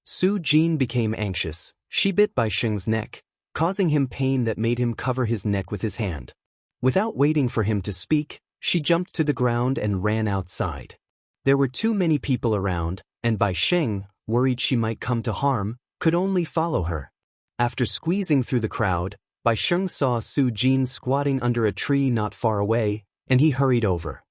Speaker 1: Su Jin became anxious. She bit Bai Sheng's neck, causing him pain that made him cover his neck with his hand. Without waiting for him to speak, she jumped to the ground and ran outside. There were too many people around, and Bai Sheng, worried she might come to harm, could only follow her. After squeezing through the crowd, Bai Sheng saw Su Jin squatting under a tree not far away, and he hurried over.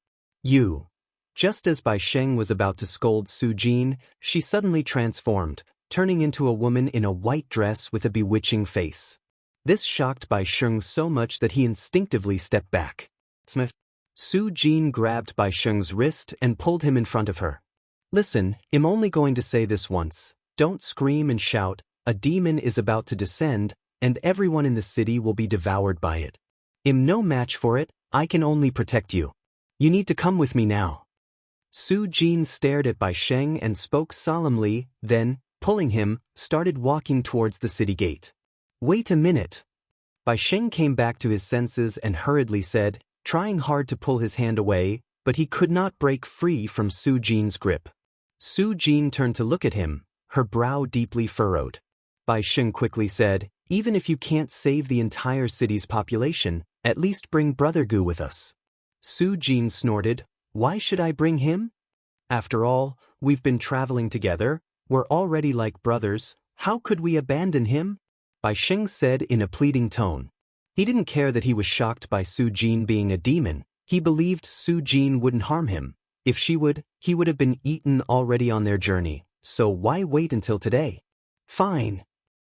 Speaker 1: You. Just as Bai Sheng was about to scold Su Jin, she suddenly transformed, turning into a woman in a white dress with a bewitching face. This shocked Bai Sheng so much that he instinctively stepped back. Su Jin grabbed Bai Sheng's wrist and pulled him in front of her. Listen, I'm only going to say this once. Don't scream and shout. A demon is about to descend, and everyone in the city will be devoured by it. I'm no match for it. I can only protect you. You need to come with me now. Su Jin stared at Bai Sheng and spoke solemnly, then, pulling him, started walking towards the city gate. Wait a minute. Bai Sheng came back to his senses and hurriedly said, trying hard to pull his hand away, but he could not break free from Su Jin's grip. Su Jin turned to look at him, her brow deeply furrowed. Bai Sheng quickly said, even if you can't save the entire city's population, at least bring Brother Gu with us. Su Jin snorted, why should I bring him? After all, we've been traveling together, we're already like brothers, how could we abandon him? Bai Sheng said in a pleading tone. He didn't care that he was shocked by Su Jin being a demon. He believed Su Jin wouldn't harm him. If she would, he would have been eaten already on their journey, so why wait until today? Fine.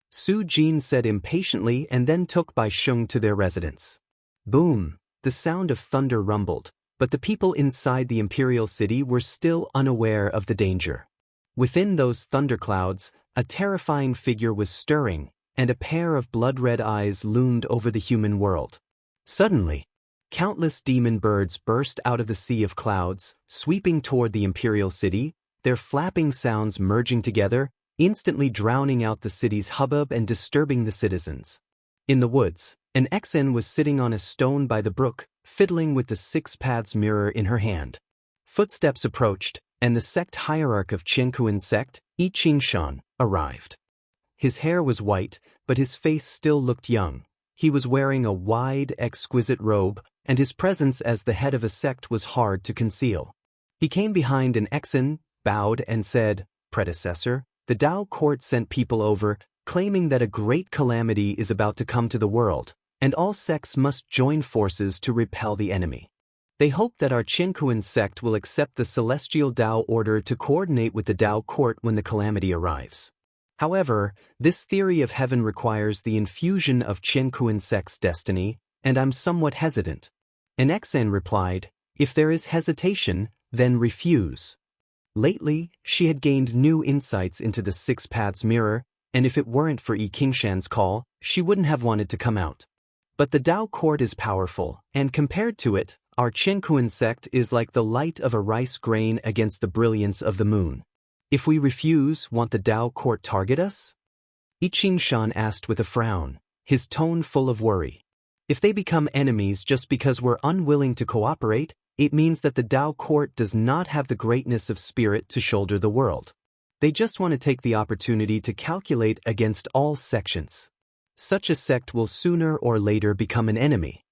Speaker 1: Su Jin said impatiently and then took Bai Sheng to their residence. Boom! The sound of thunder rumbled, but the people inside the imperial city were still unaware of the danger. Within those thunderclouds, a terrifying figure was stirring, and a pair of blood-red eyes loomed over the human world. Suddenly, countless demon birds burst out of the sea of clouds, sweeping toward the imperial city, their flapping sounds merging together, instantly drowning out the city's hubbub and disturbing the citizens. In the woods, an Exen was sitting on a stone by the brook, fiddling with the 6 paths mirror in her hand. Footsteps approached, and the sect hierarch of Qianxia sect, Xianxia, arrived. His hair was white, but his face still looked young. He was wearing a wide, exquisite robe, and his presence as the head of a sect was hard to conceal. He came behind an Exen, bowed and said, Predecessor, the Dao court sent people over, claiming that a great calamity is about to come to the world, and all sects must join forces to repel the enemy. They hope that our Qianxia sect will accept the celestial Dao order to coordinate with the Dao court when the calamity arrives. However, this theory of heaven requires the infusion of Qianxia sect's destiny, and I'm somewhat hesitant. An Exen replied, if there is hesitation, then refuse. Lately, she had gained new insights into the 6 paths mirror, and if it weren't for Xianxia's call, she wouldn't have wanted to come out. But the Dao court is powerful, and compared to it, our Qianxia sect is like the light of a rice grain against the brilliance of the moon. If we refuse, won't the Dao court target us? Xianxia asked with a frown, his tone full of worry. If they become enemies just because we're unwilling to cooperate, it means that the Dao court does not have the greatness of spirit to shoulder the world. They just want to take the opportunity to calculate against all sections. Such a sect will sooner or later become an enemy.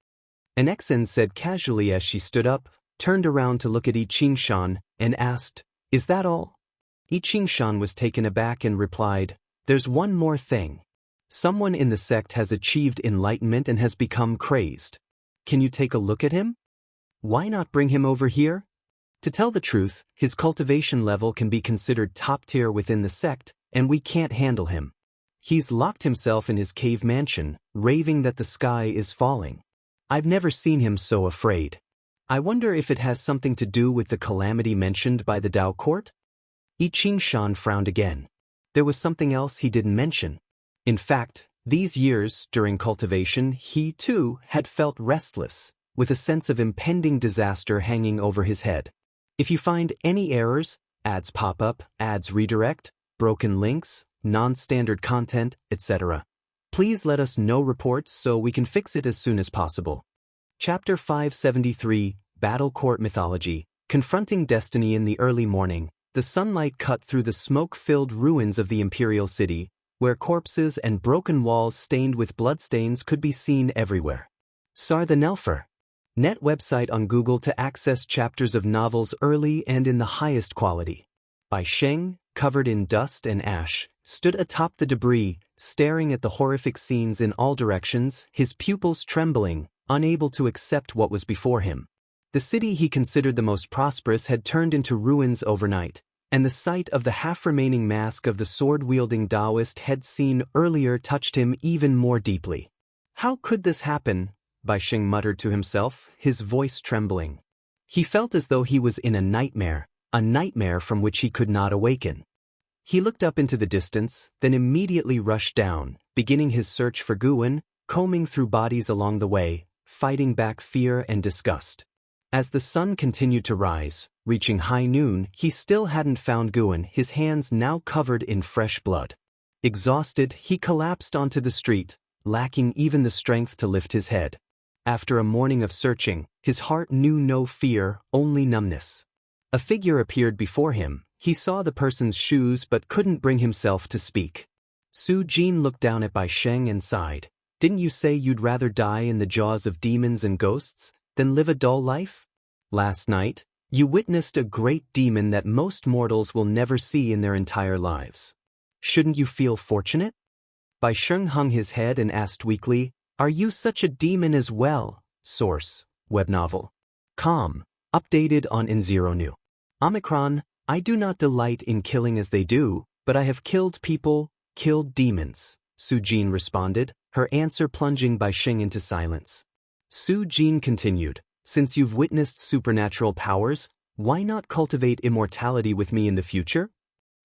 Speaker 1: An Exen said casually as she stood up, turned around to look at Xianxia, and asked, is that all? Xianxia was taken aback and replied, there's one more thing. Someone in the sect has achieved enlightenment and has become crazed. Can you take a look at him? Why not bring him over here? To tell the truth, his cultivation level can be considered top tier within the sect, and we can't handle him. He's locked himself in his cave mansion, raving that the sky is falling. I've never seen him so afraid. I wonder if it has something to do with the calamity mentioned by the Dao court? Xianxia frowned again. There was something else he didn't mention. In fact, these years during cultivation he too had felt restless, with a sense of impending disaster hanging over his head. If you find any errors, ads pop up, ads redirect, broken links, non-standard content, etc., please let us know reports so we can fix it as soon as possible. Chapter 573, Battle Court Mythology. Confronting destiny in the early morning, the sunlight cut through the smoke-filled ruins of the imperial city, where corpses and broken walls stained with bloodstains could be seen everywhere. Sar the Nelfer. Net website on Google to access chapters of novels early and in the highest quality. Bai Sheng, covered in dust and ash, stood atop the debris, staring at the horrific scenes in all directions, his pupils trembling, unable to accept what was before him. The city he considered the most prosperous had turned into ruins overnight, and the sight of the half-remaining mask of the sword-wielding Taoist he'd seen earlier touched him even more deeply. How could this happen? Bai Sheng muttered to himself, his voice trembling. He felt as though he was in a nightmare from which he could not awaken. He looked up into the distance, then immediately rushed down, beginning his search for Guwen, combing through bodies along the way, fighting back fear and disgust. As the sun continued to rise, reaching high noon, he still hadn't found Guwen, his hands now covered in fresh blood. Exhausted, he collapsed onto the street, lacking even the strength to lift his head. After a morning of searching, his heart knew no fear, only numbness. A figure appeared before him. He saw the person's shoes but couldn't bring himself to speak. Su Jin looked down at Bai Sheng and sighed. Didn't you say you'd rather die in the jaws of demons and ghosts than live a dull life? Last night, you witnessed a great demon that most mortals will never see in their entire lives. Shouldn't you feel fortunate? Bai Sheng hung his head and asked weakly, Are you such a demon as well? Source, web novel. Com. Updated on In0 New. Omicron, I do not delight in killing as they do, but I have killed people, killed demons, Su Jin responded, her answer plunging Bai Sheng into silence. Su Jin continued, Since you've witnessed supernatural powers, why not cultivate immortality with me in the future?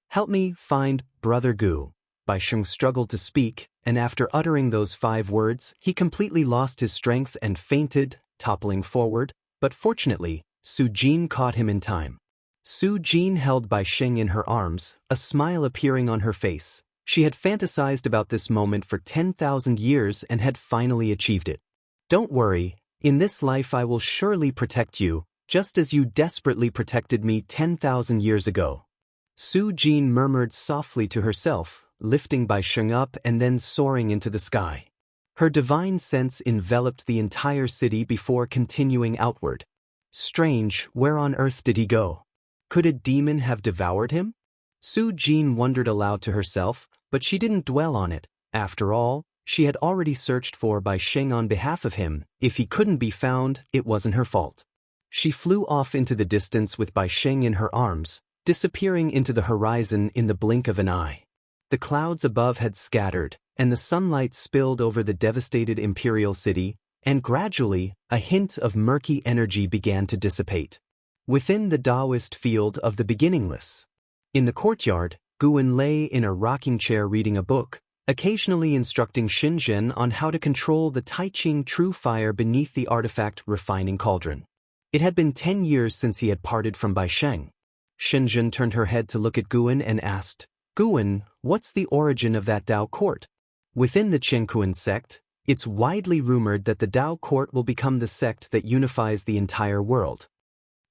Speaker 1: Help me find Brother Gu. Bai Sheng struggled to speak, and after uttering those 5 words, he completely lost his strength and fainted, toppling forward, but fortunately, Su Jin caught him in time. Su Jin held Bai Sheng in her arms, a smile appearing on her face. She had fantasized about this moment for 10,000 years and had finally achieved it. Don't worry, in this life I will surely protect you, just as you desperately protected me 10,000 years ago. Su Jin murmured softly to herself, lifting Bai Sheng up and then soaring into the sky. Her divine sense enveloped the entire city before continuing outward. Strange, where on earth did he go? Could a demon have devoured him? Su Jin wondered aloud to herself, but she didn't dwell on it. After all, she had already searched for Bai Sheng on behalf of him. If he couldn't be found, it wasn't her fault. She flew off into the distance with Bai Sheng in her arms, disappearing into the horizon in the blink of an eye. The clouds above had scattered, and the sunlight spilled over the devastated imperial city, and gradually, a hint of murky energy began to dissipate. Within the Taoist field of the beginningless. In the courtyard, Guwen lay in a rocking chair reading a book, occasionally instructing Xinzhen on how to control the Taiqing true fire beneath the artifact refining cauldron. It had been 10 years since he had parted from Bai Sheng. Xinzhen turned her head to look at Guwen and asked, Guwen, what's the origin of that Tao court? Within the Qingkuan sect, it's widely rumored that the Tao court will become the sect that unifies the entire world.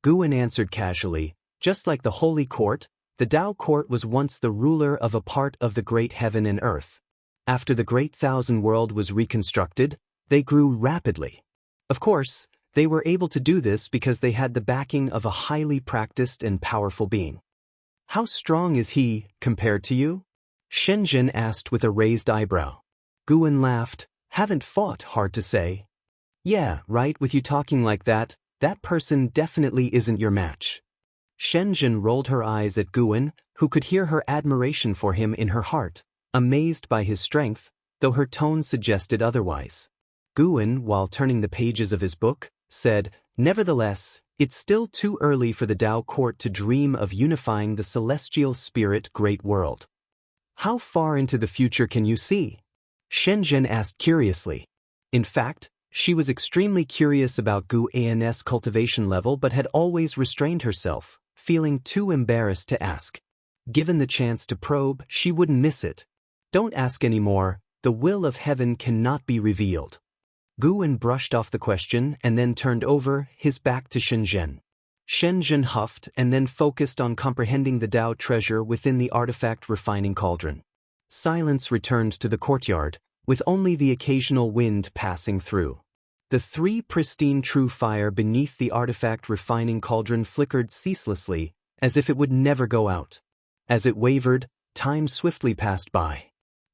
Speaker 1: Guwen answered casually, just like the Holy Court, the Tao court was once the ruler of a part of the great heaven and earth. After the great thousand world was reconstructed, they grew rapidly. Of course, they were able to do this because they had the backing of a highly practiced and powerful being. How strong is he, compared to you? Shenzhen asked with a raised eyebrow. Guwen laughed. Haven't fought, hard to say. Yeah, right, with you talking like that person definitely isn't your match. Shenzhen rolled her eyes at Guwen, who could hear her admiration for him in her heart, amazed by his strength, though her tone suggested otherwise. Guwen, while turning the pages of his book, said, Nevertheless, it's still too early for the Tao court to dream of unifying the celestial spirit great world. How far into the future can you see? Xianxia asked curiously. In fact, she was extremely curious about Gu An's cultivation level but had always restrained herself, feeling too embarrassed to ask. Given the chance to probe, she wouldn't miss it. Don't ask anymore, the will of heaven cannot be revealed. Guan brushed off the question and then turned over, his back to Xianxia. Xianxia huffed and then focused on comprehending the Tao treasure within the artifact refining cauldron. Silence returned to the courtyard, with only the occasional wind passing through. The 3 pristine true fire beneath the artifact refining cauldron flickered ceaselessly, as if it would never go out. As it wavered, time swiftly passed by.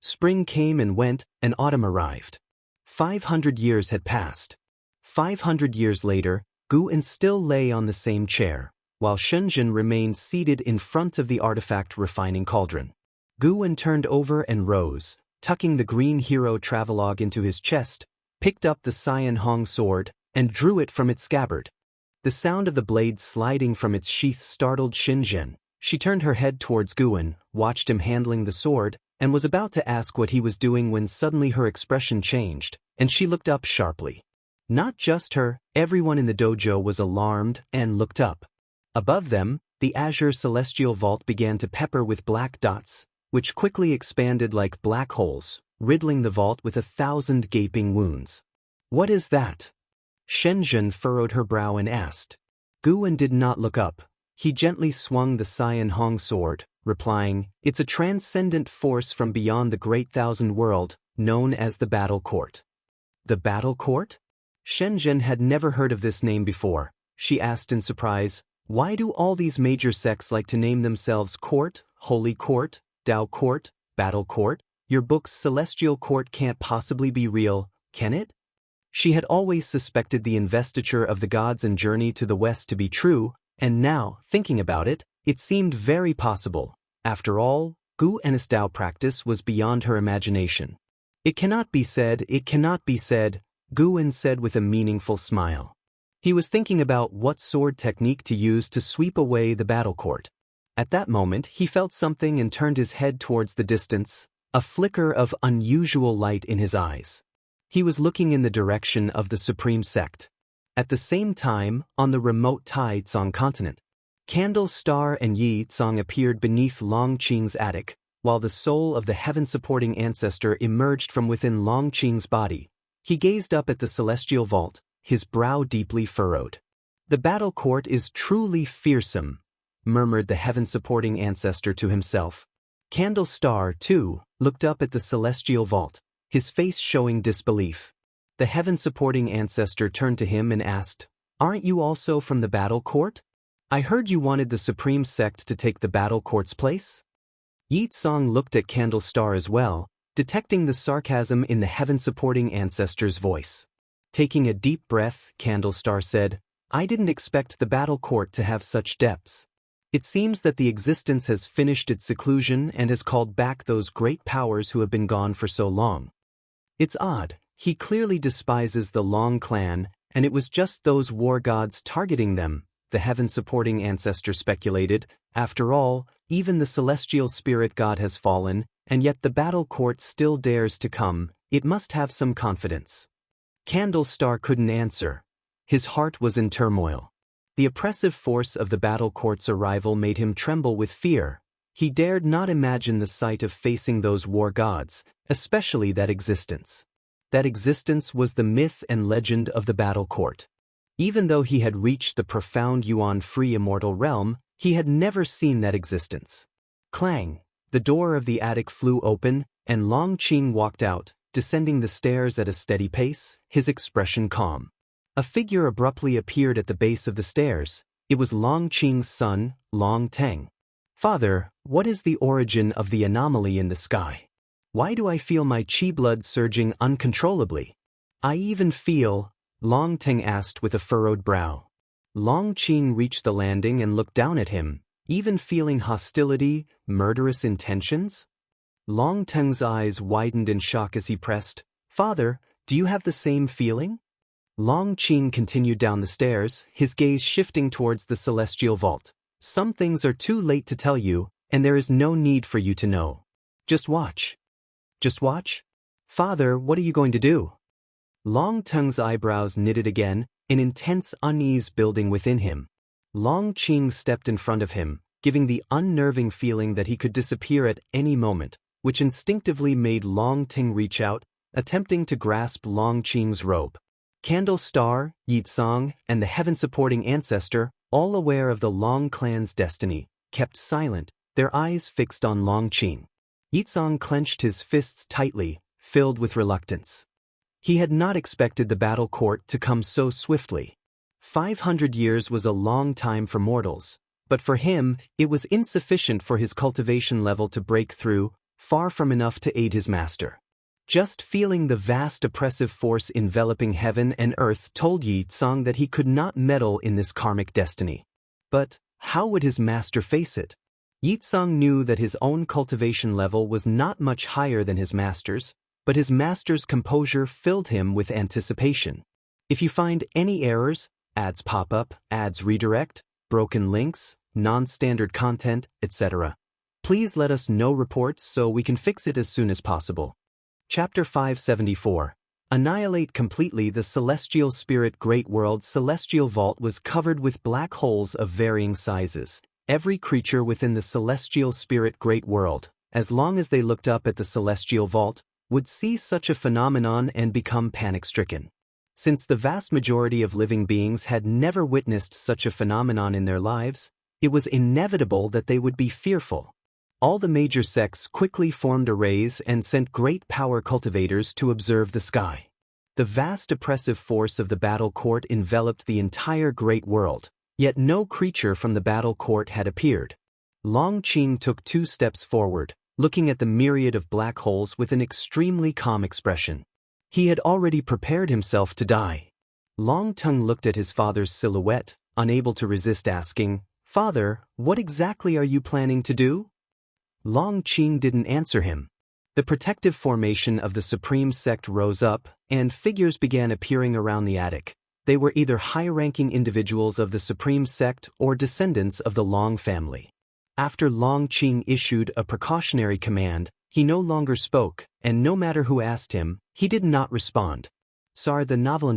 Speaker 1: Spring came and went, and autumn arrived. 500 years had passed. 500 years later, Guan still lay on the same chair, while Xianxia remained seated in front of the artifact refining cauldron. Guan turned over and rose, tucking the green hero travelogue into his chest, picked up the Cyan Hong sword, and drew it from its scabbard. The sound of the blade sliding from its sheath startled Xianxia. She turned her head towards Guan, watched him handling the sword, and was about to ask what he was doing when suddenly her expression changed, and she looked up sharply. Not just her, everyone in the dojo was alarmed and looked up. Above them, the azure celestial vault began to pepper with black dots, which quickly expanded like black holes, riddling the vault with 1,000 gaping wounds. What is that? Xianxia furrowed her brow and asked. Guan did not look up. He gently swung the Cyan Hong sword, replying, "It's a transcendent force from beyond the Great Thousand World, known as the Battle Court." The Battle Court? Xianxia had never heard of this name before. She asked in surprise, "Why do all these major sects like to name themselves Court, Holy Court, Tao Court, Battle Court? Your book's Celestial Court can't possibly be real, can it?" She had always suspected the investiture of the gods and journey to the west to be true, and now, thinking about it, it seemed very possible. After all, Gu An's Tao practice was beyond her imagination. It cannot be said, Guan said with a meaningful smile. He was thinking about what sword technique to use to sweep away the battle court. At that moment he felt something and turned his head towards the distance, a flicker of unusual light in his eyes. He was looking in the direction of the Supreme Sect. At the same time, on the remote Tai Tsong continent, Candle Star and Yi Tsong appeared beneath Long Qing's attic, while the soul of the heaven-supporting ancestor emerged from within Long Qing's body. He gazed up at the celestial vault, his brow deeply furrowed. "The battle court is truly fearsome," murmured the heaven-supporting ancestor to himself. Candle Star, too, looked up at the celestial vault, his face showing disbelief. The heaven-supporting ancestor turned to him and asked, "Aren't you also from the battle court? I heard you wanted the Supreme Sect to take the battle court's place?" Yi Tsong looked at Candle Star as well, detecting the sarcasm in the heaven-supporting ancestor's voice. Taking a deep breath, Candle Star said, "I didn't expect the battle court to have such depths. It seems that the existence has finished its seclusion and has called back those great powers who have been gone for so long. It's odd, he clearly despises the Long clan, and it was just those war gods targeting them," the heaven-supporting ancestor speculated. "After all, even the celestial spirit god has fallen, and yet the battle court still dares to come. It must have some confidence." Candle Star couldn't answer. His heart was in turmoil. The oppressive force of the battle court's arrival made him tremble with fear. He dared not imagine the sight of facing those war gods, especially that existence. That existence was the myth and legend of the battle court. Even though he had reached the profound Yuan-free immortal realm, he had never seen that existence. Clang! The door of the attic flew open, and Long Qing walked out, descending the stairs at a steady pace, his expression calm. A figure abruptly appeared at the base of the stairs. It was Long Qing's son, Long Teng. "Father, what is the origin of the anomaly in the sky? Why do I feel my qi blood surging uncontrollably? I even feel," Long Teng asked with a furrowed brow. Long Qing reached the landing and looked down at him, even feeling hostility, murderous intentions. Long Teng's eyes widened in shock as he pressed, "Father, do you have the same feeling?" Long Qing continued down the stairs, his gaze shifting towards the celestial vault. "Some things are too late to tell you, and there is no need for you to know. Just watch. Just watch? Father, what are you going to do? Long Teng's eyebrows knitted again, an intense unease building within him. Long Qing stepped in front of him, giving the unnerving feeling that he could disappear at any moment, which instinctively made Long Ting reach out, attempting to grasp Long Qing's robe. Candle Star, Yitsong, and the heaven-supporting ancestor, all aware of the Long clan's destiny, kept silent, their eyes fixed on Long Qing. Yitsong clenched his fists tightly, filled with reluctance. He had not expected the battle court to come so swiftly. 500 years was a long time for mortals, but for him, it was insufficient for his cultivation level to break through, far from enough to aid his master. Just feeling the vast oppressive force enveloping heaven and earth told Yitsong that he could not meddle in this karmic destiny. But how would his master face it? Yitsong knew that his own cultivation level was not much higher than his master's, but his master's composure filled him with anticipation. If you find any errors, ads pop up, ads redirect, broken links, non-standard content, etc., please let us know reports so we can fix it as soon as possible. Chapter 574. Annihilate completely the celestial spirit great world's celestial vault was covered with black holes of varying sizes. Every creature within the celestial spirit great world, as long as they looked up at the celestial vault, would see such a phenomenon and become panic-stricken. Since the vast majority of living beings had never witnessed such a phenomenon in their lives, it was inevitable that they would be fearful. All the major sects quickly formed arrays and sent great power cultivators to observe the sky. The vast oppressive force of the battle court enveloped the entire great world, yet no creature from the battle court had appeared. Long Qing took 2 steps forward, looking at the myriad of black holes with an extremely calm expression. He had already prepared himself to die. Long Teng looked at his father's silhouette, unable to resist asking, "Father, what exactly are you planning to do?" Long Qing didn't answer him. The protective formation of the supreme sect rose up, and figures began appearing around the attic. They were either high-ranking individuals of the supreme sect or descendants of the Long family. After Long Qing issued a precautionary command, he no longer spoke, and no matter who asked him, he did not respond. Sar the novel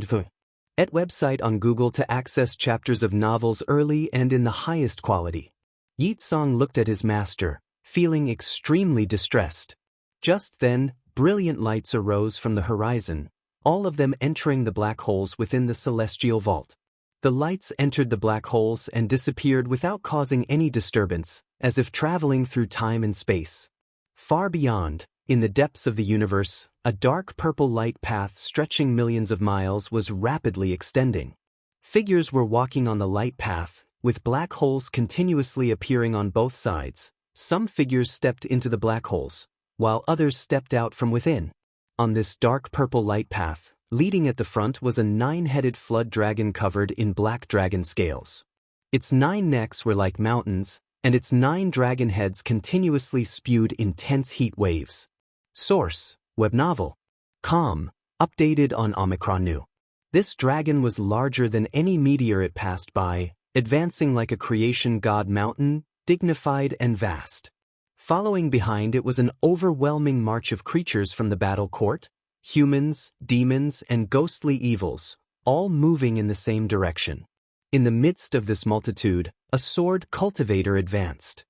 Speaker 1: at website on Google to access chapters of novels early and in the highest quality. Yitsong looked at his master, feeling extremely distressed. Just then, brilliant lights arose from the horizon, all of them entering the black holes within the celestial vault. The lights entered the black holes and disappeared without causing any disturbance, as if traveling through time and space. Far beyond, in the depths of the universe, a dark purple light path stretching millions of miles was rapidly extending. Figures were walking on the light path, with black holes continuously appearing on both sides. Some figures stepped into the black holes, while others stepped out from within. On this dark purple light path, leading at the front was a 9-headed flood dragon covered in black dragon scales. Its 9 necks were like mountains, and its 9 dragon heads continuously spewed intense heat waves. Source: Web novel. Com. Updated on Omicron New. This dragon was larger than any meteor it passed by, advancing like a creation god mountain, dignified and vast. Following behind it was an overwhelming march of creatures from the battle court, humans, demons, and ghostly evils, all moving in the same direction. In the midst of this multitude, a sword cultivator advanced.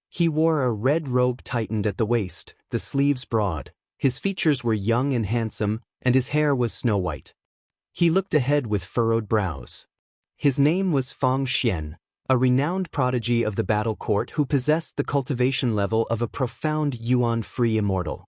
Speaker 1: He wore a red robe tightened at the waist, the sleeves broad, his features were young and handsome, and his hair was snow-white. He looked ahead with furrowed brows. His name was Fang Xian, a renowned prodigy of the battle court who possessed the cultivation level of a profound yuan-free immortal.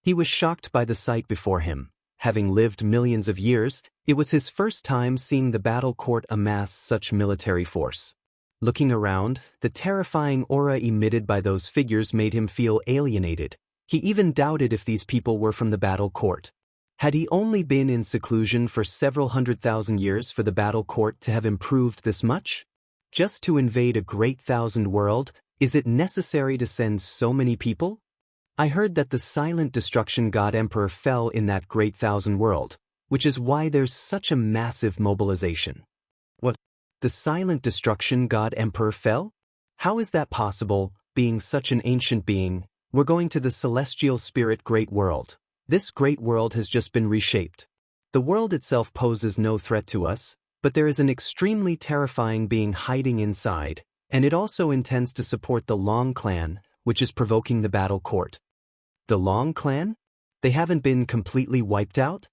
Speaker 1: He was shocked by the sight before him. Having lived millions of years, it was his first time seeing the battle court amass such military force. Looking around, the terrifying aura emitted by those figures made him feel alienated. He even doubted if these people were from the battle court. Had he only been in seclusion for several 100,000 years for the battle court to have improved this much? Just to invade a great thousand world, is it necessary to send so many people? I heard that the silent destruction god emperor fell in that great thousand world, which is why there's such a massive mobilization. What? The silent destruction god emperor fell? How is that possible, being such an ancient being? We're going to the celestial spirit great world. This great world has just been reshaped. The world itself poses no threat to us, but there is an extremely terrifying being hiding inside, and it also intends to support the Long clan, which is provoking the battle court. The Long clan? They haven't been completely wiped out?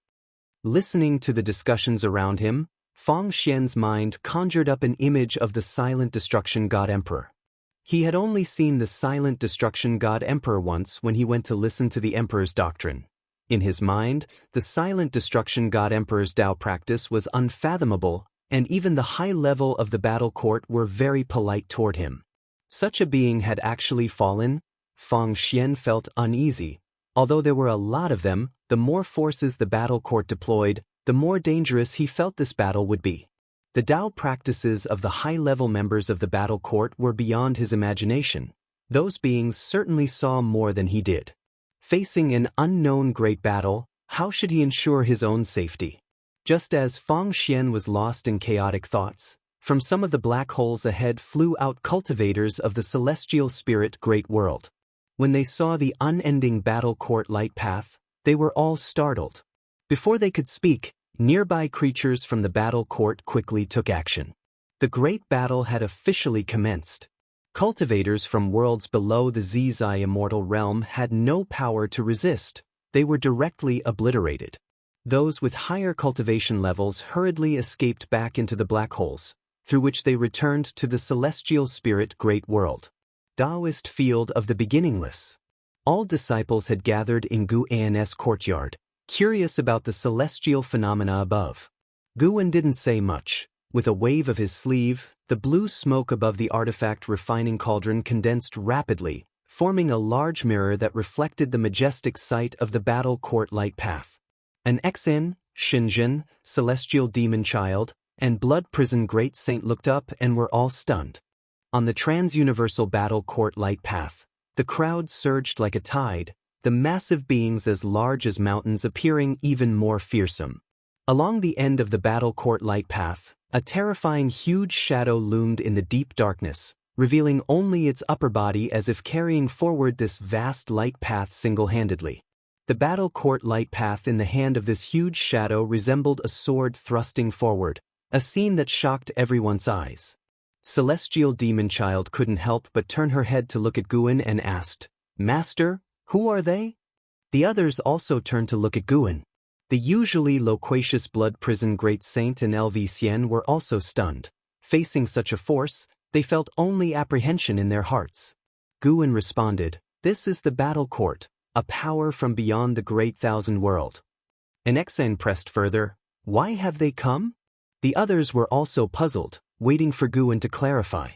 Speaker 1: Listening to the discussions around him, Feng Xian's mind conjured up an image of the Silent Destruction God Emperor. He had only seen the Silent Destruction God Emperor once when he went to listen to the Emperor's doctrine. In his mind, the Silent Destruction God Emperor's Tao practice was unfathomable, and even the high level of the battle court were very polite toward him. Such a being had actually fallen. Feng Xian felt uneasy. Although there were a lot of them, the more forces the battle court deployed, the more dangerous he felt this battle would be. The Tao practices of the high-level members of the battle court were beyond his imagination. Those beings certainly saw more than he did. Facing an unknown great battle, how should he ensure his own safety? Just as Feng Xian was lost in chaotic thoughts, from some of the black holes ahead flew out cultivators of the celestial spirit great world. When they saw the unending battle court light path, they were all startled. Before they could speak, nearby creatures from the battle court quickly took action. The great battle had officially commenced. Cultivators from worlds below the Zizai Immortal realm had no power to resist. They were directly obliterated. Those with higher cultivation levels hurriedly escaped back into the black holes, through which they returned to the celestial spirit great world. Taoist field of the beginningless. All disciples had gathered in Guan's courtyard, curious about the celestial phenomena above. Guan didn't say much. With a wave of his sleeve, the blue smoke above the artifact refining cauldron condensed rapidly, forming a large mirror that reflected the majestic sight of the battle court light path. An Xen, Xinjin, celestial demon child, and blood prison great saint looked up and were all stunned. On the trans-universal battle court light path, the crowd surged like a tide, the massive beings as large as mountains appearing even more fearsome. Along the end of the battle court light path, a terrifying huge shadow loomed in the deep darkness, revealing only its upper body as if carrying forward this vast light path single-handedly. The battle court light path in the hand of this huge shadow resembled a sword thrusting forward, a scene that shocked everyone's eyes. Celestial demon child couldn't help but turn her head to look at Guan and asked, "Master, who are they?" The others also turned to look at Guan. The usually loquacious blood prison great saint and LV Xian were also stunned. Facing such a force, they felt only apprehension in their hearts. Guan responded, "This is the battle court, a power from beyond the great thousand world." And Xen pressed further, "Why have they come?" The others were also puzzled, waiting for Guan to clarify.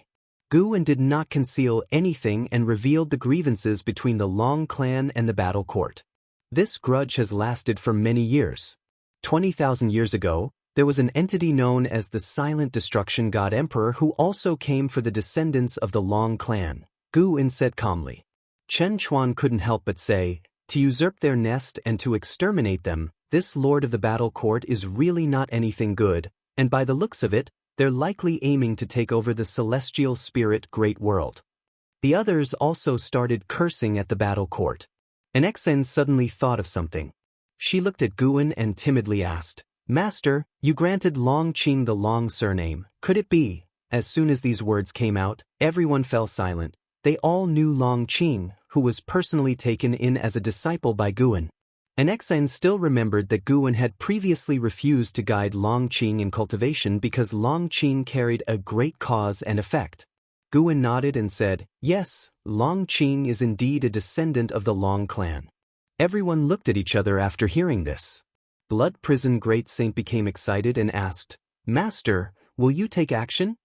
Speaker 1: Guan did not conceal anything and revealed the grievances between the Long clan and the battle court. This grudge has lasted for many years. 20,000 years ago, there was an entity known as the Silent Destruction God Emperor who also came for the descendants of the Long clan, Guan said calmly. Chen Chuan couldn't help but say, to usurp their nest and to exterminate them, this lord of the battle court is really not anything good, and by the looks of it, they're likely aiming to take over the celestial spirit great world. The others also started cursing at the battle court. And Xen suddenly thought of something. She looked at Guan and timidly asked, "Master, you granted Long Qing the Long surname, could it be?" As soon as these words came out, everyone fell silent. They all knew Long Qing, who was personally taken in as a disciple by Guan. And Xen still remembered that Guan had previously refused to guide Long Qing in cultivation because Long Qing carried a great cause and effect. Guan nodded and said, "Yes, Long Qing is indeed a descendant of the Long clan." Everyone looked at each other after hearing this. Blood Prison Great Saint became excited and asked, "Master, will you take action?"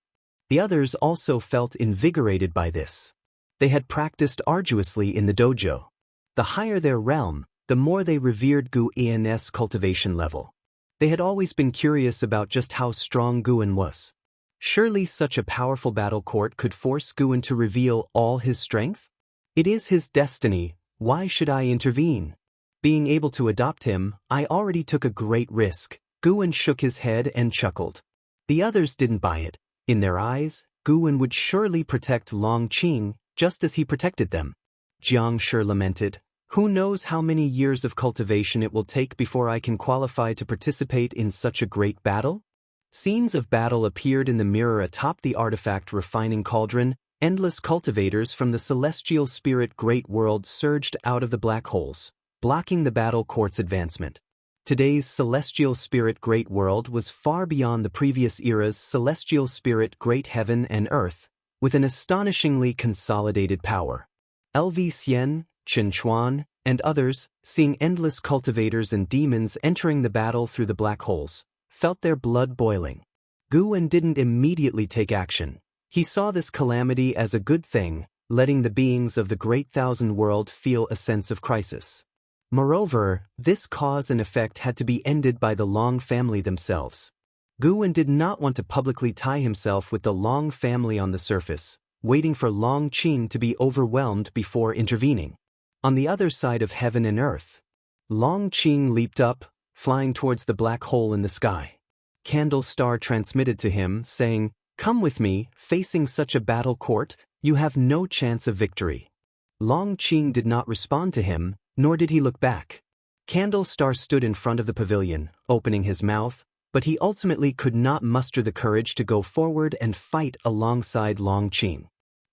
Speaker 1: The others also felt invigorated by this. They had practiced arduously in the dojo. The higher their realm, the more they revered Guan's cultivation level. They had always been curious about just how strong Guan was. Surely such a powerful battle court could force Guan to reveal all his strength? It is his destiny, why should I intervene? Being able to adopt him, I already took a great risk. Guan shook his head and chuckled. The others didn't buy it. In their eyes, Guan would surely protect Long Qing, just as he protected them. Xianxia lamented. Who knows how many years of cultivation it will take before I can qualify to participate in such a great battle? Scenes of battle appeared in the mirror atop the artifact refining cauldron. Endless cultivators from the celestial spirit great world surged out of the black holes, blocking the battle court's advancement. Today's celestial spirit great world was far beyond the previous era's celestial spirit great heaven and earth, with an astonishingly consolidated power. LV Xian, Chen Chuan, and others, seeing endless cultivators and demons entering the battle through the black holes, felt their blood boiling. Guan didn't immediately take action. He saw this calamity as a good thing, letting the beings of the Great Thousand World feel a sense of crisis. Moreover, this cause and effect had to be ended by the Long family themselves. Guan did not want to publicly tie himself with the Long family on the surface, waiting for Long Qing to be overwhelmed before intervening. On the other side of heaven and earth, Long Qing leaped up, flying towards the black hole in the sky. Candle Star transmitted to him, saying, "Come with me, facing such a battle court, you have no chance of victory." Long Qing did not respond to him, nor did he look back. Candle Star stood in front of the pavilion, opening his mouth, but he ultimately could not muster the courage to go forward and fight alongside Long Qing.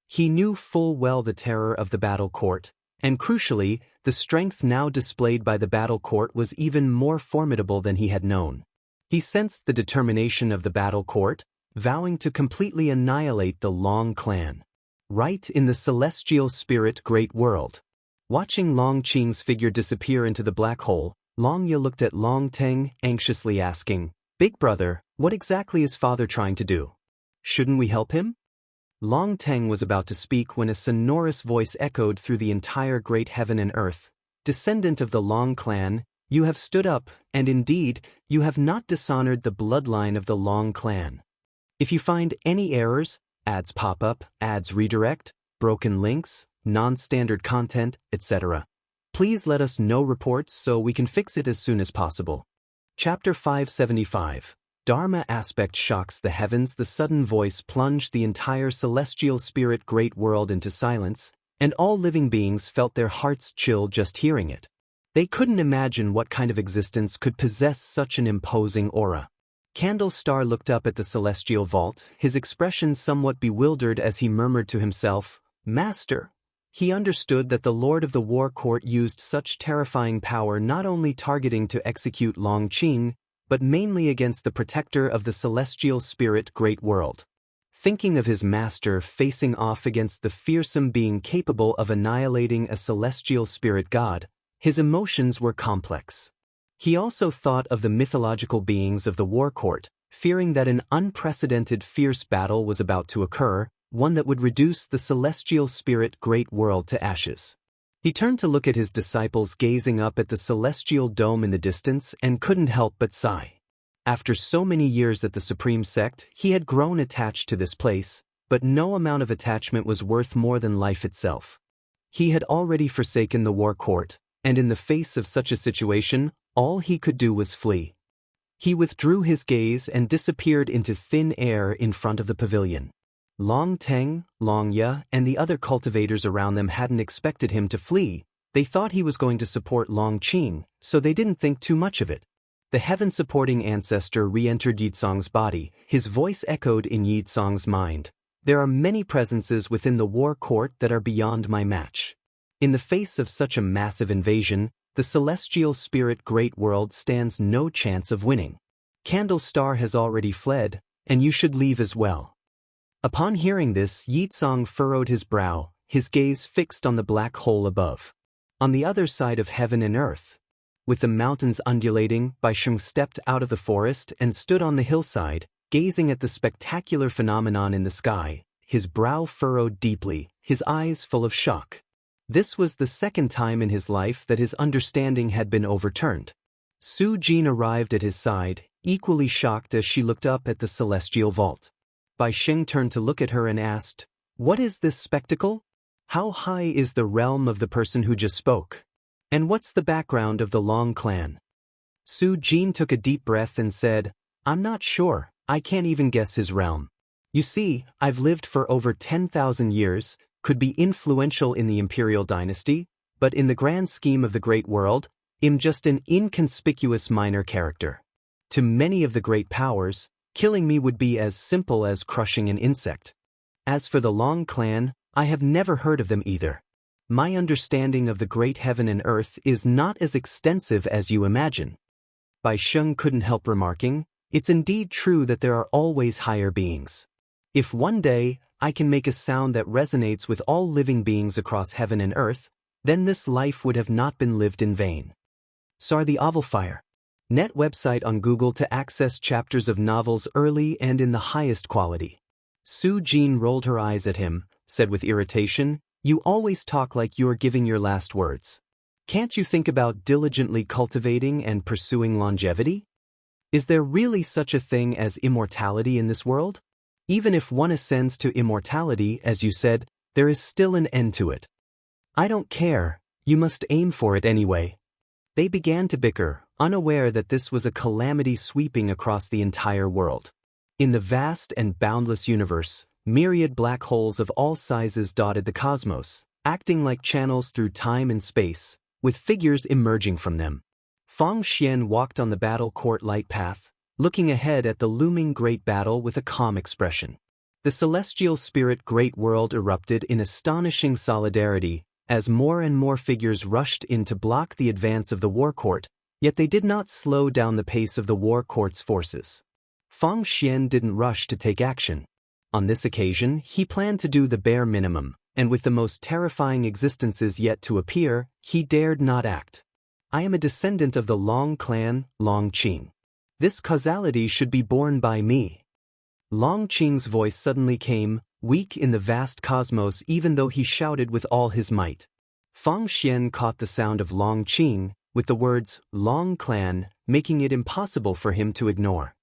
Speaker 1: He knew full well the terror of the battle court, and crucially, the strength now displayed by the battle court was even more formidable than he had known. He sensed the determination of the battle court, vowing to completely annihilate the Long clan. Right in the celestial spirit great world. Watching Long Qing's figure disappear into the black hole, Long Ye looked at Long Teng, anxiously asking, "Big brother, what exactly is father trying to do? Shouldn't we help him?" Long Teng was about to speak when a sonorous voice echoed through the entire great heaven and earth. "Descendant of the Long clan, you have stood up, and indeed, you have not dishonored the bloodline of the Long clan. If you find any errors, ads pop up, ads redirect, broken links, non-standard content, etc., please let us know reports so we can fix it as soon as possible." Chapter 575. Dharma aspect shocks the heavens. The sudden voice plunged the entire celestial spirit great world into silence, and all living beings felt their hearts chill just hearing it. They couldn't imagine what kind of existence could possess such an imposing aura. Candle Star looked up at the celestial vault, his expression somewhat bewildered as he murmured to himself, "Master." He understood that the Lord of the War Court used such terrifying power not only targeting to execute Long Qing, but mainly against the protector of the celestial spirit great world. Thinking of his master facing off against the fearsome being capable of annihilating a celestial spirit god, his emotions were complex. He also thought of the mythological beings of the War Court, fearing that an unprecedented fierce battle was about to occur, one that would reduce the celestial spirit great world to ashes. He turned to look at his disciples gazing up at the celestial dome in the distance and couldn't help but sigh. After so many years at the Supreme Sect, he had grown attached to this place, but no amount of attachment was worth more than life itself. He had already forsaken the War Court, and in the face of such a situation, all he could do was flee. He withdrew his gaze and disappeared into thin air in front of the pavilion. Long Teng, Long Ye, and the other cultivators around them hadn't expected him to flee. They thought he was going to support Long Qing, so they didn't think too much of it. The heaven-supporting ancestor re-entered Yizong's body, his voice echoed in Yizong's mind. "There are many presences within the War Court that are beyond my match. In the face of such a massive invasion, the celestial spirit great world stands no chance of winning. Candle Star has already fled, and you should leave as well." Upon hearing this, Yizong furrowed his brow, his gaze fixed on the black hole above. On the other side of heaven and earth, with the mountains undulating, Bai Sheng stepped out of the forest and stood on the hillside, gazing at the spectacular phenomenon in the sky, his brow furrowed deeply, his eyes full of shock. This was the second time in his life that his understanding had been overturned. Su Jin arrived at his side, equally shocked as she looked up at the celestial vault. Bai Sheng turned to look at her and asked, "What is this spectacle? How high is the realm of the person who just spoke? And what's the background of the Long clan?" Su Jin took a deep breath and said, "I'm not sure, I can't even guess his realm. You see, I've lived for over 10,000 years, could be influential in the imperial dynasty, but in the grand scheme of the great world, I'm just an inconspicuous minor character. To many of the great powers, killing me would be as simple as crushing an insect. As for the Long clan, I have never heard of them either. My understanding of the great heaven and earth is not as extensive as you imagine. Bai Sheng couldn't help remarking, it's indeed true that there are always higher beings. If one day, I can make a sound that resonates with all living beings across heaven and earth, then this life would have not been lived in vain. Sar the Ovalfire. Net website on Google to access chapters of novels early and in the highest quality. Su Jin rolled her eyes at him, said with irritation, "You always talk like you're giving your last words. Can't you think about diligently cultivating and pursuing longevity? Is there really such a thing as immortality in this world? Even if one ascends to immortality, as you said, there is still an end to it. I don't care, you must aim for it anyway." They began to bicker, unaware that this was a calamity sweeping across the entire world. In the vast and boundless universe, myriad black holes of all sizes dotted the cosmos, acting like channels through time and space, with figures emerging from them. Feng Xian walked on the battle court light path, looking ahead at the looming great battle with a calm expression. The celestial spirit great world erupted in astonishing solidarity, as more and more figures rushed in to block the advance of the war court, yet they did not slow down the pace of the war court's forces. Feng Xian didn't rush to take action. On this occasion, he planned to do the bare minimum, and with the most terrifying existences yet to appear, he dared not act. I am a descendant of the Long clan, Long Qing. This causality should be borne by me. Long Qing's voice suddenly came, weak in the vast cosmos even though he shouted with all his might. Feng Xian caught the sound of Long Qing, with the words, Long clan, making it impossible for him to ignore.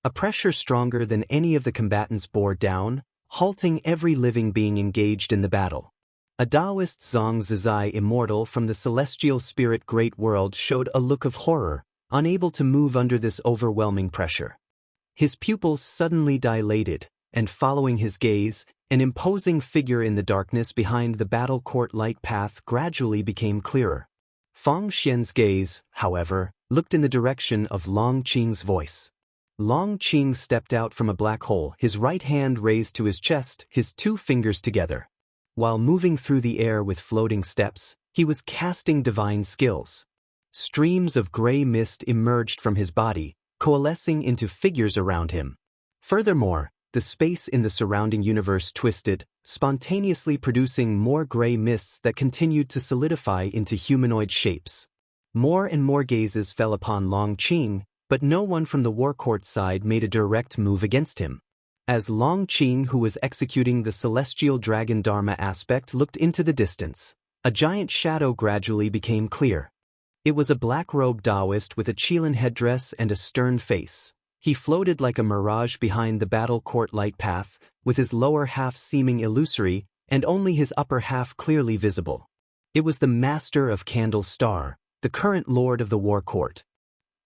Speaker 1: A pressure stronger than any of the combatants bore down, halting every living being engaged in the battle. A Taoist Zhang Zizai Immortal from the celestial spirit great world showed a look of horror, unable to move under this overwhelming pressure. His pupils suddenly dilated, and following his gaze, an imposing figure in the darkness behind the battle court light path gradually became clearer. Feng Xian's gaze, however, looked in the direction of Long Qing's voice. Long Qing stepped out from a black hole, his right hand raised to his chest, his two fingers together. While moving through the air with floating steps, he was casting divine skills. Streams of gray mist emerged from his body, coalescing into figures around him. Furthermore, the space in the surrounding universe twisted, spontaneously producing more gray mists that continued to solidify into humanoid shapes. More and more gazes fell upon Long Qing, but no one from the war court side made a direct move against him. As Long Qing, who was executing the celestial dragon Dharma aspect, looked into the distance, a giant shadow gradually became clear. It was a black-robed Taoist with a Qilin headdress and a stern face. He floated like a mirage behind the battle court light path, with his lower half seeming illusory and only his upper half clearly visible. It was the Master of Candle Star, the current Lord of the War Court.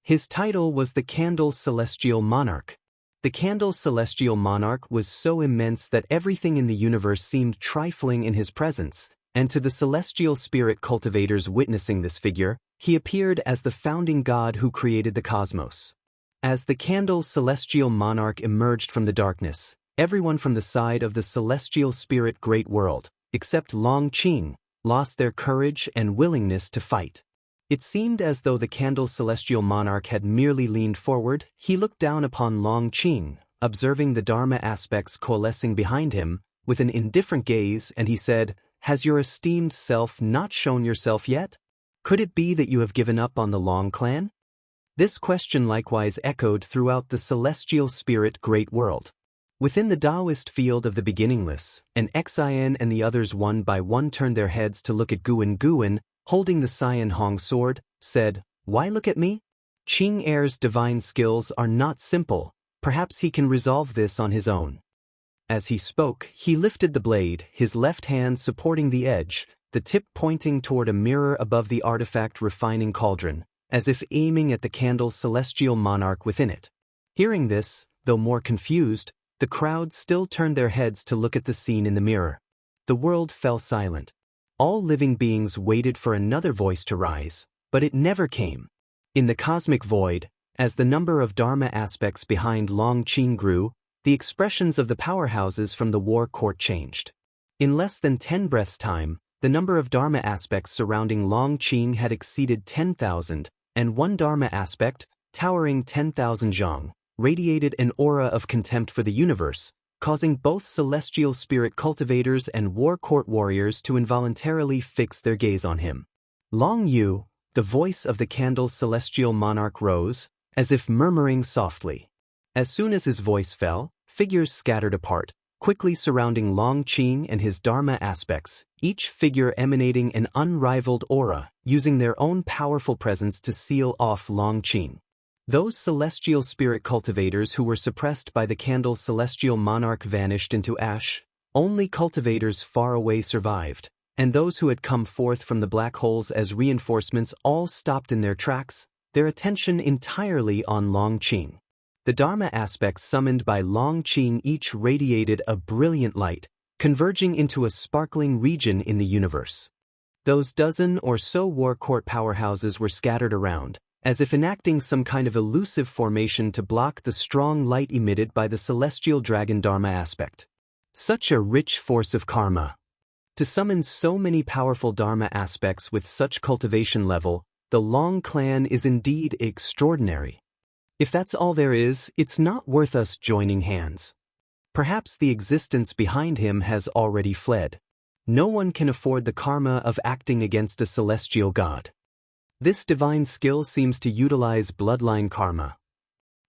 Speaker 1: His title was the Candle Celestial Monarch. The Candle Celestial Monarch was so immense that everything in the universe seemed trifling in his presence, and to the celestial spirit cultivators witnessing this figure, he appeared as the founding god who created the cosmos. As the Candle Celestial Monarch emerged from the darkness, everyone from the side of the celestial spirit great world, except Long Qing, lost their courage and willingness to fight. It seemed as though the Candle Celestial Monarch had merely leaned forward. He looked down upon Long Qing, observing the Dharma aspects coalescing behind him, with an indifferent gaze, and he said, "Has your esteemed self not shown yourself yet? Could it be that you have given up on the Long clan?" This question likewise echoed throughout the celestial spirit great world. Within the Taoist field of the beginningless, an Xian and the others one by one turned their heads to look at Guan, holding the Cyan Hong sword, said, "Why look at me? Qing Heir's divine skills are not simple, perhaps he can resolve this on his own." As he spoke, he lifted the blade, his left hand supporting the edge, the tip pointing toward a mirror above the artifact refining cauldron, as if aiming at the Candle Celestial Monarch within it. Hearing this, though more confused, the crowd still turned their heads to look at the scene in the mirror. The world fell silent. All living beings waited for another voice to rise, but it never came. In the cosmic void, as the number of Dharma aspects behind Long Qing grew, the expressions of the powerhouses from the war court changed. In less than 10 breaths' time, the number of Dharma aspects surrounding Long Qing had exceeded 10,000, and one Dharma aspect, towering 10,000 zhang, radiated an aura of contempt for the universe, causing both celestial spirit cultivators and war court warriors to involuntarily fix their gaze on him. Long Yu, the voice of the candle's celestial monarch, rose, as if murmuring softly. As soon as his voice fell, figures scattered apart, quickly surrounding Long Qing and his Dharma aspects, each figure emanating an unrivaled aura, using their own powerful presence to seal off Long Qing. Those celestial spirit cultivators who were suppressed by the candle's celestial monarch vanished into ash. Only cultivators far away survived, and those who had come forth from the black holes as reinforcements all stopped in their tracks, their attention entirely on Long Qing. The Dharma aspects summoned by Long Qing each radiated a brilliant light, converging into a sparkling region in the universe. Those dozen or so war court powerhouses were scattered around, as if enacting some kind of elusive formation to block the strong light emitted by the celestial dragon Dharma aspect. Such a rich force of karma. To summon so many powerful Dharma aspects with such cultivation level, the Long clan is indeed extraordinary. If that's all there is, it's not worth us joining hands. Perhaps the existence behind him has already fled. No one can afford the karma of acting against a celestial god. This divine skill seems to utilize bloodline karma.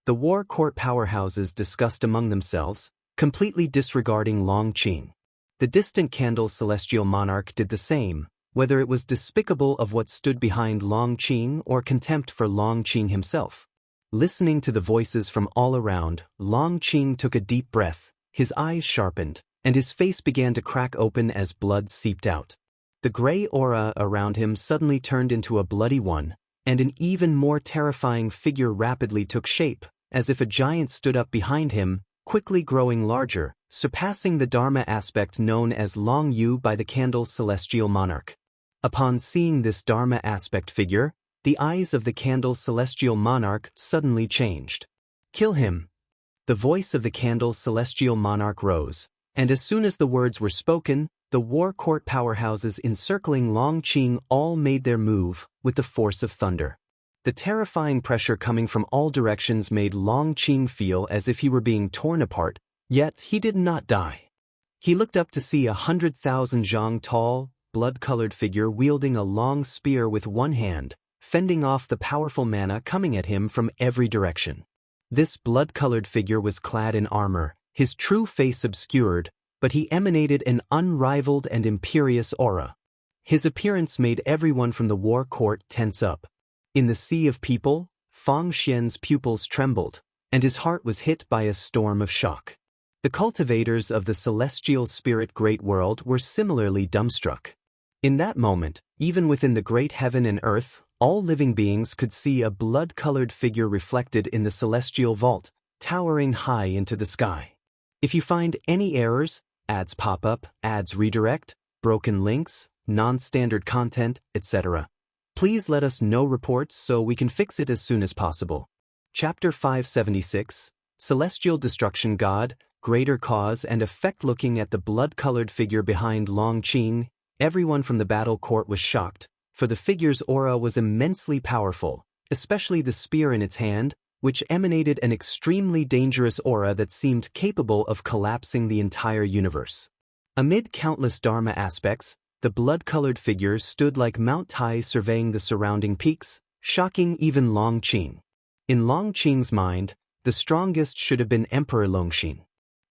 Speaker 1: The war court powerhouses discussed among themselves, completely disregarding Long Qing. The distant candle's celestial monarch did the same, whether it was despicable of what stood behind Long Qing or contempt for Long Qing himself. Listening to the voices from all around, Long Qing took a deep breath, his eyes sharpened, and his face began to crack open as blood seeped out. The gray aura around him suddenly turned into a bloody one, and an even more terrifying figure rapidly took shape, as if a giant stood up behind him, quickly growing larger, surpassing the Dharma aspect known as Long Yu by the candle's celestial monarch. Upon seeing this Dharma aspect figure, the eyes of the candle's celestial monarch suddenly changed. "Kill him!" The voice of the candle's celestial monarch rose, and as soon as the words were spoken, the war court powerhouses encircling Long Qing all made their move with the force of thunder. The terrifying pressure coming from all directions made Long Qing feel as if he were being torn apart, yet he did not die. He looked up to see 100,000 zhang tall, blood-colored figure wielding a long spear with one hand, fending off the powerful mana coming at him from every direction. This blood-colored figure was clad in armor, his true face obscured, but he emanated an unrivaled and imperious aura. His appearance made everyone from the war court tense up. In the sea of people, Fang Xian's pupils trembled, and his heart was hit by a storm of shock. The cultivators of the celestial spirit great world were similarly dumbstruck. In that moment, even within the great heaven and earth, all living beings could see a blood-colored figure reflected in the celestial vault, towering high into the sky. If you find any errors, ads pop up, ads redirect, broken links, non-standard content, etc., please let us know reports so we can fix it as soon as possible. Chapter 576, Celestial Destruction God, Greater Cause and Effect. Looking at the blood-colored figure behind Long Qing, everyone from the battle court was shocked, for the figure's aura was immensely powerful, especially the spear in its hand, which emanated an extremely dangerous aura that seemed capable of collapsing the entire universe. Amid countless Dharma aspects, the blood-colored figure stood like Mount Tai surveying the surrounding peaks, shocking even Long Qing. In Long Qing's mind, the strongest should have been Emperor Longxin.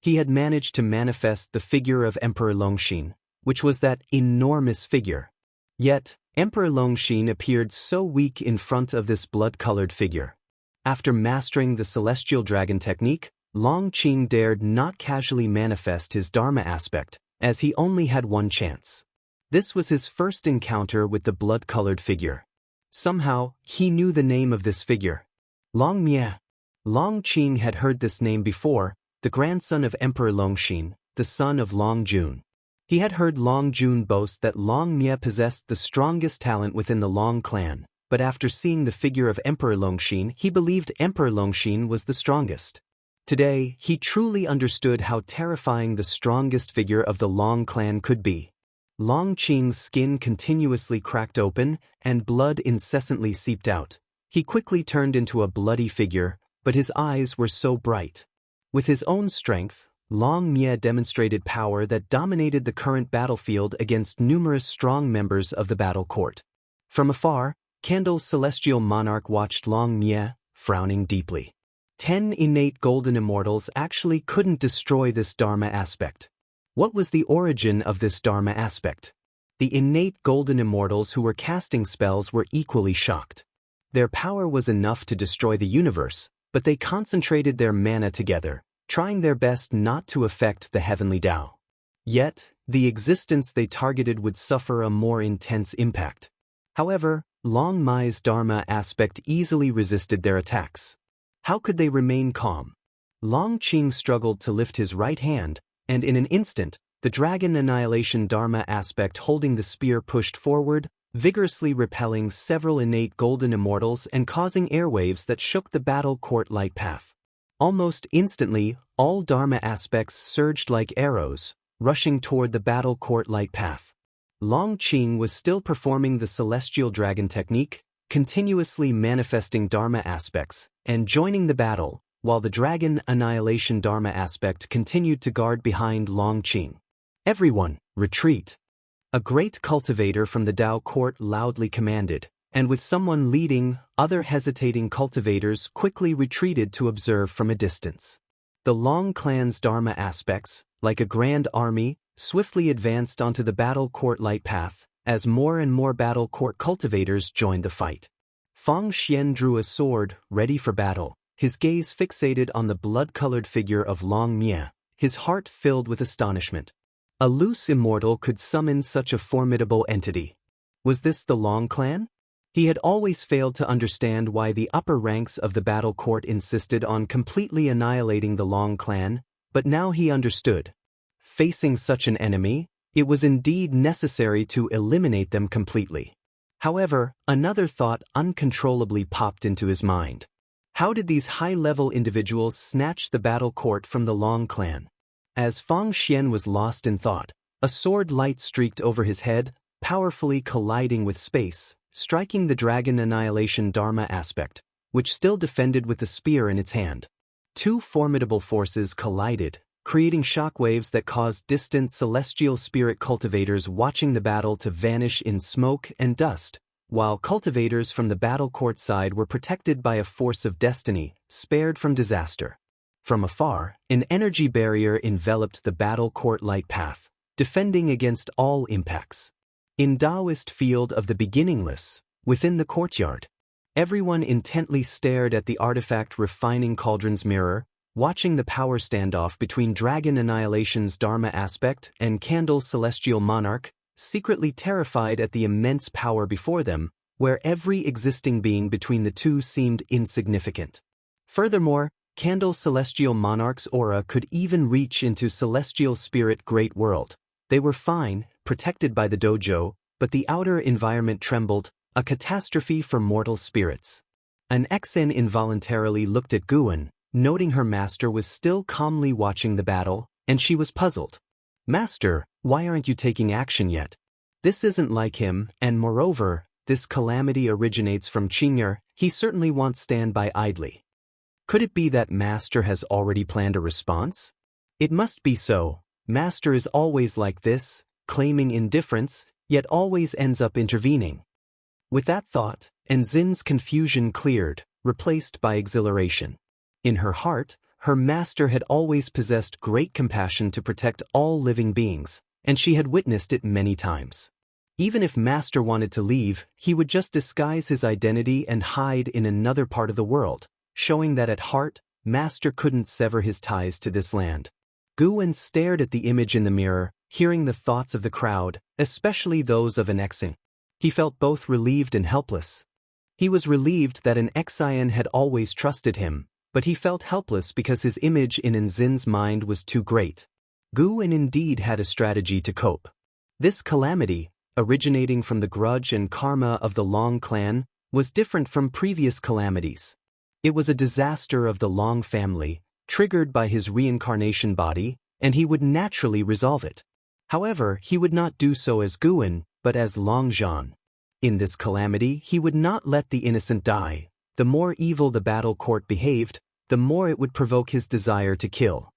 Speaker 1: He had managed to manifest the figure of Emperor Longxin, which was that enormous figure. Yet, Emperor Longxin appeared so weak in front of this blood-colored figure. After mastering the celestial dragon technique, Long Qing dared not casually manifest his Dharma aspect, as he only had one chance. This was his first encounter with the blood-colored figure. Somehow, he knew the name of this figure. Long Mie. Long Qing had heard this name before, the grandson of Emperor Longxin, the son of Long Jun. He had heard Long Jun boast that Long Mie possessed the strongest talent within the Long clan, but after seeing the figure of Emperor Longxin, he believed Emperor Longxin was the strongest. Today, he truly understood how terrifying the strongest figure of the Long clan could be. Long Qing's skin continuously cracked open, and blood incessantly seeped out. He quickly turned into a bloody figure, but his eyes were so bright. With his own strength, Long Mie demonstrated power that dominated the current battlefield against numerous strong members of the battle court. From afar, Candle's celestial monarch watched Long Mie, frowning deeply. 10 innate golden immortals actually couldn't destroy this Dharma aspect. What was the origin of this Dharma aspect? The innate golden immortals who were casting spells were equally shocked. Their power was enough to destroy the universe, but they concentrated their mana together, trying their best not to affect the heavenly Tao. Yet, the existence they targeted would suffer a more intense impact. However, Long Mai's Dharma aspect easily resisted their attacks. How could they remain calm? Long Qing struggled to lift his right hand, and in an instant, the Dragon Annihilation Dharma aspect holding the spear pushed forward, vigorously repelling several innate golden immortals and causing airwaves that shook the battle court light path. Almost instantly, all Dharma aspects surged like arrows, rushing toward the battle court light path. Long Qing was still performing the Celestial Dragon technique, continuously manifesting Dharma aspects, and joining the battle, while the Dragon Annihilation Dharma aspect continued to guard behind Long Qing. Everyone, retreat! A great cultivator from the Dao court loudly commanded, and with someone leading, other hesitating cultivators quickly retreated to observe from a distance. The Long clan's Dharma aspects, like a grand army, swiftly advanced onto the battle court light path, as more and more battle court cultivators joined the fight. Fang Xian drew a sword, ready for battle, his gaze fixated on the blood-colored figure of Long Mie, his heart filled with astonishment. A loose immortal could summon such a formidable entity. Was this the Long clan? He had always failed to understand why the upper ranks of the battle court insisted on completely annihilating the Long clan, but now he understood. Facing such an enemy, it was indeed necessary to eliminate them completely. However, another thought uncontrollably popped into his mind. How did these high-level individuals snatch the battle court from the Long clan? As Fang Xian was lost in thought, a sword light streaked over his head, powerfully colliding with space, striking the Dragon Annihilation Dharma aspect, which still defended with the spear in its hand. Two formidable forces collided, creating shockwaves that caused distant celestial spirit cultivators watching the battle to vanish in smoke and dust, while cultivators from the battle court side were protected by a force of destiny, spared from disaster. From afar, an energy barrier enveloped the battle court light path, defending against all impacts. In Taoist field of the beginningless, within the courtyard, everyone intently stared at the artifact refining cauldron's mirror, watching the power standoff between Dragon Annihilation's Dharma aspect and Candle's celestial monarch, secretly terrified at the immense power before them, where every existing being between the two seemed insignificant. Furthermore, Candle's celestial monarch's aura could even reach into celestial spirit great world. They were fine, protected by the dojo, but the outer environment trembled, a catastrophe for mortal spirits. An Xen involuntarily looked at Guan, noting her master was still calmly watching the battle, and she was puzzled. "Master, why aren't you taking action yet? This isn't like him, and moreover, this calamity originates from Qing'er, he certainly won't stand by idly." Could it be that Master has already planned a response? It must be so. Master is always like this, claiming indifference, yet always ends up intervening. With that thought, Enzin's confusion cleared, replaced by exhilaration. In her heart, her master had always possessed great compassion to protect all living beings, and she had witnessed it many times. Even if Master wanted to leave, he would just disguise his identity and hide in another part of the world, showing that at heart, Master couldn't sever his ties to this land. Guwen stared at the image in the mirror, hearing the thoughts of the crowd, especially those of an Xen. He felt both relieved and helpless. He was relieved that an Xian had always trusted him, but he felt helpless because his image in Enzin's mind was too great. Guwen indeed had a strategy to cope. This calamity, originating from the grudge and karma of the Long clan, was different from previous calamities. It was a disaster of the Long family, triggered by his reincarnation body, and he would naturally resolve it. However, he would not do so as Guwen, but as Long Zhan. In this calamity, he would not let the innocent die. The more evil the battle court behaved, the more it would provoke his desire to kill.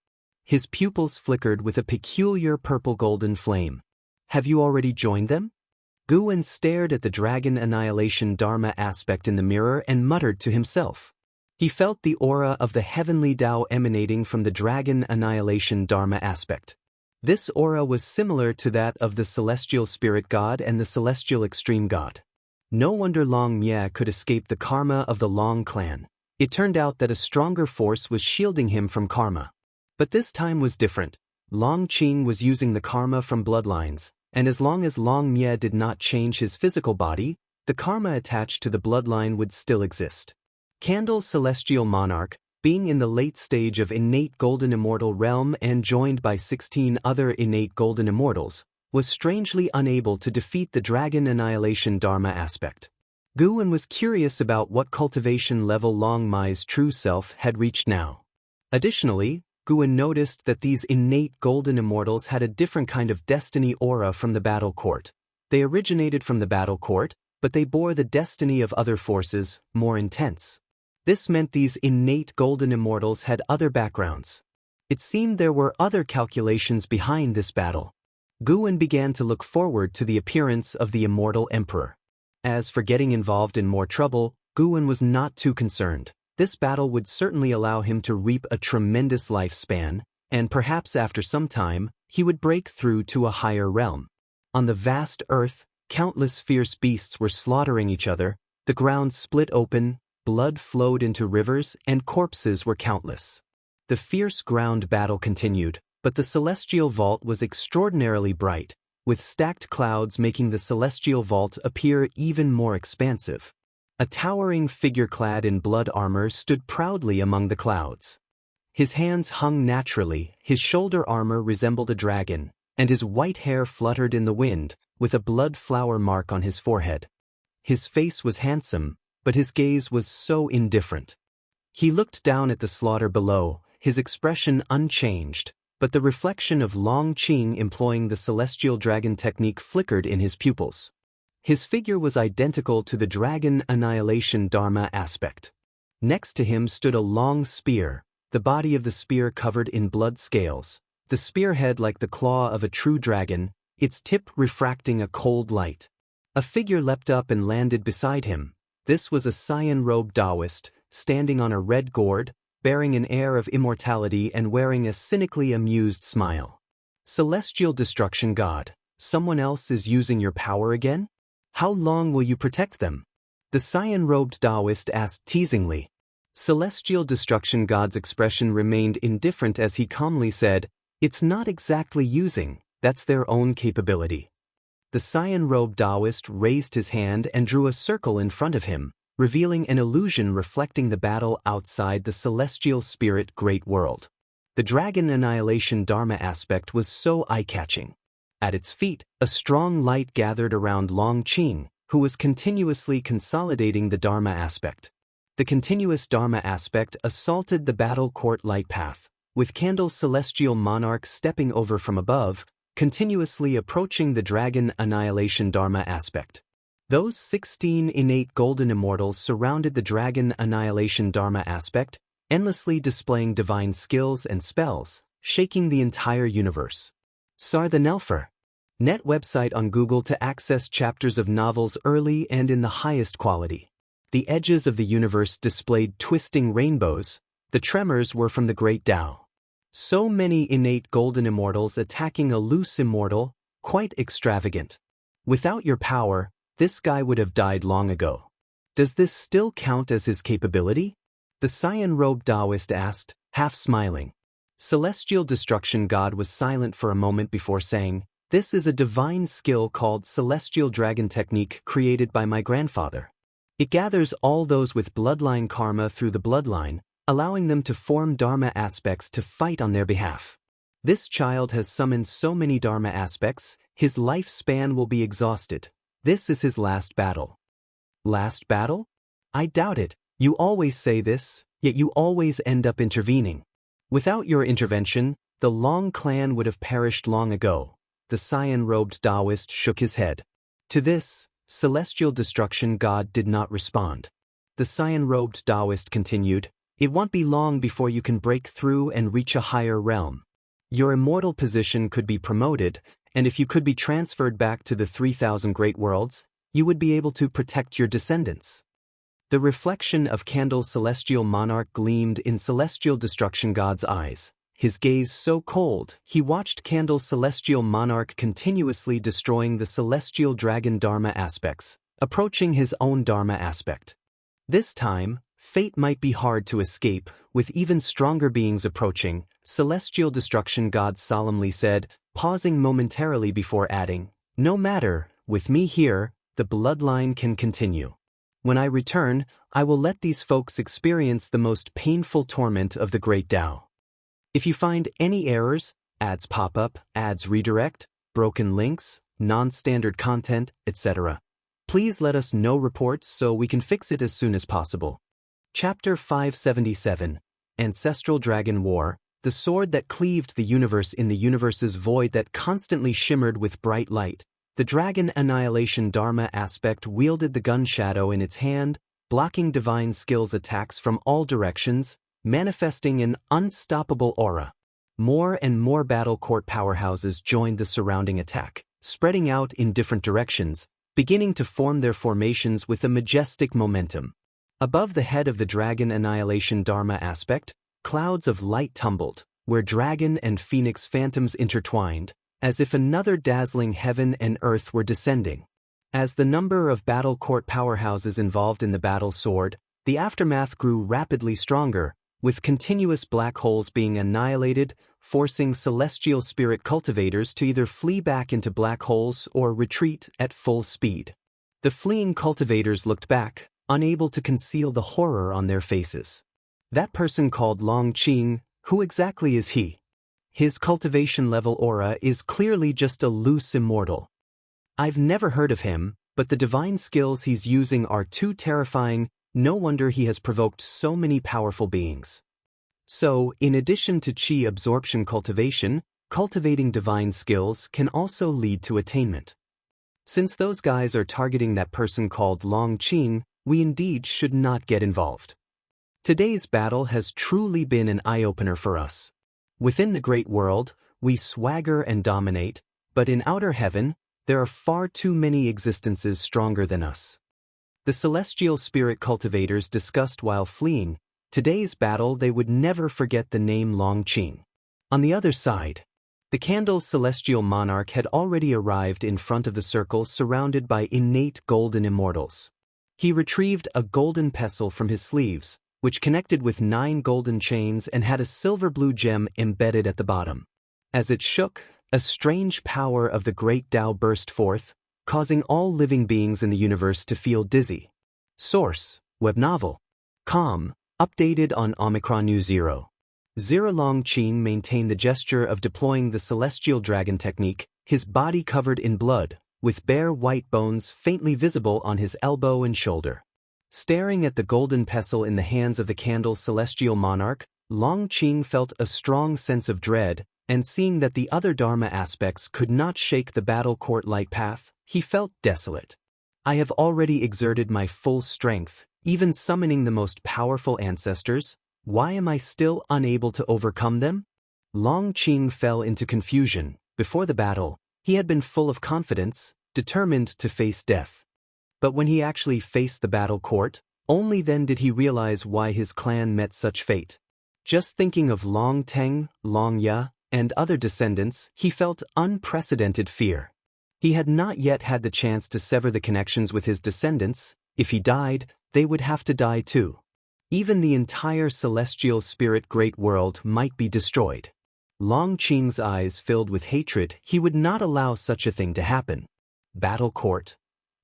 Speaker 1: His pupils flickered with a peculiar purple-golden flame. Have you already joined them? Guwen stared at the dragon annihilation dharma aspect in the mirror and muttered to himself. He felt the aura of the heavenly Tao emanating from the dragon annihilation dharma aspect. This aura was similar to that of the celestial spirit god and the celestial extreme god. No wonder Long Mye could escape the karma of the Long clan. It turned out that a stronger force was shielding him from karma. But this time was different. Long Qing was using the karma from bloodlines, and as long as Long Mye did not change his physical body, the karma attached to the bloodline would still exist. Candle's celestial monarch, being in the late stage of innate golden immortal realm and joined by 16 other innate golden immortals, was strangely unable to defeat the dragon annihilation dharma aspect. Guwen was curious about what cultivation level Long Mye's true self had reached now. Additionally, Guwen noticed that these innate golden immortals had a different kind of destiny aura from the battle court. They originated from the battle court, but they bore the destiny of other forces, more intense. This meant these innate golden immortals had other backgrounds. It seemed there were other calculations behind this battle. Guwen began to look forward to the appearance of the immortal emperor. As for getting involved in more trouble, Guwen was not too concerned. This battle would certainly allow him to reap a tremendous lifespan, and perhaps after some time, he would break through to a higher realm. On the vast earth, countless fierce beasts were slaughtering each other, the ground split open, blood flowed into rivers, and corpses were countless. The fierce ground battle continued, but the celestial vault was extraordinarily bright, with stacked clouds making the celestial vault appear even more expansive. A towering figure clad in blood armor stood proudly among the clouds. His hands hung naturally, his shoulder armor resembled a dragon, and his white hair fluttered in the wind, with a blood flower mark on his forehead. His face was handsome, but his gaze was so indifferent. He looked down at the slaughter below, his expression unchanged, but the reflection of Long Qing employing the celestial dragon technique flickered in his pupils. His figure was identical to the dragon annihilation dharma aspect. Next to him stood a long spear, the body of the spear covered in blood scales, the spearhead like the claw of a true dragon, its tip refracting a cold light. A figure leapt up and landed beside him. This was a cyan-robed Taoist, standing on a red gourd, bearing an air of immortality and wearing a cynically amused smile. Celestial Destruction God, someone else is using your power again? How long will you protect them? The cyan-robed Taoist asked teasingly. Celestial Destruction God's expression remained indifferent as he calmly said, "It's not exactly using, that's their own capability." The cyan-robed Taoist raised his hand and drew a circle in front of him, revealing an illusion reflecting the battle outside the celestial spirit great world. The dragon annihilation dharma aspect was so eye-catching. At its feet, a strong light gathered around Long Qing, who was continuously consolidating the dharma aspect. The continuous dharma aspect assaulted the battle court light path, with Candle's celestial monarch stepping over from above, continuously approaching the dragon annihilation dharma aspect. Those 16 innate golden immortals surrounded the dragon annihilation dharma aspect, endlessly displaying divine skills and spells, shaking the entire universe. Sar the Nelfer. Net website on Google to access chapters of novels early and in the highest quality. The edges of the universe displayed twisting rainbows. The tremors were from the great Tao. So many innate golden immortals attacking a loose immortal, quite extravagant. Without your power, this guy would have died long ago. Does this still count as his capability? The cyan-robed Taoist asked, half smiling. Celestial Destruction God was silent for a moment before saying, "This is a divine skill called Celestial Dragon Technique created by my grandfather. It gathers all those with bloodline karma through the bloodline, allowing them to form dharma aspects to fight on their behalf. This child has summoned so many Dharma aspects, his lifespan will be exhausted. This is his last battle. Last battle? I doubt it. You always say this, yet you always end up intervening. Without your intervention, the Long clan would have perished long ago. The cyan-robed Taoist shook his head. To this, celestial destruction god did not respond. The cyan-robed Taoist continued, "It won't be long before you can break through and reach a higher realm. Your immortal position could be promoted, and if you could be transferred back to the 3,000 great worlds, you would be able to protect your descendants." The reflection of Candle's celestial monarch gleamed in celestial destruction god's eyes. His gaze so cold, he watched Candle's celestial monarch continuously destroying the celestial dragon Dharma aspects, approaching his own Dharma aspect. This time, fate might be hard to escape, with even stronger beings approaching, celestial destruction god solemnly said, pausing momentarily before adding, "No matter, with me here, the bloodline can continue. When I return, I will let these folks experience the most painful torment of the Great Tao. If you find any errors, ads pop up, ads redirect, broken links, non-standard content, etc., please let us know reports so we can fix it as soon as possible." Chapter 577, Ancestral Dragon War, the sword that cleaved the universe in the universe's void that constantly shimmered with bright light. The dragon annihilation Dharma aspect wielded the gun shadow in its hand, blocking divine skills attacks from all directions, manifesting an unstoppable aura. More and more battle court powerhouses joined the surrounding attack, spreading out in different directions, beginning to form their formations with a majestic momentum. Above the head of the dragon annihilation Dharma aspect, clouds of light tumbled, where dragon and phoenix phantoms intertwined, as if another dazzling heaven and earth were descending. As the number of battle court powerhouses involved in the battle soared, the aftermath grew rapidly stronger, with continuous black holes being annihilated, forcing celestial spirit cultivators to either flee back into black holes or retreat at full speed. The fleeing cultivators looked back, unable to conceal the horror on their faces. That person called Long Qing, who exactly is he? His cultivation level aura is clearly just a loose immortal. I've never heard of him, but the divine skills he's using are too terrifying. No wonder he has provoked so many powerful beings. So, in addition to chi absorption cultivation, cultivating divine skills can also lead to attainment. Since those guys are targeting that person called Long Qing, we indeed should not get involved. Today's battle has truly been an eye-opener for us. Within the great world, we swagger and dominate, but in outer heaven, there are far too many existences stronger than us. The celestial spirit cultivators discussed while fleeing, today's battle they would never forget the name Long Qing. On the other side, the Candle's celestial monarch had already arrived in front of the circle surrounded by innate golden immortals. He retrieved a golden pestle from his sleeves, which connected with 9 golden chains and had a silver blue gem embedded at the bottom. As it shook, a strange power of the great Tao burst forth, causing all living beings in the universe to feel dizzy. Source: Web Novel. Com. Updated on Omicron New 0. Long Qing maintained the gesture of deploying the celestial dragon technique, his body covered in blood, with bare white bones faintly visible on his elbow and shoulder. Staring at the golden pestle in the hands of the Candle's celestial monarch, Long Qing felt a strong sense of dread, and seeing that the other Dharma aspects could not shake the battle court light path, he felt desolate. I have already exerted my full strength, even summoning the most powerful ancestors. Why am I still unable to overcome them? Long Qing fell into confusion. Before the battle, he had been full of confidence, determined to face death. But when he actually faced the battle court, only then did he realize why his clan met such fate. Just thinking of Long Teng, Long Ya, and other descendants, he felt unprecedented fear. He had not yet had the chance to sever the connections with his descendants. If he died, they would have to die too. Even the entire celestial spirit great world might be destroyed. Long Qing's eyes filled with hatred. He would not allow such a thing to happen. Battle court.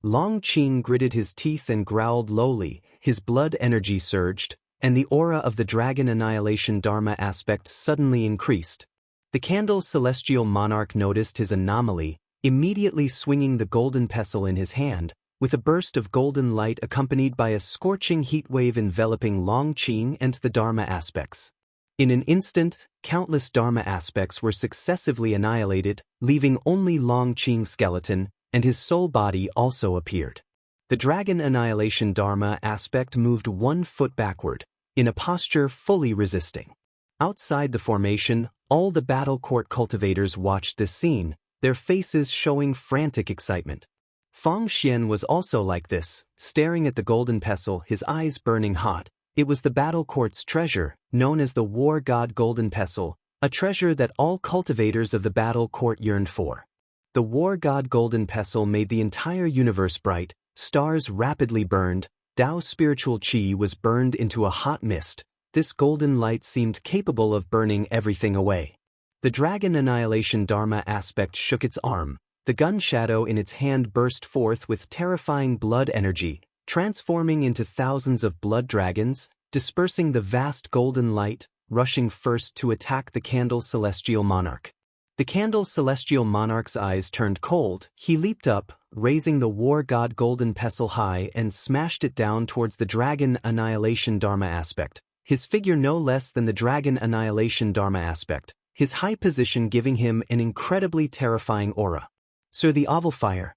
Speaker 1: Long Qing gritted his teeth and growled lowly. His blood energy surged, and the aura of the dragon annihilation Dharma aspect suddenly increased. The Candle's celestial monarch noticed his anomaly, immediately swinging the golden pestle in his hand, with a burst of golden light accompanied by a scorching heatwave enveloping Long Qing and the Dharma aspects. In an instant, countless Dharma aspects were successively annihilated, leaving only Long Qing's skeleton, and his soul body also appeared. The Dragon Annihilation Dharma aspect moved 1 foot backward, in a posture fully resisting. Outside the formation, all the battle court cultivators watched this scene, their faces showing frantic excitement. Feng Xian was also like this, staring at the golden pestle, his eyes burning hot. It was the battle court's treasure, known as the War God Golden Pestle, a treasure that all cultivators of the battle court yearned for. The War God Golden Pestle made the entire universe bright, stars rapidly burned, Tao's spiritual qi was burned into a hot mist. This golden light seemed capable of burning everything away. The Dragon Annihilation Dharma aspect shook its arm. The gun shadow in its hand burst forth with terrifying blood energy, transforming into thousands of blood dragons, dispersing the vast golden light, rushing first to attack the Candle's celestial monarch. The Candle's celestial monarch's eyes turned cold. He leaped up, raising the War God Golden Pestle high and smashed it down towards the Dragon Annihilation Dharma aspect, his figure no less than the Dragon Annihilation Dharma aspect, his high position giving him an incredibly terrifying aura. Sir the Ovalfire.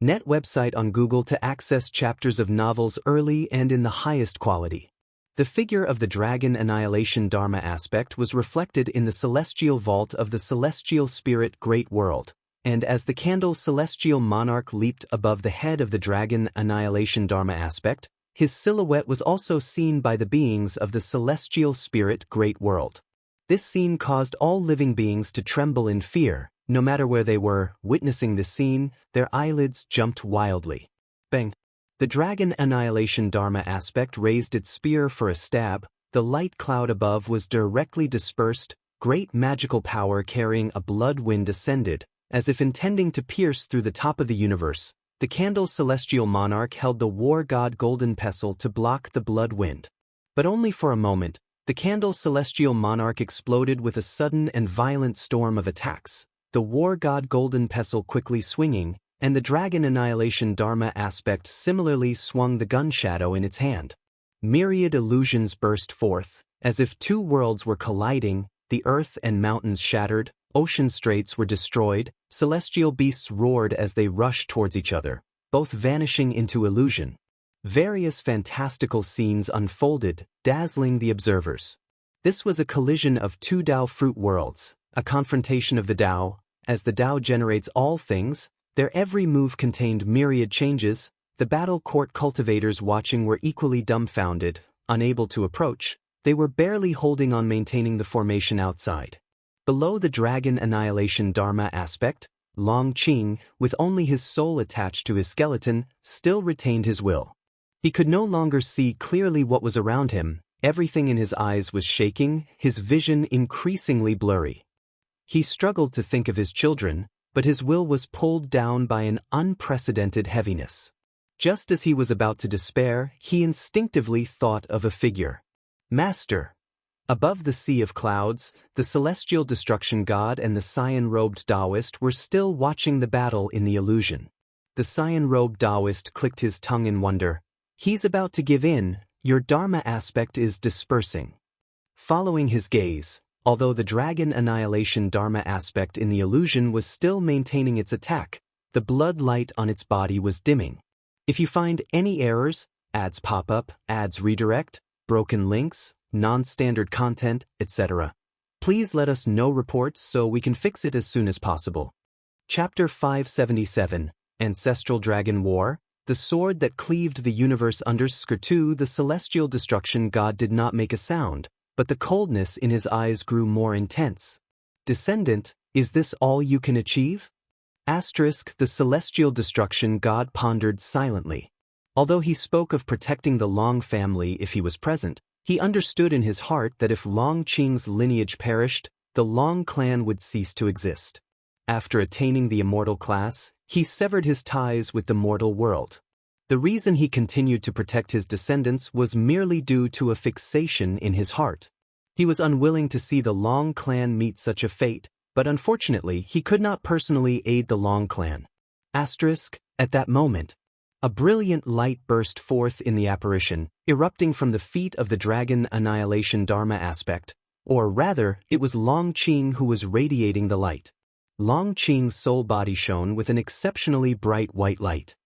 Speaker 1: Net website on Google to access chapters of novels early and in the highest quality. The figure of the Dragon Annihilation Dharma aspect was reflected in the celestial vault of the celestial spirit Great World, and as the Candle's celestial monarch leaped above the head of the Dragon Annihilation Dharma aspect, his silhouette was also seen by the beings of the celestial spirit Great World. This scene caused all living beings to tremble in fear. No matter where they were, witnessing the scene, their eyelids jumped wildly. Bang! The Dragon Annihilation Dharma aspect raised its spear for a stab. The light cloud above was directly dispersed. Great magical power carrying a blood wind ascended, as if intending to pierce through the top of the universe. The Candle's celestial monarch held the War God Golden Pestle to block the blood wind. But only for a moment. The Candle's celestial monarch exploded with a sudden and violent storm of attacks. The War God Golden Pestle quickly swinging, and the Dragon Annihilation Dharma aspect similarly swung the gun shadow in its hand. Myriad illusions burst forth, as if 2 worlds were colliding, the earth and mountains shattered, ocean straits were destroyed, celestial beasts roared as they rushed towards each other, both vanishing into illusion. Various fantastical scenes unfolded, dazzling the observers. This was a collision of 2 Tao fruit worlds, a confrontation of the Tao. As the Tao generates all things, their every move contained myriad changes. The battle court cultivators watching were equally dumbfounded, unable to approach. They were barely holding on, maintaining the formation outside. Below the Dragon Annihilation Dharma aspect, Long Qing, with only his soul attached to his skeleton, still retained his will. He could no longer see clearly what was around him. Everything in his eyes was shaking, his vision increasingly blurry. He struggled to think of his children, but his will was pulled down by an unprecedented heaviness. Just as he was about to despair, he instinctively thought of a figure. Master. Above the sea of clouds, the celestial destruction god and the cyan-robed Taoist were still watching the battle in the illusion. The cyan-robed Taoist clicked his tongue in wonder. He's about to give in. Your Dharma aspect is dispersing. Following his gaze, although the Dragon Annihilation Dharma aspect in the illusion was still maintaining its attack, the blood light on its body was dimming. If you find any errors, ads pop up, ads redirect, broken links, non-standard content, etc., please let us know reports so we can fix it as soon as possible. Chapter 577, Ancestral Dragon War. The sword that cleaved the universe under Skirtu, the celestial destruction god, did not make a sound, but the coldness in his eyes grew more intense. Descendant, is this all you can achieve? Asterisk, the celestial destruction god pondered silently. Although he spoke of protecting the Long family if he was present, he understood in his heart that if Long Qing's lineage perished, the Long clan would cease to exist. After attaining the Immortal class, he severed his ties with the mortal world. The reason he continued to protect his descendants was merely due to a fixation in his heart. He was unwilling to see the Long clan meet such a fate, but unfortunately he could not personally aid the Long clan. At that moment, a brilliant light burst forth in the apparition, erupting from the feet of the dragon annihilation Dharma aspect, or rather, it was Long Qing who was radiating the light. Long Qing's soul body shone with an exceptionally bright white light.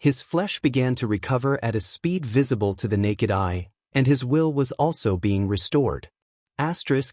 Speaker 1: His flesh began to recover at a speed visible to the naked eye, and his will was also being restored.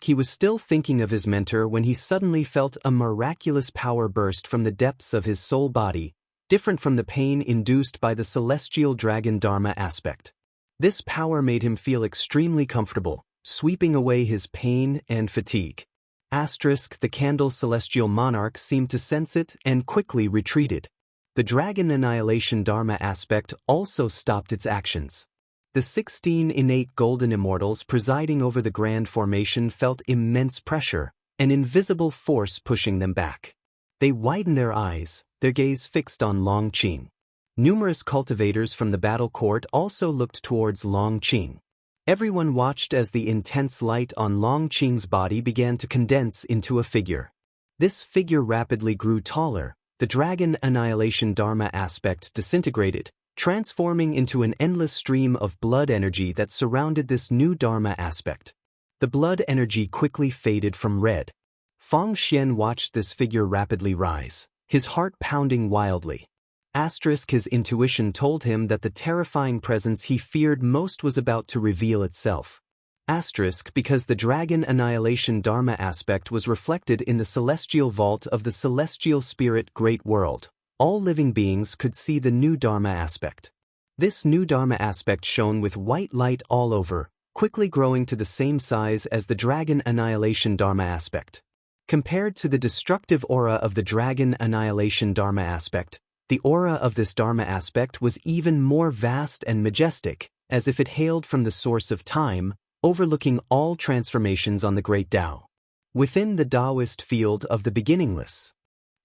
Speaker 1: He was still thinking of his mentor when he suddenly felt a miraculous power burst from the depths of his soul body, different from the pain induced by the celestial dragon Dharma aspect. This power made him feel extremely comfortable, sweeping away his pain and fatigue. The candle celestial monarch seemed to sense it and quickly retreated. The dragon annihilation Dharma aspect also stopped its actions. The 16 innate golden immortals presiding over the grand formation felt immense pressure, an invisible force pushing them back. They widened their eyes, their gaze fixed on Long Qing. Numerous cultivators from the battle court also looked towards Long Qing. Everyone watched as the intense light on Long Qing's body began to condense into a figure. This figure rapidly grew taller. The dragon annihilation Dharma aspect disintegrated, transforming into an endless stream of blood energy that surrounded this new Dharma aspect. The blood energy quickly faded from red. Feng Xian watched this figure rapidly rise, his heart pounding wildly. His intuition told him that the terrifying presence he feared most was about to reveal itself. Because the dragon annihilation Dharma aspect was reflected in the celestial vault of the celestial spirit great world, all living beings could see the new Dharma aspect. This new Dharma aspect shone with white light all over, quickly growing to the same size as the dragon annihilation Dharma aspect. Compared to the destructive aura of the dragon annihilation Dharma aspect, the aura of this Dharma aspect was even more vast and majestic, as if it hailed from the source of time, overlooking all transformations on the great Tao. Within the Taoist field of the beginningless,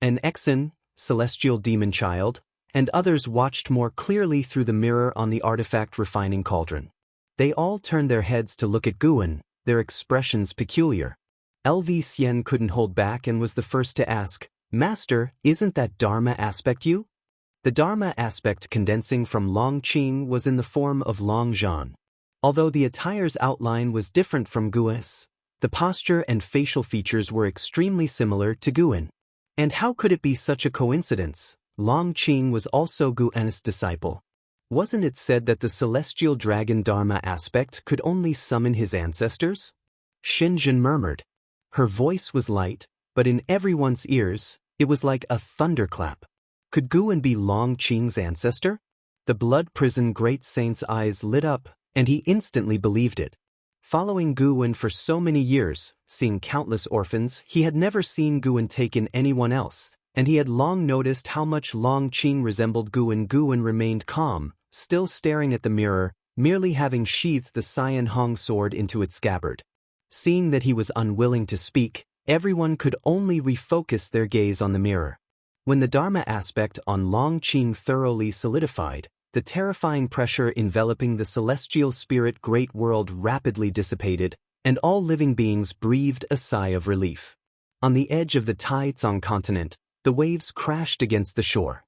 Speaker 1: an Exon, celestial demon child, and others watched more clearly through the mirror on the artifact refining cauldron. They all turned their heads to look at Guan, their expressions peculiar. LV Xian couldn't hold back and was the first to ask, "Master, isn't that Dharma aspect you?" The Dharma aspect condensing from Long Qing was in the form of Long Zhan. Although the attire's outline was different from Guan's, the posture and facial features were extremely similar to Guan. And how could it be such a coincidence? Long Qing was also Guan's disciple. Wasn't it said that the celestial dragon Dharma aspect could only summon his ancestors? Xinjun murmured. Her voice was light, but in everyone's ears, it was like a thunderclap. Could Guan be Long Qing's ancestor? The blood prison great saint's eyes lit up, and he instantly believed it. Following Guan for so many years, seeing countless orphans, he had never seen Guan take in anyone else, and he had long noticed how much Long Qing resembled Guan. Guan remained calm, still staring at the mirror, merely having sheathed the Cyan Hong sword into its scabbard. Seeing that he was unwilling to speak, everyone could only refocus their gaze on the mirror. When the Dharma aspect on Long Qing thoroughly solidified, the terrifying pressure enveloping the celestial spirit great world rapidly dissipated, and all living beings breathed a sigh of relief. On the edge of the Taizong continent, the waves crashed against the shore.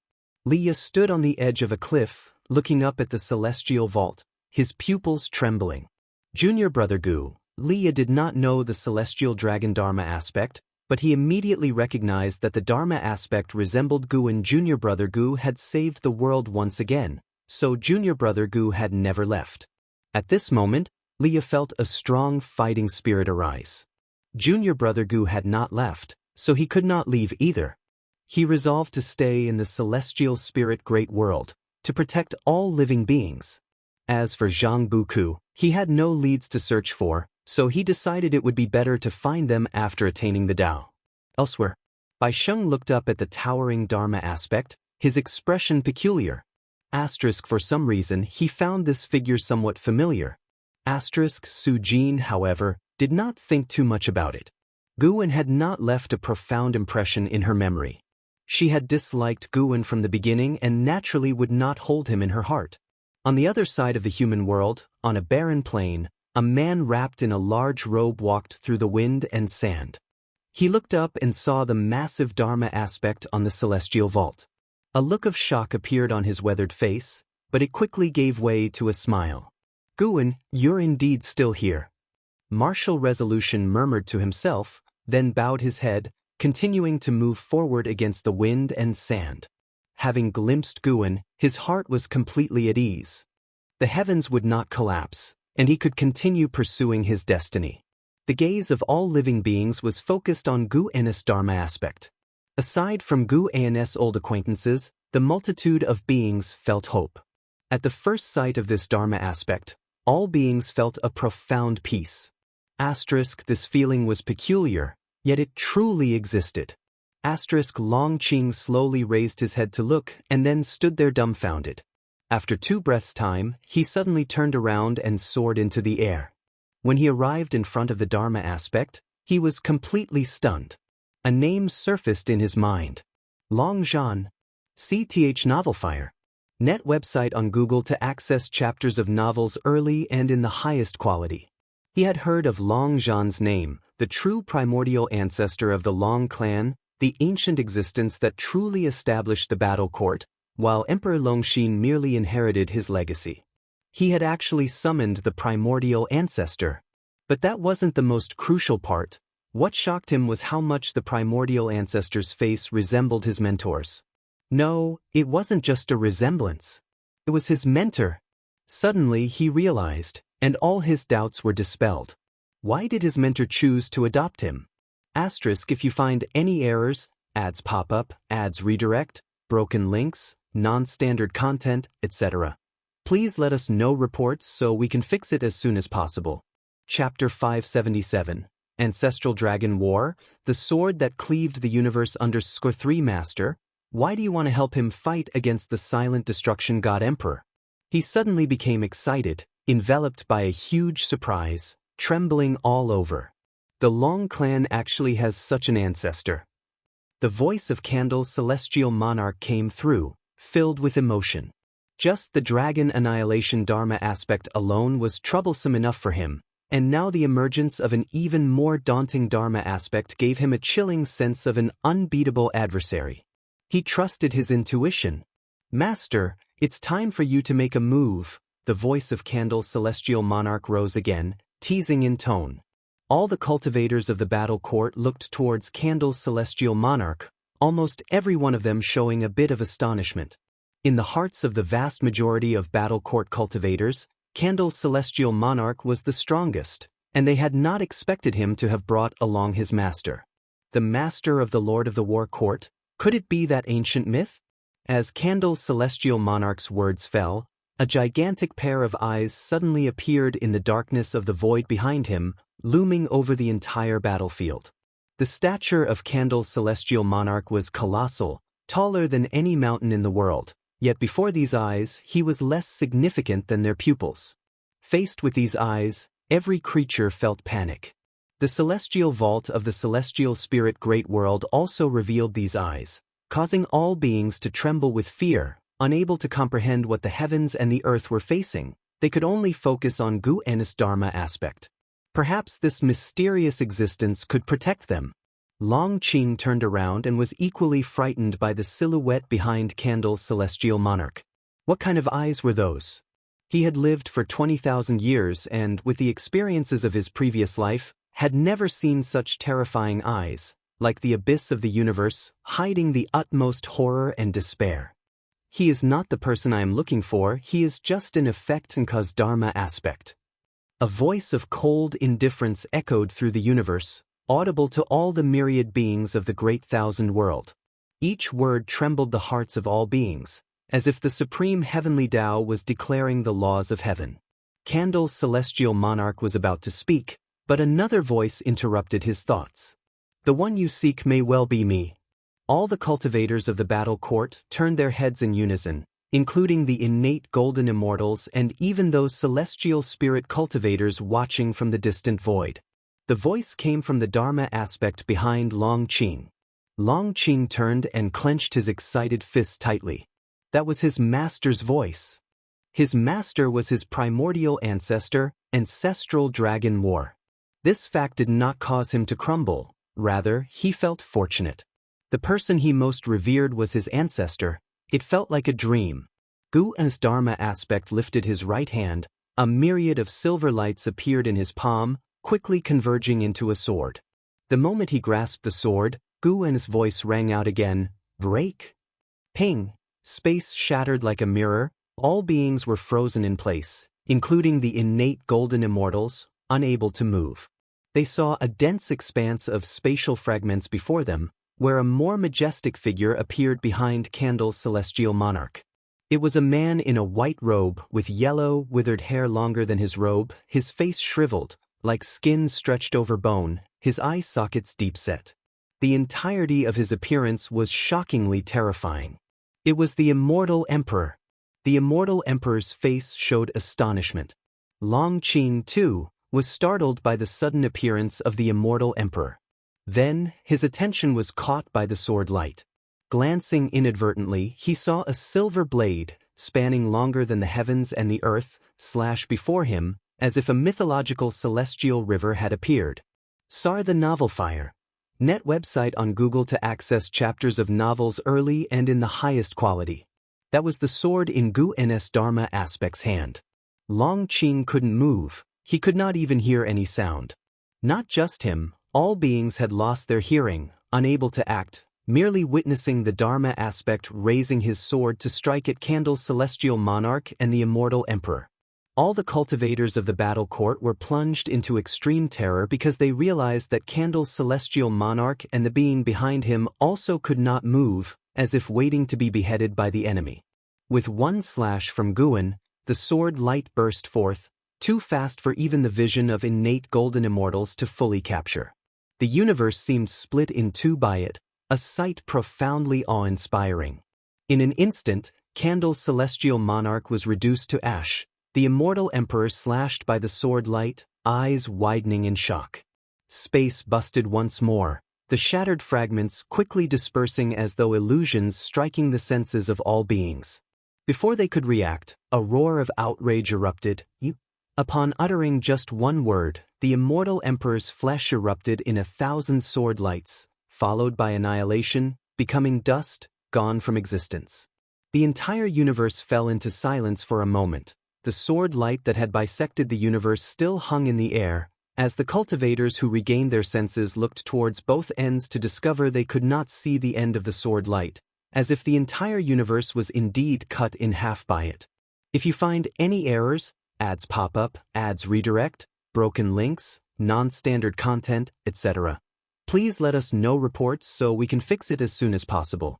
Speaker 1: Leah stood on the edge of a cliff, looking up at the celestial vault, his pupils trembling. Junior brother Gu, Leah did not know the celestial dragon Dharma aspect, but he immediately recognized that the Dharma aspect resembled Gu, and junior brother Gu had saved the world once again. So junior brother Gu had never left. At this moment, Leah felt a strong fighting spirit arise. Junior brother Gu had not left, so he could not leave either. He resolved to stay in the celestial spirit great world, to protect all living beings. As for Zhang Buku, he had no leads to search for, so he decided it would be better to find them after attaining the Tao. Elsewhere, Bai Sheng looked up at the towering Dharma aspect, his expression peculiar. For some reason, he found this figure somewhat familiar. Su Jin, however, did not think too much about it. Guan had not left a profound impression in her memory. She had disliked Guan from the beginning and naturally would not hold him in her heart. On the other side of the human world, on a barren plain, a man wrapped in a large robe walked through the wind and sand. He looked up and saw the massive Dharma aspect on the celestial vault. A look of shock appeared on his weathered face, but it quickly gave way to a smile. "Guan, you're indeed still here." Martial resolution murmured to himself, then bowed his head, continuing to move forward against the wind and sand. Having glimpsed Guan, his heart was completely at ease. The heavens would not collapse, and he could continue pursuing his destiny. The gaze of all living beings was focused on Guan's Dharma aspect. Aside from Guan's old acquaintances, the multitude of beings felt hope. At the first sight of this Dharma aspect, all beings felt a profound peace. This feeling was peculiar, yet it truly existed. Long Qing slowly raised his head to look and then stood there dumbfounded. After 2 breaths' time, he suddenly turned around and soared into the air. When he arrived in front of the Dharma aspect, he was completely stunned. A name surfaced in his mind. Long Zhan. CTH Novelfire. Net website on Google to access chapters of novels early and in the highest quality. He had heard of Long Zhan's name, the true primordial ancestor of the Long clan, the ancient existence that truly established the battle court, while Emperor Longxin merely inherited his legacy. He had actually summoned the primordial ancestor. But that wasn't the most crucial part. What shocked him was how much the primordial ancestor's face resembled his mentor's. No, it wasn't just a resemblance. It was his mentor. Suddenly he realized, and all his doubts were dispelled. Why did his mentor choose to adopt him? If you find any errors, ads pop up, ads redirect, broken links, non-standard content, etc. Please let us know reports so we can fix it as soon as possible. Chapter 577. Ancestral Dragon War, the sword that cleaved the universe _3 Master. Why do you want to help him fight against the silent destruction god Emperor? He suddenly became excited, enveloped by a huge surprise, trembling all over. The Long clan actually has such an ancestor. The voice of Candle's celestial monarch came through, filled with emotion. Just the dragon annihilation Dharma aspect alone was troublesome enough for him, and now the emergence of an even more daunting Dharma aspect gave him a chilling sense of an unbeatable adversary. He trusted his intuition. "Master, it's time for you to make a move." The voice of Candle's celestial monarch rose again, teasing in tone. All the cultivators of the battle court looked towards Candle's celestial monarch, almost every one of them showing a bit of astonishment. In the hearts of the vast majority of battle court cultivators, Candle's celestial monarch was the strongest, and they had not expected him to have brought along his master. The master of the Lord of the War Court? Could it be that ancient myth? As Candle's celestial monarch's words fell, a gigantic pair of eyes suddenly appeared in the darkness of the void behind him, looming over the entire battlefield. The stature of Candle's celestial monarch was colossal, taller than any mountain in the world, yet before these eyes he was less significant than their pupils. Faced with these eyes, every creature felt panic. The celestial vault of the celestial spirit great world also revealed these eyes, causing all beings to tremble with fear, unable to comprehend what the heavens and the earth were facing. They could only focus on Guan's Dharma aspect. Perhaps this mysterious existence could protect them. Long Qing turned around and was equally frightened by the silhouette behind Candle's celestial monarch. What kind of eyes were those? He had lived for 20,000 years and, with the experiences of his previous life, had never seen such terrifying eyes, like the abyss of the universe, hiding the utmost horror and despair. He is not the person I am looking for, he is just an effect and cause Dharma aspect. A voice of cold indifference echoed through the universe, audible to all the myriad beings of the great thousand world. Each word trembled the hearts of all beings, as if the supreme heavenly Tao was declaring the laws of heaven. Candle's celestial monarch was about to speak, but another voice interrupted his thoughts. "The one you seek may well be me." All the cultivators of the battle court turned their heads in unison, including the innate golden immortals and even those celestial spirit cultivators watching from the distant void. The voice came from the Dharma aspect behind Long Qing. Long Qing turned and clenched his excited fists tightly. That was his master's voice. His master was his primordial ancestor, ancestral dragon war. This fact did not cause him to crumble, Rather, he felt fortunate. The person he most revered was his ancestor. It felt like a dream. Gu's Dharma aspect lifted his right hand. A myriad of silver lights appeared in his palm, quickly converging into a sword. The moment he grasped the sword, Gu's voice rang out again, "Break!" Ping! Space shattered like a mirror. All beings were frozen in place, including the innate golden immortals, unable to move. They saw a dense expanse of spatial fragments before them, where a more majestic figure appeared behind Candle's celestial monarch. It was a man in a white robe with yellow, withered hair longer than his robe, his face shriveled, like skin stretched over bone, his eye sockets deep-set. The entirety of his appearance was shockingly terrifying. It was the Immortal Emperor. The Immortal Emperor's face showed astonishment. Long Qing, too, was startled by the sudden appearance of the Immortal Emperor. Then, his attention was caught by the sword light. Glancing inadvertently, he saw a silver blade, spanning longer than the heavens and the earth, slash before him, as if a mythological celestial river had appeared. Sar the Novel Fire. Net website on Google to access chapters of novels early and in the highest quality. That was the sword in Gu's Dharma aspect's hand. Long Qing couldn't move, he could not even hear any sound. Not just him, all beings had lost their hearing, unable to act, merely witnessing the Dharma aspect raising his sword to strike at Candle's celestial monarch and the Immortal Emperor. All the cultivators of the battle court were plunged into extreme terror because they realized that Candle's celestial monarch and the being behind him also could not move, as if waiting to be beheaded by the enemy. With one slash from Guan, the sword light burst forth, too fast for even the vision of innate golden immortals to fully capture. The universe seemed split in two by it, a sight profoundly awe-inspiring. In an instant, Candle's celestial monarch was reduced to ash, the Immortal Emperor slashed by the sword light, eyes widening in shock. Space busted once more, the shattered fragments quickly dispersing as though illusions striking the senses of all beings. Before they could react, a roar of outrage erupted. Upon uttering just one word, the Immortal Emperor's flesh erupted in 1,000 sword lights, followed by annihilation, becoming dust, gone from existence. The entire universe fell into silence for a moment. The sword light that had bisected the universe still hung in the air, as the cultivators who regained their senses looked towards both ends to discover they could not see the end of the sword light, as if the entire universe was indeed cut in half by it. If you find any errors, ads pop up, ads redirect, broken links, non-standard content, etc., please let us know reports so we can fix it as soon as possible.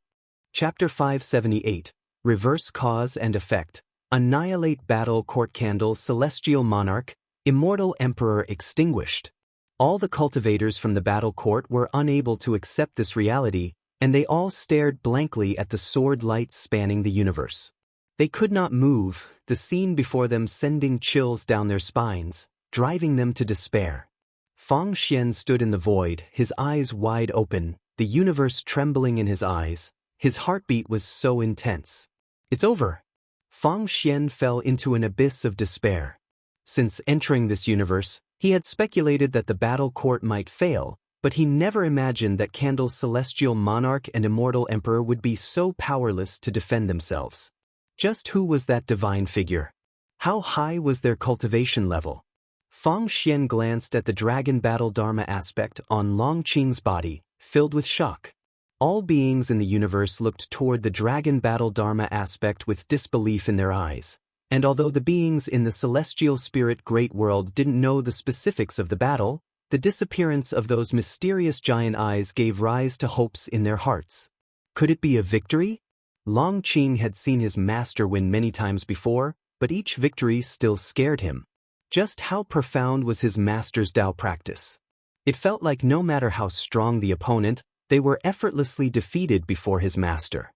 Speaker 1: Chapter 578, Reverse Cause and Effect. Annihilate Battle Court Candle Celestial Monarch, Immortal Emperor extinguished. All the cultivators from the battle court were unable to accept this reality, and they all stared blankly at the sword light spanning the universe. They could not move, the scene before them sending chills down their spines, driving them to despair. Feng Xian stood in the void, his eyes wide open, the universe trembling in his eyes. His heartbeat was so intense. It's over. Feng Xian fell into an abyss of despair. Since entering this universe, he had speculated that the battle court might fail, but he never imagined that Candle's celestial monarch and Immortal Emperor would be so powerless to defend themselves. Just who was that divine figure? How high was their cultivation level? Feng Xian glanced at the dragon battle Dharma aspect on Long Qing's body, filled with shock. All beings in the universe looked toward the dragon battle Dharma aspect with disbelief in their eyes, and although the beings in the celestial spirit great world didn't know the specifics of the battle, the disappearance of those mysterious giant eyes gave rise to hopes in their hearts. Could it be a victory? Long Qing had seen his master win many times before, but each victory still scared him. Just how profound was his master's Dao practice? It felt like no matter how strong the opponent, they were effortlessly defeated before his master.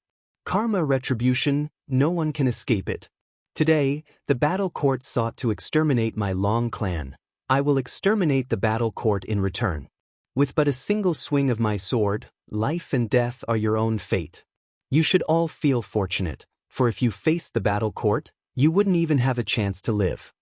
Speaker 1: Karma retribution, no one can escape it. Today, the battle court sought to exterminate my Long clan. I will exterminate the battle court in return. With but a single swing of my sword, life and death are your own fate. You should all feel fortunate, for if you faced the battle court, you wouldn't even have a chance to live.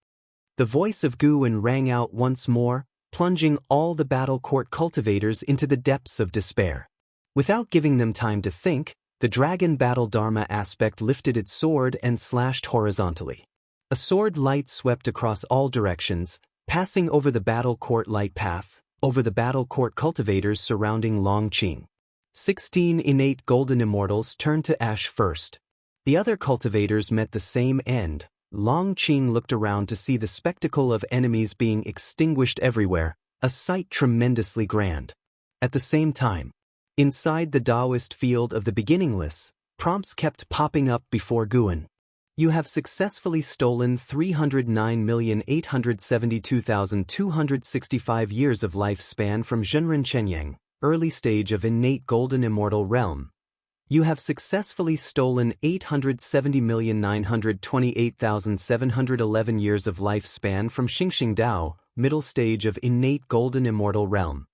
Speaker 1: The voice of Guan rang out once more, plunging all the battle court cultivators into the depths of despair. Without giving them time to think, the dragon battle Dharma aspect lifted its sword and slashed horizontally. A sword light swept across all directions, passing over the battle court light path, over the battle court cultivators surrounding Long Qing. 16 innate golden immortals turned to ash first. The other cultivators met the same end. Long Qing looked around to see the spectacle of enemies being extinguished everywhere, a sight tremendously grand. At the same time, inside the Taoist field of the beginningless, prompts kept popping up before Guan. You have successfully stolen 309,872,265 years of lifespan from Zhenren Chenyang, early stage of innate golden immortal realm. You have successfully stolen 870,928,711 years of lifespan from Xingxing Dao, middle stage of innate golden immortal realm.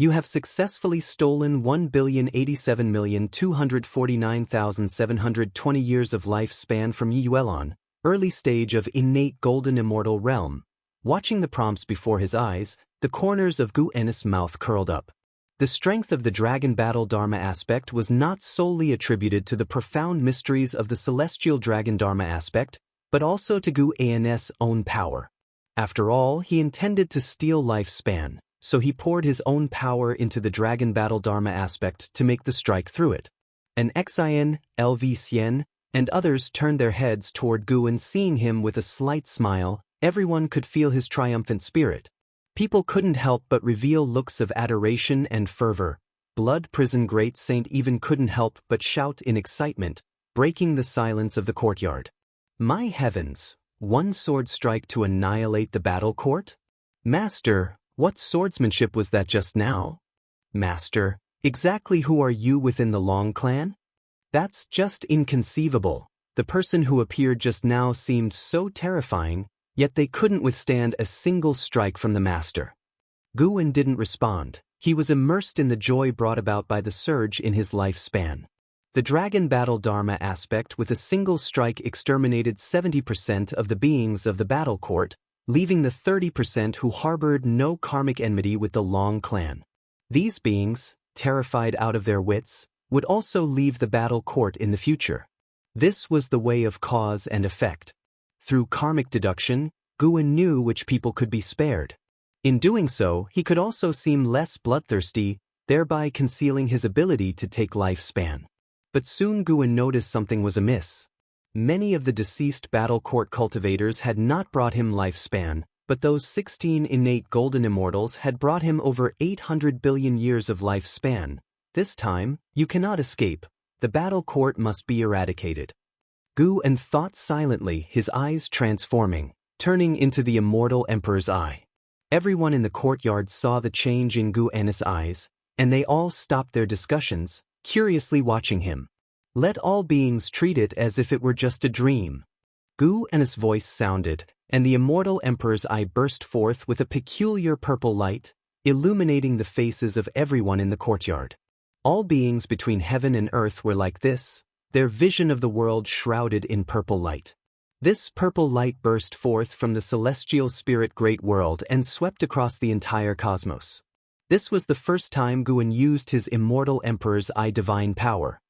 Speaker 1: You have successfully stolen 1,087,249,720 years of lifespan from Yi Yuelon, early stage of innate golden immortal realm. Watching the prompts before his eyes, the corners of Gu Ennis' mouth curled up. The strength of the dragon battle Dharma aspect was not solely attributed to the profound mysteries of the celestial dragon Dharma aspect, but also to Gu Ennis' own power. After all, he intended to steal lifespan, so he poured his own power into the dragon battle Dharma aspect to make the strike through it. An Xian, LV Xian, and others turned their heads toward Gu, and seeing him with a slight smile, everyone could feel his triumphant spirit. People couldn't help but reveal looks of adoration and fervor. Blood Prison Great Saint even couldn't help but shout in excitement, breaking the silence of the courtyard. My heavens, one sword strike to annihilate the battle court? Master, what swordsmanship was that just now? Master, exactly who are you within the Long clan? That's just inconceivable. The person who appeared just now seemed so terrifying, yet they couldn't withstand a single strike from the master. Guan didn't respond. He was immersed in the joy brought about by the surge in his lifespan. The dragon battle Dharma aspect with a single strike exterminated 70% of the beings of the battle court, leaving the 30% who harbored no karmic enmity with the Long clan. These beings, terrified out of their wits, would also leave the battle court in the future. This was the way of cause and effect. Through karmic deduction, Guan knew which people could be spared. In doing so, he could also seem less bloodthirsty, thereby concealing his ability to take lifespan. But soon Guan noticed something was amiss. Many of the deceased battle court cultivators had not brought him lifespan, but those 16 innate golden immortals had brought him over 800 billion years of lifespan. This time, you cannot escape. The battle court must be eradicated. Guan thought silently, his eyes transforming, turning into the immortal emperor's eye. Everyone in the courtyard saw the change in Gu Ennis' eyes, and they all stopped their discussions, curiously watching him. Let all beings treat it as if it were just a dream. Gu Ennis' voice sounded, and the immortal emperor's eye burst forth with a peculiar purple light, illuminating the faces of everyone in the courtyard. All beings between heaven and earth were like this, their vision of the world shrouded in purple light. This purple light burst forth from the celestial spirit great world and swept across the entire cosmos. This was the first time Guan used his immortal emperor's eye divine power.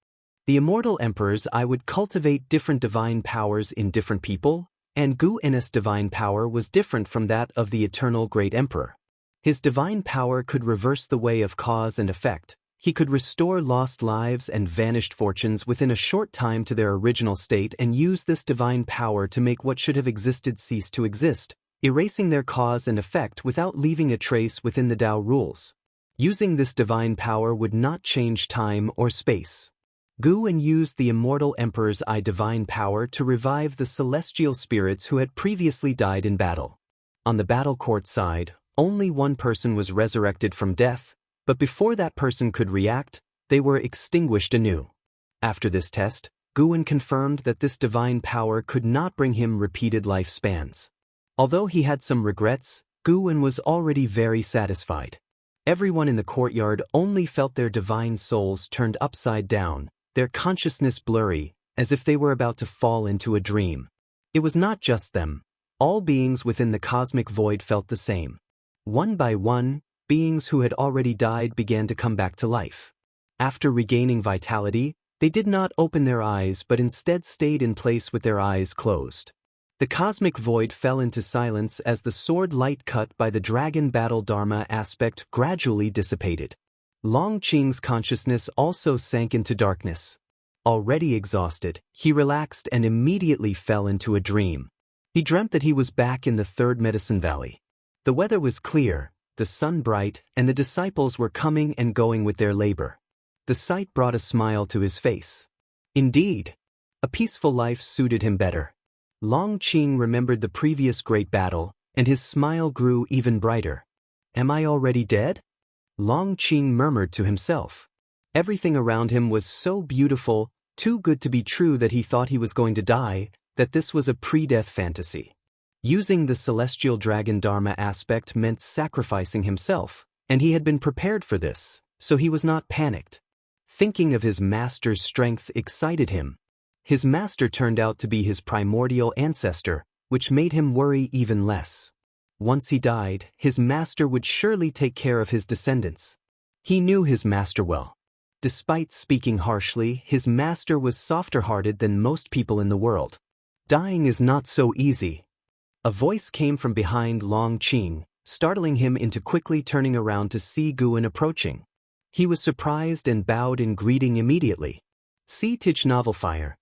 Speaker 1: The immortal emperor's eye would cultivate different divine powers in different people, and Gu Ennis' divine power was different from that of the eternal great emperor. His divine power could reverse the way of cause and effect. He could restore lost lives and vanished fortunes within a short time to their original state and use this divine power to make what should have existed cease to exist, erasing their cause and effect without leaving a trace within the Tao rules. Using this divine power would not change time or space. Guan used the immortal emperor's eye divine power to revive the celestial spirits who had previously died in battle. On the battle court side, only one person was resurrected from death, but before that person could react, they were extinguished anew. After this test, Guan confirmed that this divine power could not bring him repeated lifespans. Although he had some regrets, Guan was already very satisfied. Everyone in the courtyard only felt their divine souls turned upside down, their consciousness blurry, as if they were about to fall into a dream. It was not just them. All beings within the cosmic void felt the same. One by one, beings who had already died began to come back to life. After regaining vitality, they did not open their eyes but instead stayed in place with their eyes closed. The cosmic void fell into silence as the sword light cut by the dragon battle dharma aspect gradually dissipated. Long Qing's consciousness also sank into darkness. Already exhausted, he relaxed and immediately fell into a dream. He dreamt that he was back in the third Medicine Valley. The weather was clear, the sun bright, and the disciples were coming and going with their labor. The sight brought a smile to his face. Indeed, a peaceful life suited him better. Long Qing remembered the previous great battle, and his smile grew even brighter. Am I already dead? Long Qing murmured to himself. Everything around him was so beautiful, too good to be true that he thought he was going to die, that this was a pre-death fantasy. Using the celestial dragon dharma aspect meant sacrificing himself, and he had been prepared for this, so he was not panicked. Thinking of his master's strength excited him. His master turned out to be his primordial ancestor, which made him worry even less. Once he died, his master would surely take care of his descendants. He knew his master well. Despite speaking harshly, his master was softer-hearted than most people in the world. Dying is not so easy. A voice came from behind Long Qing, startling him into quickly turning around to see Guan approaching. He was surprised and bowed in greeting immediately. See Tich Novelfire.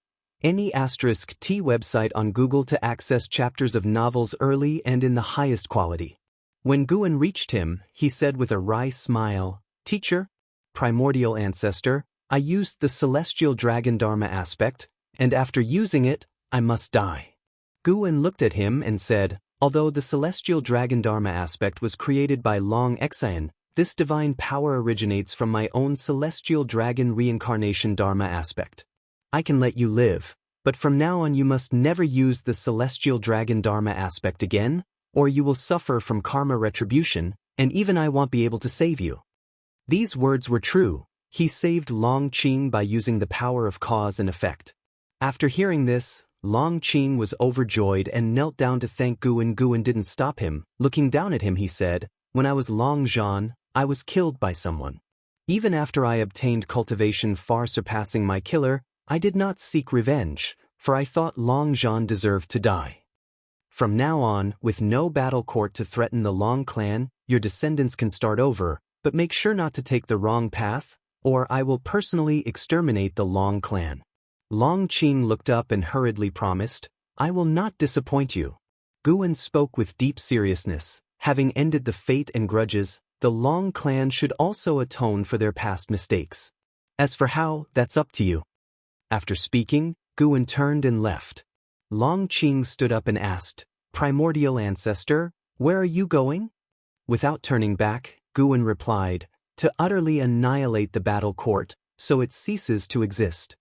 Speaker 1: Any *T website on Google to access chapters of novels early and in the highest quality. When Guan reached him, he said with a wry smile, "Teacher, primordial ancestor, I used the celestial dragon dharma aspect, and after using it, I must die." Guan looked at him and said, "Although the celestial dragon dharma aspect was created by Long Xian, this divine power originates from my own celestial dragon reincarnation dharma aspect. I can let you live, but from now on you must never use the celestial dragon dharma aspect again, or you will suffer from karma retribution, and even I won't be able to save you." These words were true. He saved Long Qing by using the power of cause and effect. After hearing this, Long Qing was overjoyed and knelt down to thank Guan. Guan didn't stop him. Looking down at him, he said, "When I was Long Zhan, I was killed by someone. Even after I obtained cultivation far surpassing my killer, I did not seek revenge, for I thought Long Zhan deserved to die. From now on, with no battle court to threaten the Long clan, your descendants can start over, but make sure not to take the wrong path, or I will personally exterminate the Long clan." Long Qing looked up and hurriedly promised, "I will not disappoint you." Guan spoke with deep seriousness. Having ended the fate and grudges, the Long clan should also atone for their past mistakes. As for how, that's up to you. After speaking, Guan turned and left. Long Qing stood up and asked, "Primordial ancestor, where are you going?" Without turning back, Guan replied, "To utterly annihilate the battle court, so it ceases to exist."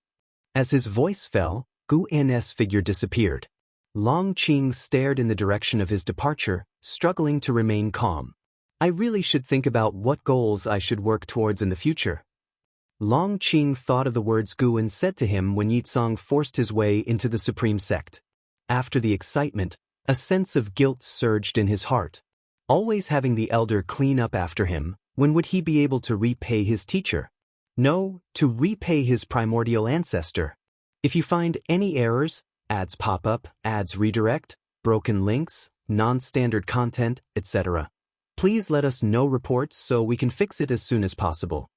Speaker 1: As his voice fell, Guan's figure disappeared. Long Qing stared in the direction of his departure, struggling to remain calm. "I really should think about what goals I should work towards in the future." Long Qing thought of the words Guan said to him when Yizong forced his way into the supreme sect. After the excitement, a sense of guilt surged in his heart. Always having the elder clean up after him, when would he be able to repay his teacher? No, to repay his primordial ancestor. If you find any errors, ads pop up, ads redirect, broken links, non-standard content, etc., please let us know reports so we can fix it as soon as possible.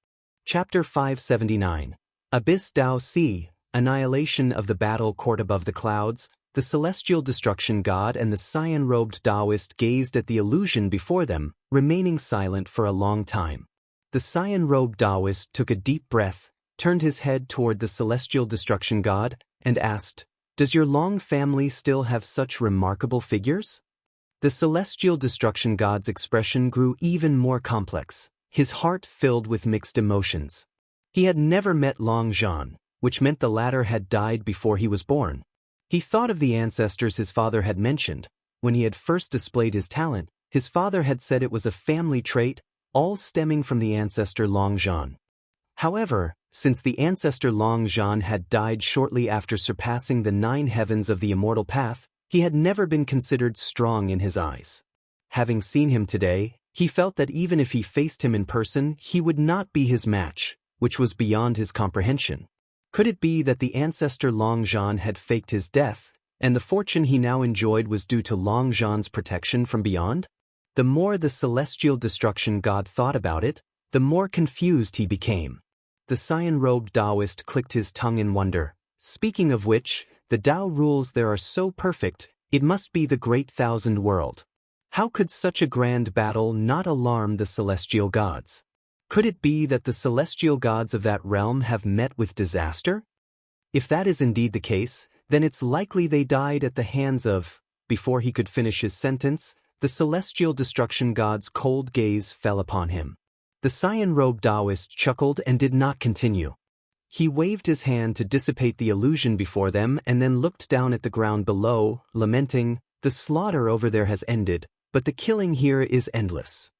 Speaker 1: Chapter 579. Abyss Dao C. Annihilation of the battle court above the clouds. The celestial destruction god and the cyan-robed Taoist gazed at the illusion before them, remaining silent for a long time. The cyan-robed Taoist took a deep breath, turned his head toward the celestial destruction god, and asked, "Does your Long family still have such remarkable figures?" The celestial destruction god's expression grew even more complex, his heart filled with mixed emotions. He had never met Long Zhan, which meant the latter had died before he was born. He thought of the ancestors his father had mentioned. When he had first displayed his talent, his father had said it was a family trait, all stemming from the ancestor Long Zhan. However, since the ancestor Long Zhan had died shortly after surpassing the 9 heavens of the immortal path, he had never been considered strong in his eyes. Having seen him today, He felt that even if he faced him in person, he would not be his match, which was beyond his comprehension. Could it be that the ancestor Long Zhan had faked his death, and the fortune he now enjoyed was due to Long Zhan's protection from beyond? The more the celestial destruction god thought about it, the more confused he became. The cyan-robed Taoist clicked his tongue in wonder. Speaking of which, the Tao rules there are so perfect, it must be the great thousand world. How could such a grand battle not alarm the celestial gods? Could it be that the celestial gods of that realm have met with disaster? If that is indeed the case, then it's likely they died at the hands of— Before he could finish his sentence, the celestial destruction god's cold gaze fell upon him. The cyan-robed Taoist chuckled and did not continue. He waved his hand to dissipate the illusion before them and then looked down at the ground below, lamenting, "The slaughter over there has ended, but the killing here is endless."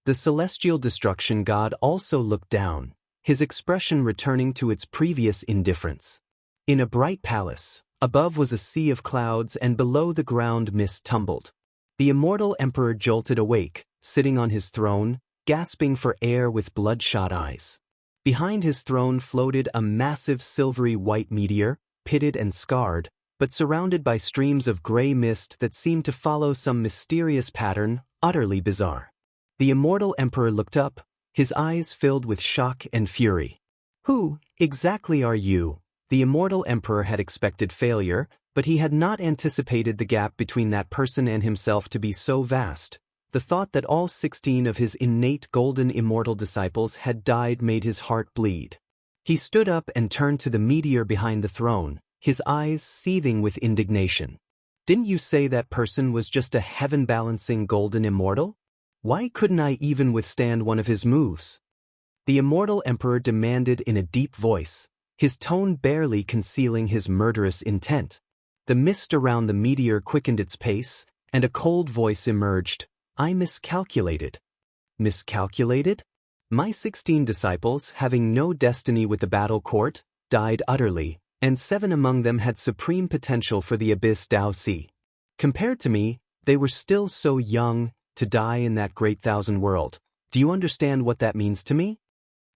Speaker 1: The celestial destruction god also looked down, his expression returning to its previous indifference. In a bright palace, above was a sea of clouds and below the ground mist tumbled. The immortal emperor jolted awake, sitting on his throne, gasping for air with bloodshot eyes. Behind his throne floated a massive silvery white meteor, pitted and scarred, but surrounded by streams of gray mist that seemed to follow some mysterious pattern, utterly bizarre. The immortal emperor looked up, his eyes filled with shock and fury. "Who exactly are you?" The immortal emperor had expected failure, but he had not anticipated the gap between that person and himself to be so vast. The thought that all 16 of his innate golden immortal disciples had died made his heart bleed. He stood up and turned to the meteor behind the throne, his eyes seething with indignation. "Didn't you say that person was just a heaven-balancing golden immortal? Why couldn't I even withstand one of his moves?" The immortal emperor demanded in a deep voice, his tone barely concealing his murderous intent. The mist around the meteor quickened its pace, and a cold voice emerged. "I miscalculated." "Miscalculated? My 16 disciples, having no destiny with the battle court, died utterly, and 7 among them had supreme potential for the abyss Dao Si. Compared to me, they were still so young to die in that great thousand world. Do you understand what that means to me?"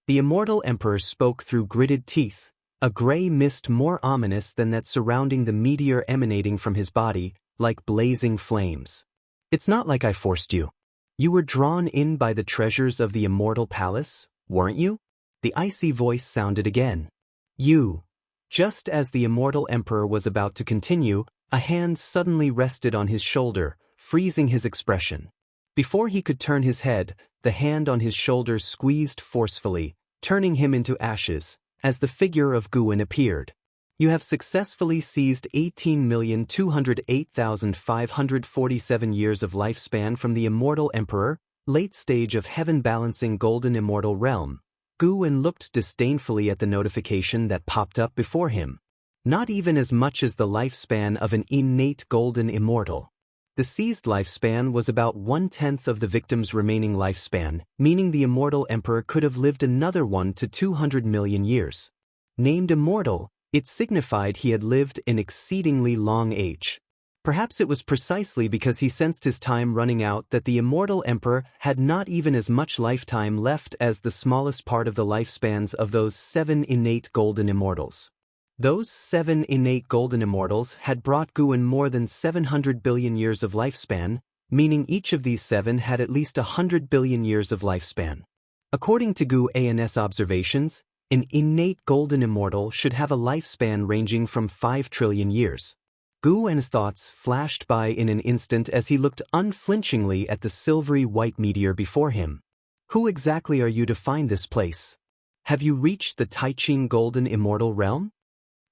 Speaker 1: The immortal emperor spoke through gritted teeth, a gray mist more ominous than that surrounding the meteor emanating from his body, like blazing flames. "It's not like I forced you. You were drawn in by the treasures of the immortal palace, weren't you?" The icy voice sounded again. "You." Just as the immortal emperor was about to continue, a hand suddenly rested on his shoulder, freezing his expression. Before he could turn his head, the hand on his shoulder squeezed forcefully, turning him into ashes, as the figure of Guwen appeared. "You have successfully seized 18,208,547 years of lifespan from the immortal emperor, late stage of heaven-balancing golden immortal realm." Guwen looked disdainfully at the notification that popped up before him. Not even as much as the lifespan of an innate golden immortal. The seized lifespan was about 1/10 of the victim's remaining lifespan, meaning the immortal emperor could have lived another 1 to 200 million years. Named immortal, it signified he had lived an exceedingly long age. Perhaps it was precisely because he sensed his time running out that the immortal emperor had not even as much lifetime left as the smallest part of the lifespans of those 7 innate golden immortals. Those 7 innate golden immortals had brought Guwen more than 700 billion years of lifespan, meaning each of these 7 had at least 100 billion years of lifespan. According to Guwen's observations, an innate golden immortal should have a lifespan ranging from 5 trillion years. Guwen's thoughts flashed by in an instant as he looked unflinchingly at the silvery white meteor before him. "Who exactly are you to find this place? Have you reached the Taiqing golden immortal realm?"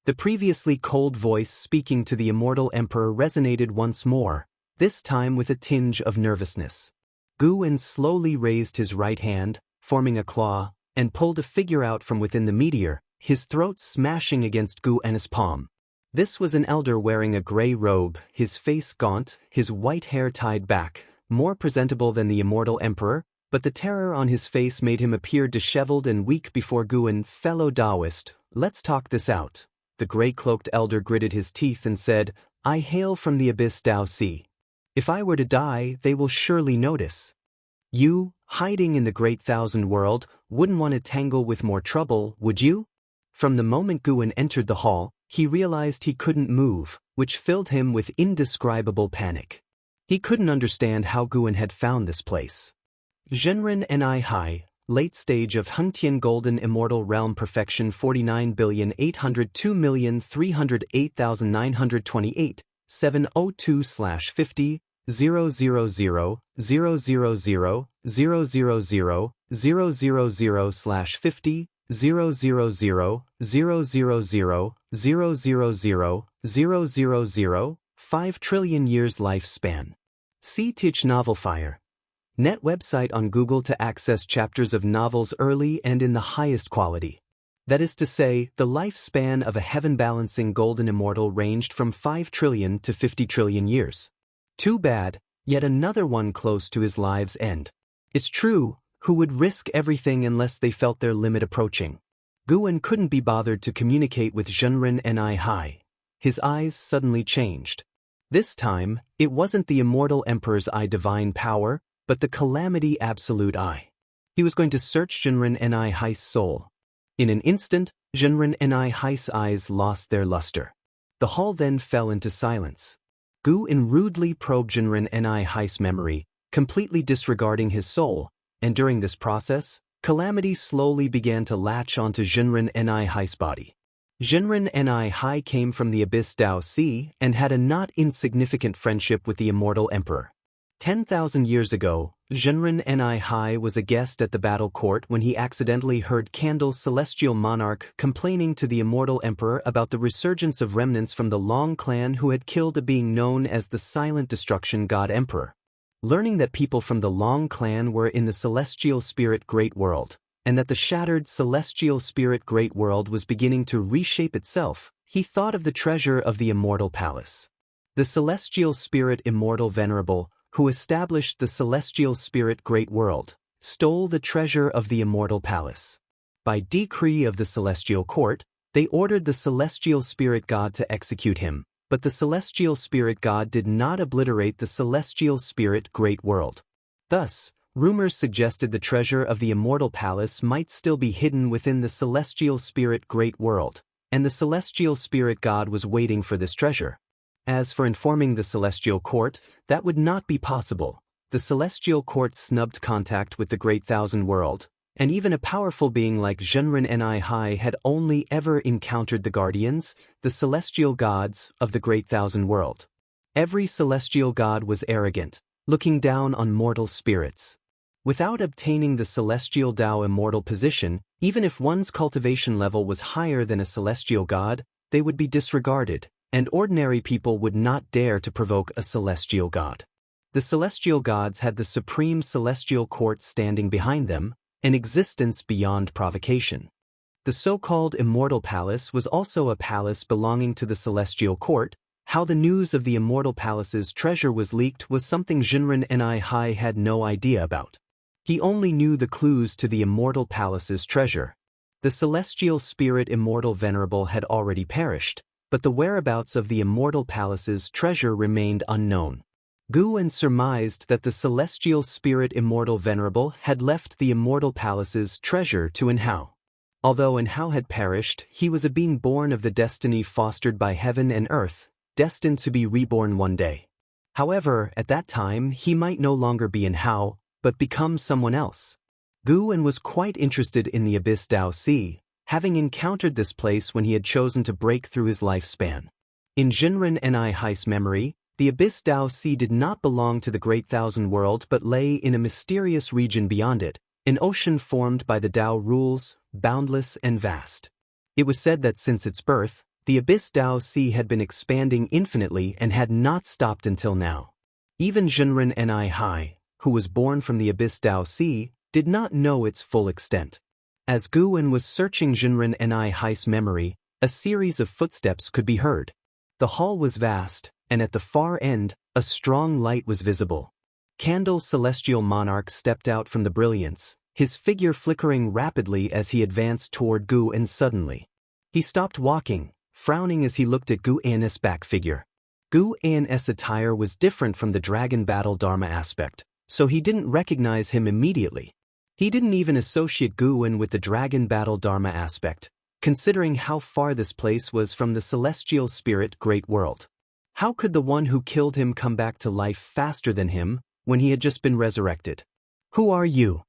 Speaker 1: The previously cold voice speaking to the immortal emperor resonated once more, this time with a tinge of nervousness. Guwen slowly raised his right hand, forming a claw, and pulled a figure out from within the meteor, his throat smashing against Guwen's palm. This was an elder wearing a gray robe, his face gaunt, his white hair tied back, more presentable than the immortal emperor, but the terror on his face made him appear disheveled and weak before Guwen. "Fellow Taoist, let's talk this out." The gray-cloaked elder gritted his teeth and said, "I hail from the abyss Dao Si. If I were to die, they will surely notice." You, hiding in the Great Thousand World, wouldn't want to tangle with more trouble, would you? From the moment Guan entered the hall, he realized he couldn't move, which filled him with indescribable panic. He couldn't understand how Guan had found this place. Zhenren Ni Hai, late stage of Hengtian Golden Immortal Realm Perfection 49,802,308,928, 702/50, 000, 000, 000, 000/50, 000, 000, 000, 5 trillion years lifespan. See Tich Novel Fire. Net website on Google to access chapters of novels early and in the highest quality. That is to say, the lifespan of a heaven-balancing golden immortal ranged from 5 trillion to 50 trillion years. Too bad, yet another one close to his life's end. It's true, who would risk everything unless they felt their limit approaching? Guan couldn't be bothered to communicate with Zhenren Ni Hai. His eyes suddenly changed. This time, it wasn't the immortal emperor's eye divine power, but the calamity absolute eye. He was going to search Zhenren Ni Hai's soul. In an instant, Zhenren Ni Hai's eyes lost their luster. The hall then fell into silence. Guan rudely probed Zhenren Ni Hai's memory, completely disregarding his soul, and during this process, calamity slowly began to latch onto Zhenren Ni Hai's body. Zhenren Ni Hai came from the Abyss Dao Sea and had a not insignificant friendship with the immortal emperor. 10,000 years ago, Zhenren Ni Hai was a guest at the battle court when he accidentally heard Candle's celestial monarch complaining to the immortal emperor about the resurgence of remnants from the Long clan who had killed a being known as the Silent Destruction God Emperor. Learning that people from the Long clan were in the celestial spirit Great World, and that the shattered celestial spirit Great World was beginning to reshape itself, he thought of the treasure of the Immortal Palace. The celestial spirit Immortal Venerable, who established the celestial spirit Great World, stole the treasure of the Immortal Palace. By decree of the celestial court, they ordered the celestial spirit god to execute him, but the celestial spirit god did not obliterate the celestial spirit Great World. Thus, rumors suggested the treasure of the Immortal Palace might still be hidden within the celestial spirit Great World, and the celestial spirit god was waiting for this treasure. As for informing the celestial court, that would not be possible. The celestial court snubbed contact with the Great Thousand World, and even a powerful being like Zhenren Ni Hai had only ever encountered the guardians, the celestial gods, of the Great Thousand World. Every celestial god was arrogant, looking down on mortal spirits. Without obtaining the celestial Dao immortal position, even if one's cultivation level was higher than a celestial god, they would be disregarded, and ordinary people would not dare to provoke a celestial god. The celestial gods had the supreme celestial court standing behind them, an existence beyond provocation. The so-called Immortal Palace was also a palace belonging to the celestial court. How the news of the Immortal Palace's treasure was leaked was something Zhenren Ni Hai had no idea about. He only knew the clues to the Immortal Palace's treasure. The celestial spirit Immortal Venerable had already perished, but the whereabouts of the Immortal Palace's treasure remained unknown. Guan surmised that the celestial spirit Immortal Venerable had left the Immortal Palace's treasure to Enhao. Although Enhao had perished, he was a being born of the destiny fostered by heaven and earth, destined to be reborn one day. However, at that time, he might no longer be Enhao, but become someone else. Guan was quite interested in the Abyss Dao Sea, having encountered this place when he had chosen to break through his lifespan. In Zhenren Ni Hai's memory, the Abyss Dao Sea did not belong to the Great Thousand World but lay in a mysterious region beyond it, an ocean formed by the Dao rules, boundless and vast. It was said that since its birth, the Abyss Dao Sea had been expanding infinitely and had not stopped until now. Even Zhenren Ni Hai, who was born from the Abyss Dao Sea, did not know its full extent. As Guan was searching Zhenren Ni Hai's memory, a series of footsteps could be heard. The hall was vast, and at the far end, a strong light was visible. Candle's celestial monarch stepped out from the brilliance, his figure flickering rapidly as he advanced toward Guan suddenly. He stopped walking, frowning as he looked at Guan's back figure. Guan's attire was different from the dragon battle Dharma aspect. so he didn't recognize him immediately. He didn't even associate Guwen with the dragon battle Dharma aspect, considering how far this place was from the celestial spirit great world. How could the one who killed him come back to life faster than him when he had just been resurrected? "Who are you?"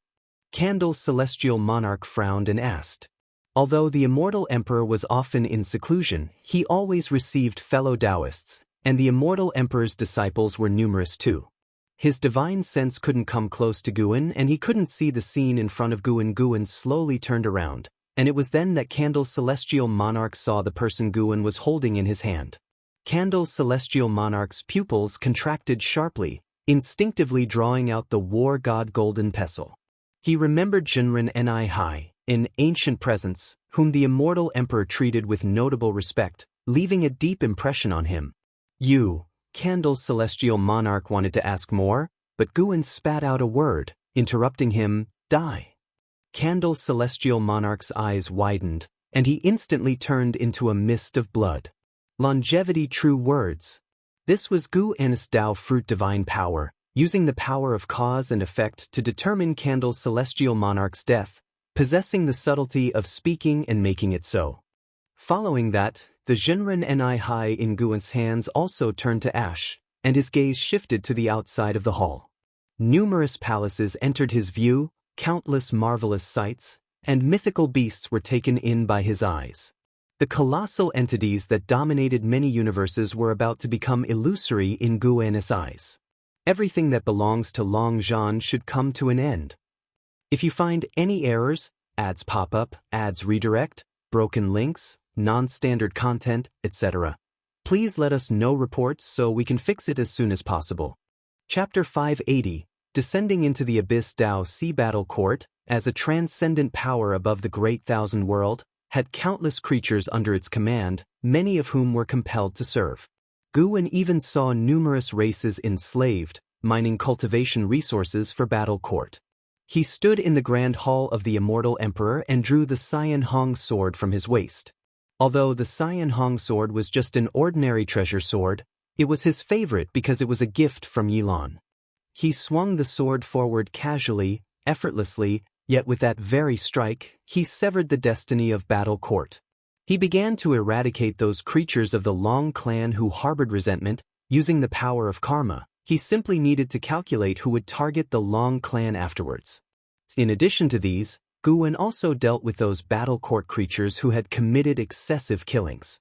Speaker 1: Candle's celestial monarch frowned and asked. Although the immortal emperor was often in seclusion, he always received fellow Taoists, and the immortal emperor's disciples were numerous too. His divine sense couldn't come close to Guwen, and he couldn't see the scene in front of Guwen. Guwen slowly turned around, and it was then that Candle's celestial monarch saw the person Guwen was holding in his hand. Candle's celestial monarch's pupils contracted sharply, instinctively drawing out the war god golden pestle. He remembered Jinren Ni Hai, an ancient presence, whom the immortal emperor treated with notable respect, leaving a deep impression on him. "You," Candle's celestial monarch wanted to ask more, but Guwen spat out a word, interrupting him, "Die." Candle's celestial monarch's eyes widened, and he instantly turned into a mist of blood. Longevity, true words. This was Guwen's Tao fruit divine power, using the power of cause and effect to determine Candle's celestial monarch's death, possessing the subtlety of speaking and making it so. Following that, the Jinren Ni Hai in Guwen's hands also turned to ash, and his gaze shifted to the outside of the hall. Numerous palaces entered his view, countless marvelous sights, and mythical beasts were taken in by his eyes. The colossal entities that dominated many universes were about to become illusory in Guwen's eyes. Everything that belongs to Long Zhan should come to an end. If you find any errors, ads pop up, ads redirect, broken links, non-standard content, etc., please let us know reports so we can fix it as soon as possible. Chapter 580, Descending into the Abyss. Tao Sea Battle Court, as a transcendent power above the Great Thousand World, had countless creatures under its command, many of whom were compelled to serve. Guwen even saw numerous races enslaved, mining cultivation resources for Battle Court. He stood in the Grand Hall of the Immortal Emperor and drew the Xian Hong sword from his waist. Although the Xian Hong sword was just an ordinary treasure sword, it was his favorite because it was a gift from Yilan. He swung the sword forward casually, effortlessly, yet with that very strike, he severed the destiny of Battle Court. He began to eradicate those creatures of the Long clan who harbored resentment, using the power of karma. He simply needed to calculate who would target the Long clan afterwards. In addition to these, Guwen also dealt with those Battle Court creatures who had committed excessive killings.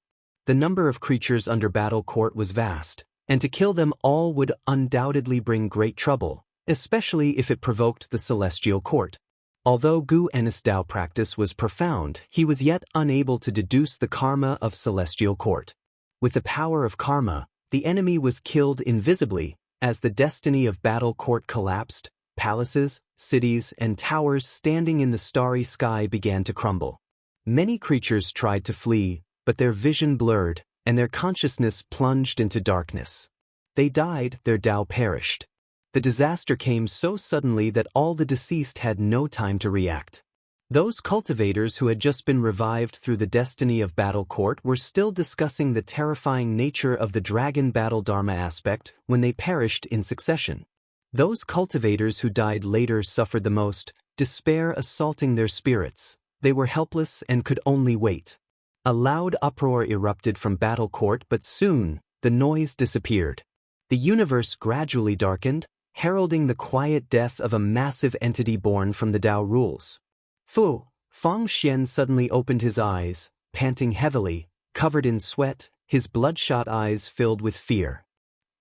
Speaker 1: The number of creatures under Battle Court was vast, and to kill them all would undoubtedly bring great trouble, especially if it provoked the Celestial Court. Although Guwen's Tao practice was profound, he was yet unable to deduce the karma of Celestial Court. With the power of karma, the enemy was killed invisibly. As the destiny of Battle Court collapsed, palaces, cities, and towers standing in the starry sky began to crumble. Many creatures tried to flee, but their vision blurred, and their consciousness plunged into darkness. They died, their Tao perished. The disaster came so suddenly that all the deceased had no time to react. Those cultivators who had just been revived through the destiny of Battle Court were still discussing the terrifying nature of the dragon battle Dharma aspect when they perished in succession. Those cultivators who died later suffered the most, despair assaulting their spirits. They were helpless and could only wait. A loud uproar erupted from Battle Court, but soon, the noise disappeared. The universe gradually darkened, heralding the quiet death of a massive entity born from the Tao rules. Fang Xian suddenly opened his eyes, panting heavily, covered in sweat, his bloodshot eyes filled with fear.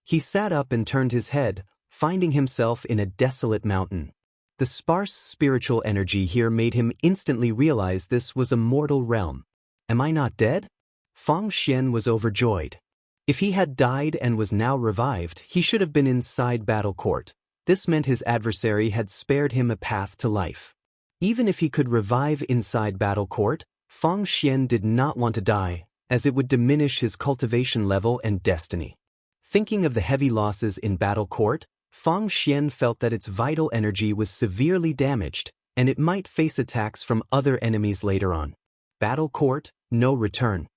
Speaker 1: He sat up and turned his head, finding himself in a desolate mountain. The sparse spiritual energy here made him instantly realize this was a mortal realm. Am I not dead? Fang Xian was overjoyed. If he had died and was now revived, he should have been inside Battle Court. This meant his adversary had spared him a path to life. Even if he could revive inside Battle Court, Fang Xian did not want to die, as it would diminish his cultivation level and destiny. Thinking of the heavy losses in Battle Court, Fang Xian felt that its vital energy was severely damaged, and it might face attacks from other enemies later on. Battle Court, no return.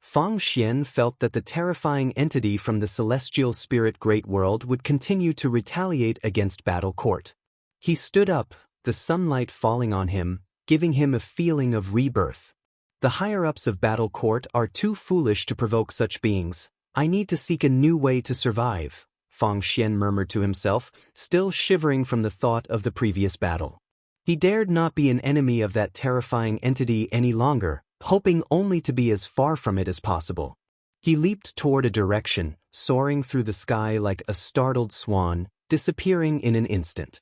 Speaker 1: Feng Xian felt that the terrifying entity from the celestial spirit great world would continue to retaliate against Battle Court. He stood up, the sunlight falling on him, giving him a feeling of rebirth. The higher-ups of Battle Court are too foolish to provoke such beings. I need to seek a new way to survive, Feng Xian murmured to himself, still shivering from the thought of the previous battle. He dared not be an enemy of that terrifying entity any longer, hoping only to be as far from it as possible. He leaped toward a direction, soaring through the sky like a startled swan, disappearing in an instant.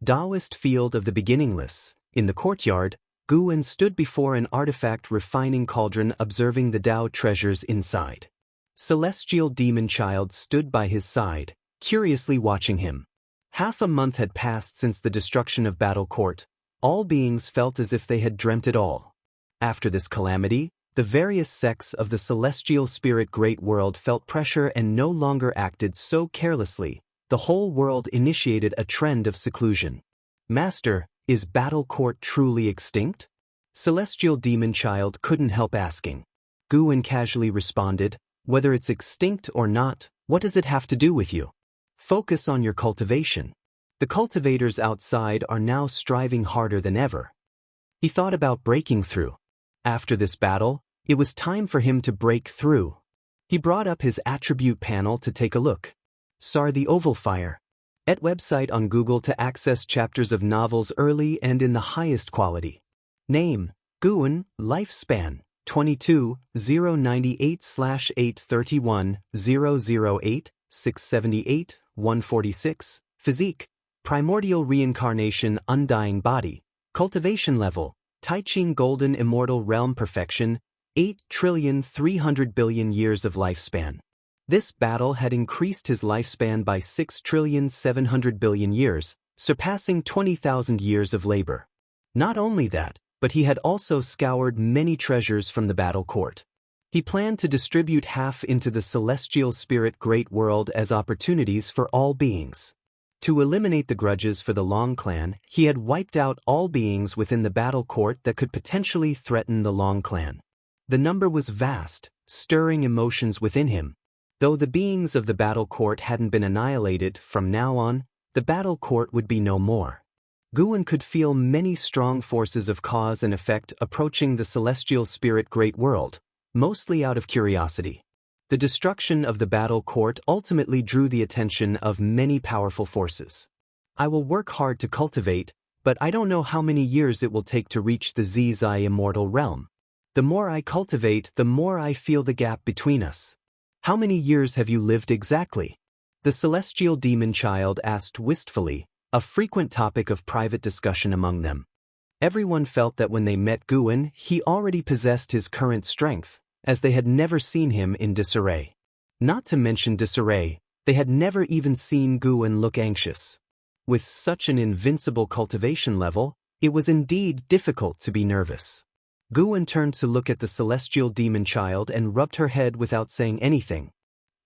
Speaker 1: Taoist Field of the Beginningless. In the courtyard, Guan stood before an artifact refining cauldron observing the Tao treasures inside. Celestial Demon Child stood by his side, curiously watching him. Half a month had passed since the destruction of Battle Court. All beings felt as if they had dreamt it all. After this calamity, the various sects of the celestial spirit great world felt pressure and no longer acted so carelessly. The whole world initiated a trend of seclusion. Master, is Battle Court truly extinct? Celestial Demon Child couldn't help asking. Guan casually responded, whether it's extinct or not, what does it have to do with you? Focus on your cultivation. The cultivators outside are now striving harder than ever. He thought about breaking through. After this battle, it was time for him to break through. He brought up his attribute panel to take a look. Sar the Oval Fire. At website on Google to access chapters of novels early and in the highest quality. Name, Guan, lifespan, 22, 098/831, 008, 678, 146, physique, primordial reincarnation undying body, cultivation level, Taiching Golden Immortal Realm Perfection, 8,300,000,000,000 years of lifespan. This battle had increased his lifespan by 6,700,000,000,000 years, surpassing 20,000 years of labor. Not only that, but he had also scoured many treasures from the Battle Court. He planned to distribute half into the celestial spirit great world as opportunities for all beings. To eliminate the grudges for the Long clan, he had wiped out all beings within the Battle Court that could potentially threaten the Long clan. The number was vast, stirring emotions within him. Though the beings of the Battle Court hadn't been annihilated, from now on, the Battle Court would be no more. Guan could feel many strong forces of cause and effect approaching the celestial spirit great world, mostly out of curiosity. The destruction of the Battle Court ultimately drew the attention of many powerful forces. I will work hard to cultivate, but I don't know how many years it will take to reach the Zizai Immortal realm. The more I cultivate, the more I feel the gap between us. How many years have you lived exactly? The celestial demon child asked wistfully, a frequent topic of private discussion among them. Everyone felt that when they met Guan, he already possessed his current strength, as they had never seen him in disarray. Not to mention disarray, they had never even seen Guan look anxious. With such an invincible cultivation level, it was indeed difficult to be nervous. Guan turned to look at the celestial demon child and rubbed her head without saying anything.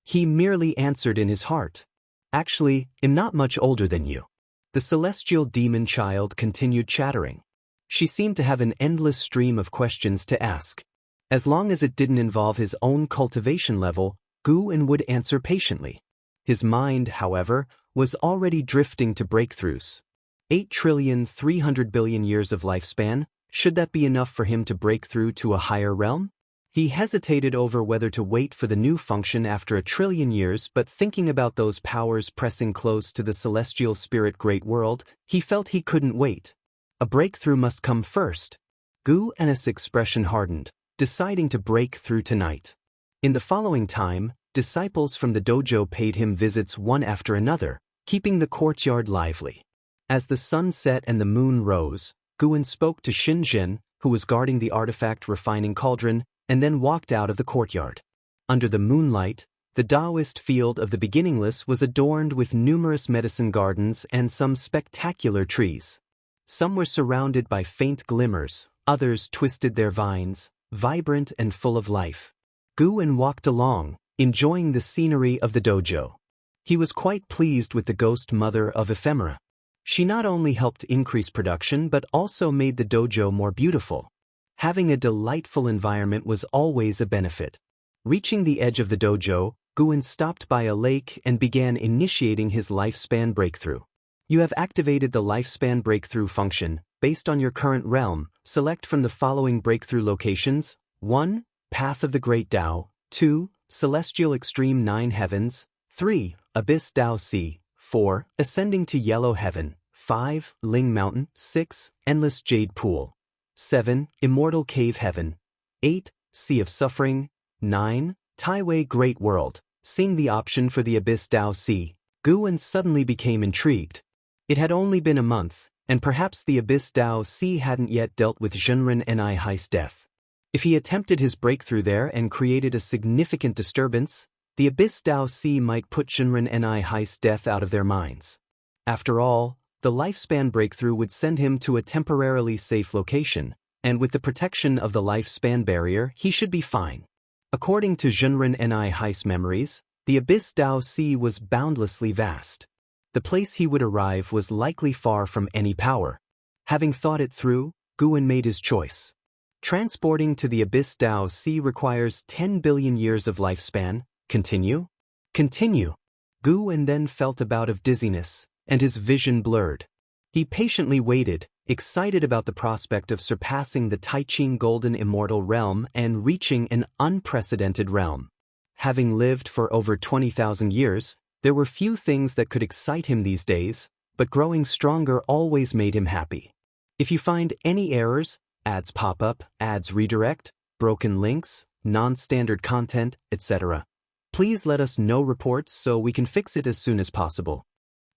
Speaker 1: He merely answered in his heart, "Actually, I'm not much older than you." The celestial demon child continued chattering. She seemed to have an endless stream of questions to ask. As long as it didn't involve his own cultivation level, Guan would answer patiently. His mind, however, was already drifting to breakthroughs. 8,300,000,000,000 years of lifespan, should that be enough for him to break through to a higher realm? He hesitated over whether to wait for the new function after 1,000,000,000,000 years, but thinking about those powers pressing close to the celestial spirit great world, he felt he couldn't wait. A breakthrough must come first. Guan's expression hardened, deciding to break through tonight. In the following time, disciples from the dojo paid him visits one after another, keeping the courtyard lively. As the sun set and the moon rose, Guan spoke to Xianxia, who was guarding the artifact refining cauldron, and then walked out of the courtyard. Under the moonlight, the Taoist field of the beginningless was adorned with numerous medicine gardens and some spectacular trees. Some were surrounded by faint glimmers, others twisted their vines, vibrant and full of life. Guan walked along, enjoying the scenery of the dojo. He was quite pleased with the ghost mother of ephemera. She not only helped increase production but also made the dojo more beautiful. Having a delightful environment was always a benefit. Reaching the edge of the dojo, Guan stopped by a lake and began initiating his lifespan breakthrough. You have activated the lifespan breakthrough function. Based on your current realm, select from the following breakthrough locations: 1. Path of the Great Tao, 2. Celestial Extreme 9 Heavens, 3. Abyss Tao Sea, 4. Ascending to Yellow Heaven, 5. Ling Mountain, 6. Endless Jade Pool, 7. Immortal Cave Heaven, 8. Sea of Suffering, 9. Taiwei Great World. Seeing the option for the Abyss Tao Sea, Guan suddenly became intrigued. It had only been a month, and perhaps the Abyss Tao Sea hadn't yet dealt with Zhenren Ni Hai's death. If he attempted his breakthrough there and created a significant disturbance, the Abyss Tao Sea might put Zhenren Ni Hai's death out of their minds. After all, the lifespan breakthrough would send him to a temporarily safe location, and with the protection of the lifespan barrier, he should be fine. According to Zhenren Ni Hai's memories, the Abyss Tao Sea was boundlessly vast. The place he would arrive was likely far from any power. Having thought it through, Guan made his choice. Transporting to the Abyss Tao Sea requires 10 billion years of lifespan. Continue? Continue. Guan then felt a bout of dizziness, and his vision blurred. He patiently waited, excited about the prospect of surpassing the Taiqing Golden Immortal realm and reaching an unprecedented realm. Having lived for over 20,000 years, there were few things that could excite him these days, but growing stronger always made him happy. If you find any errors, ads pop up, ads redirect, broken links, non-standard content, etc., please let us know reports so we can fix it as soon as possible.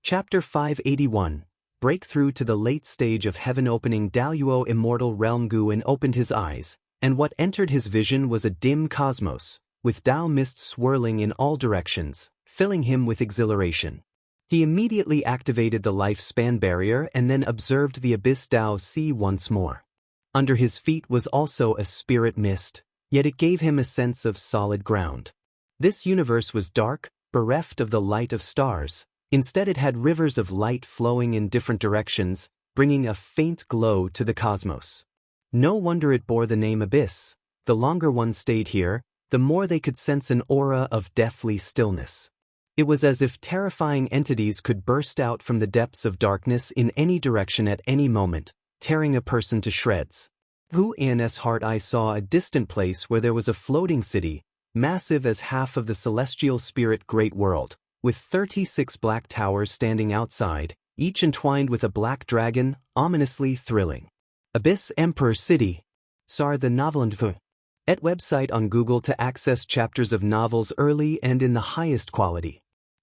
Speaker 1: Chapter 581. Breakthrough to the late stage of heaven. Opening Daluo Immortal Realm. Guan opened his eyes, and what entered his vision was a dim cosmos, with Tao mist swirling in all directions, filling him with exhilaration. He immediately activated the lifespan barrier and then observed the Abyss Tao Sea once more. Under his feet was also a spirit mist, yet it gave him a sense of solid ground. This universe was dark, bereft of the light of stars. Instead, it had rivers of light flowing in different directions, bringing a faint glow to the cosmos. No wonder it bore the name Abyss. The longer one stayed here, the more they could sense an aura of deathly stillness. It was as if terrifying entities could burst out from the depths of darkness in any direction at any moment, tearing a person to shreds. Guan's heart eye saw a distant place where there was a floating city, massive as half of the celestial spirit Great World, with 36 black towers standing outside, each entwined with a black dragon, ominously thrilling. Abyss Emperor City. Sar the Noveland. At website on Google to access chapters of novels early and in the highest quality.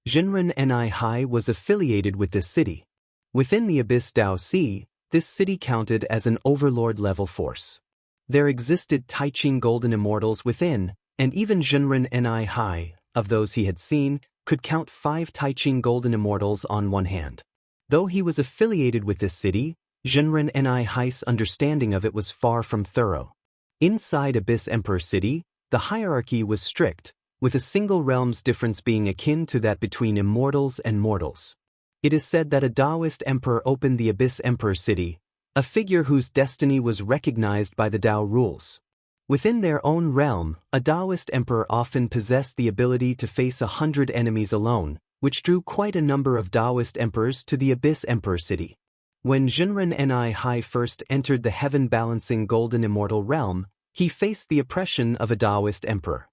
Speaker 1: Zhenren Ni Hai was affiliated with this city. Within the Abyss Tao Sea, this city counted as an overlord-level force. There existed Taiqing Golden Immortals within, and even Zhenren Ni Hai, of those he had seen, could count 5 Taiqing Golden Immortals on one hand. Though he was affiliated with this city, Zhenren Ni Hai's understanding of it was far from thorough. Inside Abyss Emperor City, the hierarchy was strict, with a single realm's difference being akin to that between immortals and mortals. It is said that a Taoist emperor opened the Abyss Emperor City, a figure whose destiny was recognized by the Tao rules. Within their own realm, a Taoist emperor often possessed the ability to face 100 enemies alone, which drew quite a number of Taoist emperors to the Abyss Emperor City. When Zhenren Ni Hai first entered the heaven-balancing Golden Immortal realm, he faced the oppression of a Taoist emperor.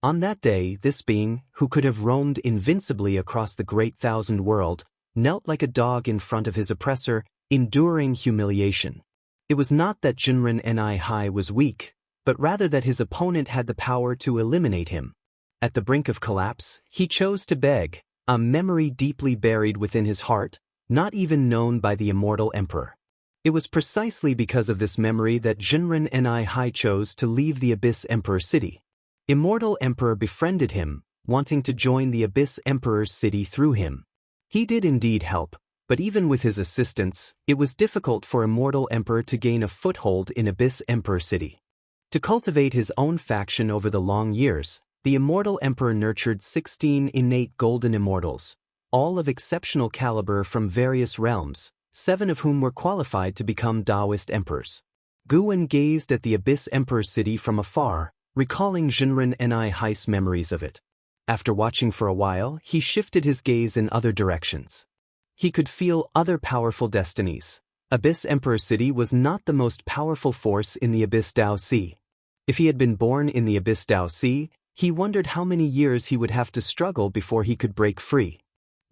Speaker 1: On that day, this being, who could have roamed invincibly across the great thousand world, knelt like a dog in front of his oppressor, enduring humiliation. It was not that Zhenren Ni Hai was weak, but rather that his opponent had the power to eliminate him. At the brink of collapse, he chose to beg, a memory deeply buried within his heart, not even known by the immortal emperor. It was precisely because of this memory that Zhenren Ni Hai chose to leave the Abyss Emperor City. Immortal Emperor befriended him, wanting to join the Abyss Emperor's city through him. He did indeed help, but even with his assistance, it was difficult for Immortal Emperor to gain a foothold in Abyss Emperor City. To cultivate his own faction over the long years, the Immortal Emperor nurtured 16 innate golden immortals, all of exceptional caliber from various realms, 7 of whom were qualified to become Taoist emperors. Guan gazed at the Abyss Emperor City from afar, recalling Zhenren Ni Heis memories of it. After watching for a while, he shifted his gaze in other directions. He could feel other powerful destinies. Abyss Emperor City was not the most powerful force in the Abyss Dao Sea. If he had been born in the Abyss Dao Sea, he wondered how many years he would have to struggle before he could break free.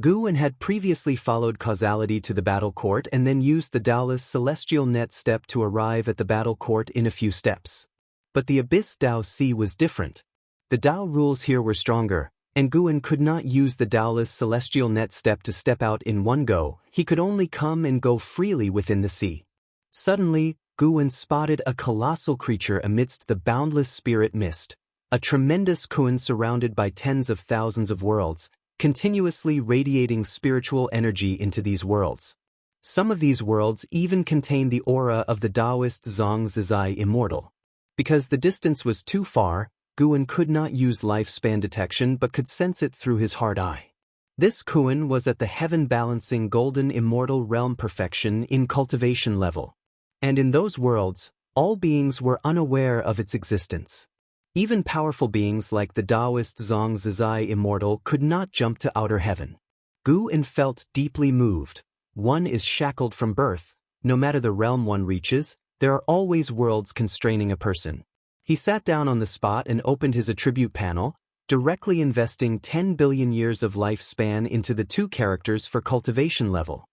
Speaker 1: Guwen had previously followed causality to the battle court and then used the Daoless celestial net step to arrive at the battle court in a few steps. But the Abyss Dao Sea was different. The Dao rules here were stronger, and Guwen could not use the Daoless celestial net step to step out in one go. He could only come and go freely within the sea. Suddenly, Guwen spotted a colossal creature amidst the boundless spirit mist. A tremendous koan surrounded by tens of thousands of worlds, continuously radiating spiritual energy into these worlds. Some of these worlds even contain the aura of the Taoist Zhang Zizai Immortal. Because the distance was too far, Guwen could not use lifespan detection but could sense it through his hard eye. This koan was at the heaven-balancing golden immortal realm perfection in cultivation level. And in those worlds, all beings were unaware of its existence. Even powerful beings like the Taoist Zhang Zizai Immortal could not jump to outer heaven. Guwen felt deeply moved. One is shackled from birth. No matter the realm one reaches, there are always worlds constraining a person. He sat down on the spot and opened his attribute panel, directly investing 10 billion years of lifespan into the two characters for cultivation level.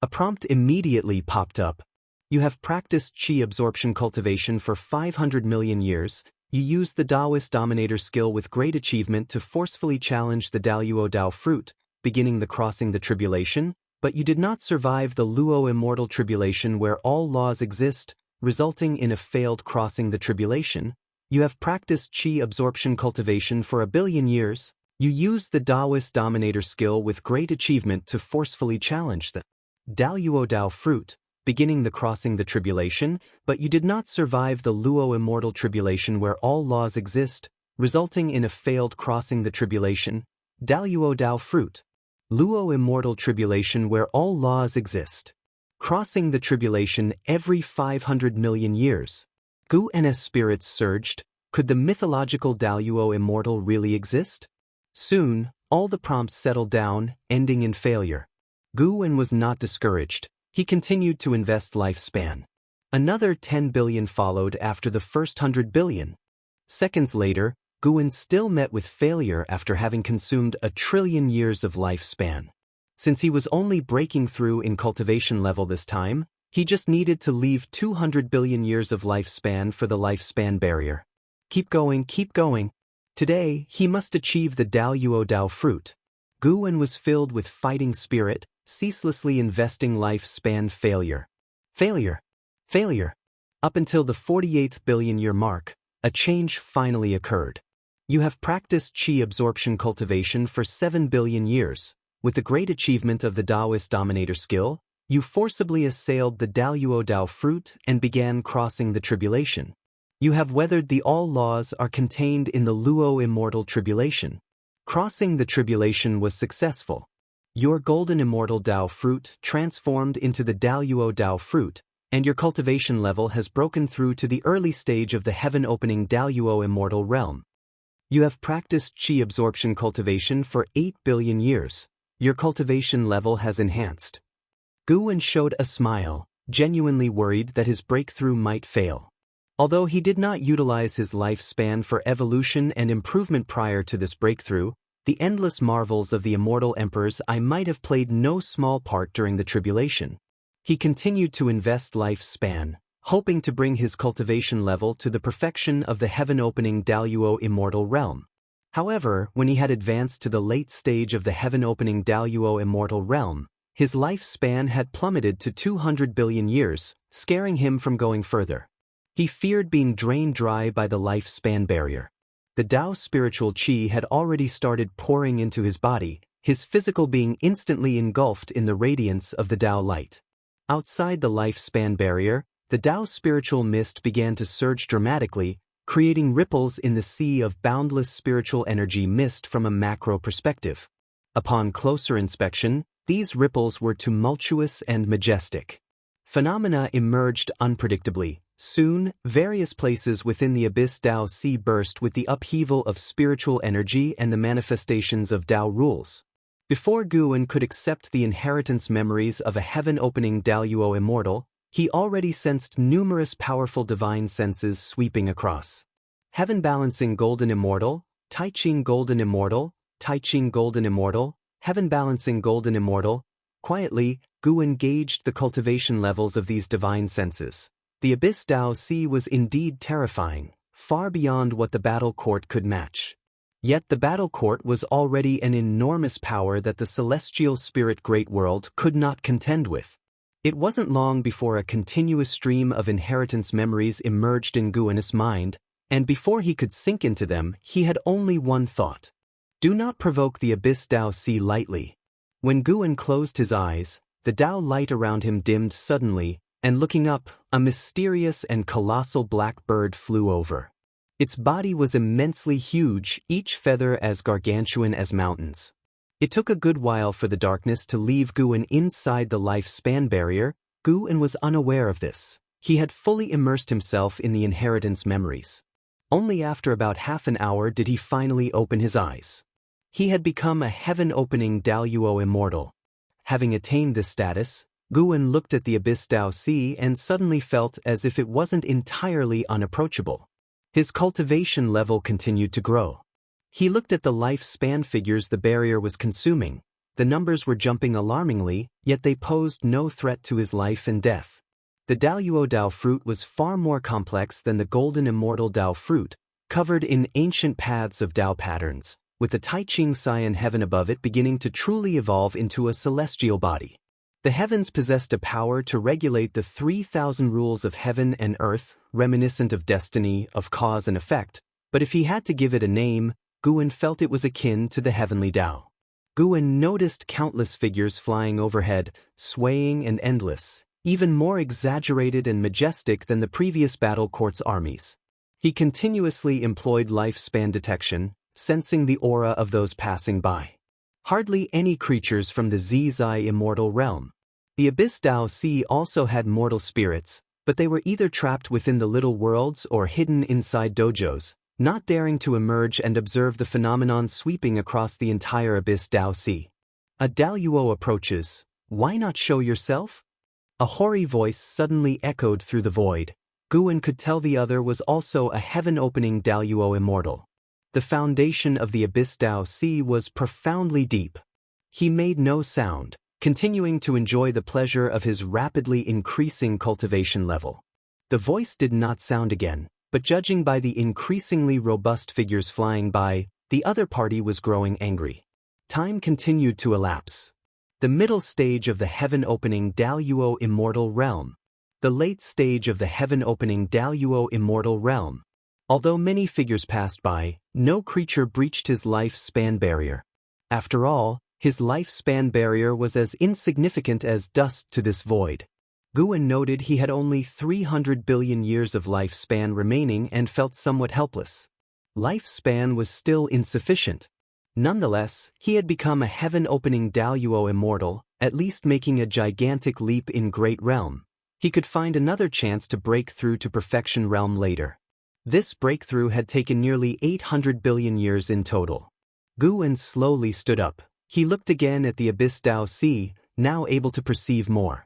Speaker 1: A prompt immediately popped up. You have practiced Qi absorption cultivation for 500 million years. You used the Taoist Dominator skill with great achievement to forcefully challenge the Daluo Dao fruit, beginning the crossing the tribulation, but you did not survive the Luo Immortal tribulation where all laws exist, resulting in a failed crossing the tribulation. You have practiced Qi absorption cultivation for 1 billion years. You used the Taoist Dominator skill with great achievement to forcefully challenge the Daluo Dao fruit, beginning the crossing the tribulation, but you did not survive the Luo Immortal tribulation where all laws exist, resulting in a failed crossing the tribulation. Daluo Dao fruit. Luo Immortal tribulation where all laws exist. Crossing the tribulation every 500 million years. Guwen's spirits surged. Could the mythological Daluo Immortal really exist? Soon, all the prompts settled down, ending in failure. Guwen was not discouraged. He continued to invest lifespan. Another 10 billion followed after the first 100 billion. Seconds later, Guwen still met with failure after having consumed 1 trillion years of lifespan. Since he was only breaking through in cultivation level this time, he just needed to leave 200 billion years of lifespan for the lifespan barrier. Keep going, keep going. Today, he must achieve the Daluo Dao fruit. Guwen was filled with fighting spirit, ceaselessly investing lifespan failure. Failure. Up until the 48th billion year mark, a change finally occurred. You have practiced Qi absorption cultivation for 7 billion years. With the great achievement of the Taoist Dominator skill, you forcibly assailed the Daluo Dao fruit and began crossing the tribulation. You have weathered the all laws are contained in the Luo Immortal tribulation. Crossing the tribulation was successful. Your golden immortal Dao fruit transformed into the Daluo Dao fruit, and your cultivation level has broken through to the early stage of the heaven-opening Daluo Immortal realm. You have practiced Qi absorption cultivation for 8 billion years. Your cultivation level has enhanced. Guwen showed a smile, genuinely worried that his breakthrough might fail. Although he did not utilize his lifespan for evolution and improvement prior to this breakthrough, the endless marvels of the immortal emperors might have played no small part during the tribulation. He continued to invest lifespan, hoping to bring his cultivation level to the perfection of the heaven-opening Daluo Immortal realm. However, when he had advanced to the late stage of the heaven-opening Daluo Immortal realm, his lifespan had plummeted to 200 billion years, scaring him from going further. He feared being drained dry by the lifespan barrier. The Dao spiritual Qi had already started pouring into his body, his physical being instantly engulfed in the radiance of the Dao light. Outside the lifespan barrier, the Dao spiritual mist began to surge dramatically, creating ripples in the sea of boundless spiritual energy mist from a macro perspective. Upon closer inspection, these ripples were tumultuous and majestic. Phenomena emerged unpredictably, Soon, various places within the Abyss Dao Sea burst with the upheaval of spiritual energy and the manifestations of Dao rules. Before Guan could accept the inheritance memories of a heaven-opening Daoyuo Immortal, he already sensed numerous powerful divine senses sweeping across. Heaven-balancing Golden Immortal, Tai-Ching Golden Immortal, Tai-Ching Golden Immortal, Heaven-balancing Golden Immortal. Quietly, Guan gauged the cultivation levels of these divine senses. The Abyss Dao Sea was indeed terrifying, far beyond what the battle court could match. Yet the battle court was already an enormous power that the celestial spirit great world could not contend with. It wasn't long before a continuous stream of inheritance memories emerged in Guan's mind, and before he could sink into them, he had only one thought. Do not provoke the Abyss Dao Sea lightly. When Guan closed his eyes, the Dao light around him dimmed suddenly, and looking up, a mysterious and colossal black bird flew over. Its body was immensely huge, each feather as gargantuan as mountains. It took a good while for the darkness to leave Guan inside the lifespan barrier. Guan was unaware of this. He had fully immersed himself in the inheritance memories. Only after about half an hour did he finally open his eyes. He had become a heaven-opening Daoyuo Immortal. Having attained this status, Guan looked at the Abyss Dao Sea and suddenly felt as if it wasn't entirely unapproachable. His cultivation level continued to grow. He looked at the lifespan figures the barrier was consuming. The numbers were jumping alarmingly, yet they posed no threat to his life and death. The Daoyuo Dao fruit was far more complex than the Golden Immortal Dao fruit, covered in ancient paths of Dao patterns, with the Tai-Ching Scion heaven above it beginning to truly evolve into a celestial body. The heavens possessed a power to regulate the 3,000 rules of heaven and earth, reminiscent of destiny, of cause and effect, but if he had to give it a name, Guan felt it was akin to the heavenly Dao. Guan noticed countless figures flying overhead, swaying and endless, even more exaggerated and majestic than the previous battle court's armies. He continuously employed lifespan detection, sensing the aura of those passing by. Hardly any creatures from the Zizai immortal realm. The Abyss Dao Sea also had mortal spirits, but they were either trapped within the little worlds or hidden inside dojos, not daring to emerge and observe the phenomenon sweeping across the entire Abyss Dao Sea. A Daoyuo approaches. Why not show yourself? A hoary voice suddenly echoed through the void. Guan could tell the other was also a heaven-opening Daoyuo Immortal. The foundation of the Abyss Dao Sea was profoundly deep. He made no sound, continuing to enjoy the pleasure of his rapidly increasing cultivation level. The voice did not sound again, but judging by the increasingly robust figures flying by, the other party was growing angry. Time continued to elapse. The middle stage of the heaven-opening Daoyuo Immortal Realm. The late stage of the heaven-opening Daoyuo Immortal Realm. Although many figures passed by, no creature breached his lifespan barrier. After all, his lifespan barrier was as insignificant as dust to this void. Guan noted he had only 300 billion years of lifespan remaining and felt somewhat helpless. Lifespan was still insufficient. Nonetheless, he had become a heaven-opening Daoyuo Immortal, at least making a gigantic leap in Great Realm. He could find another chance to break through to Perfection Realm later. This breakthrough had taken nearly 800 billion years in total. Guan slowly stood up. He looked again at the Abyss Dao Sea, now able to perceive more.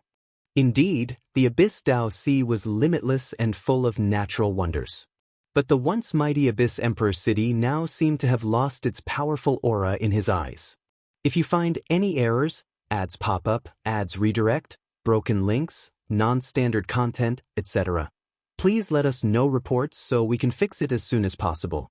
Speaker 1: Indeed, the Abyss Dao Sea was limitless and full of natural wonders. But the once mighty Abyss Emperor City now seemed to have lost its powerful aura in his eyes. If you find any errors, ads pop up, ads redirect, broken links, non-standard content, etc., please let us know reports so we can fix it as soon as possible.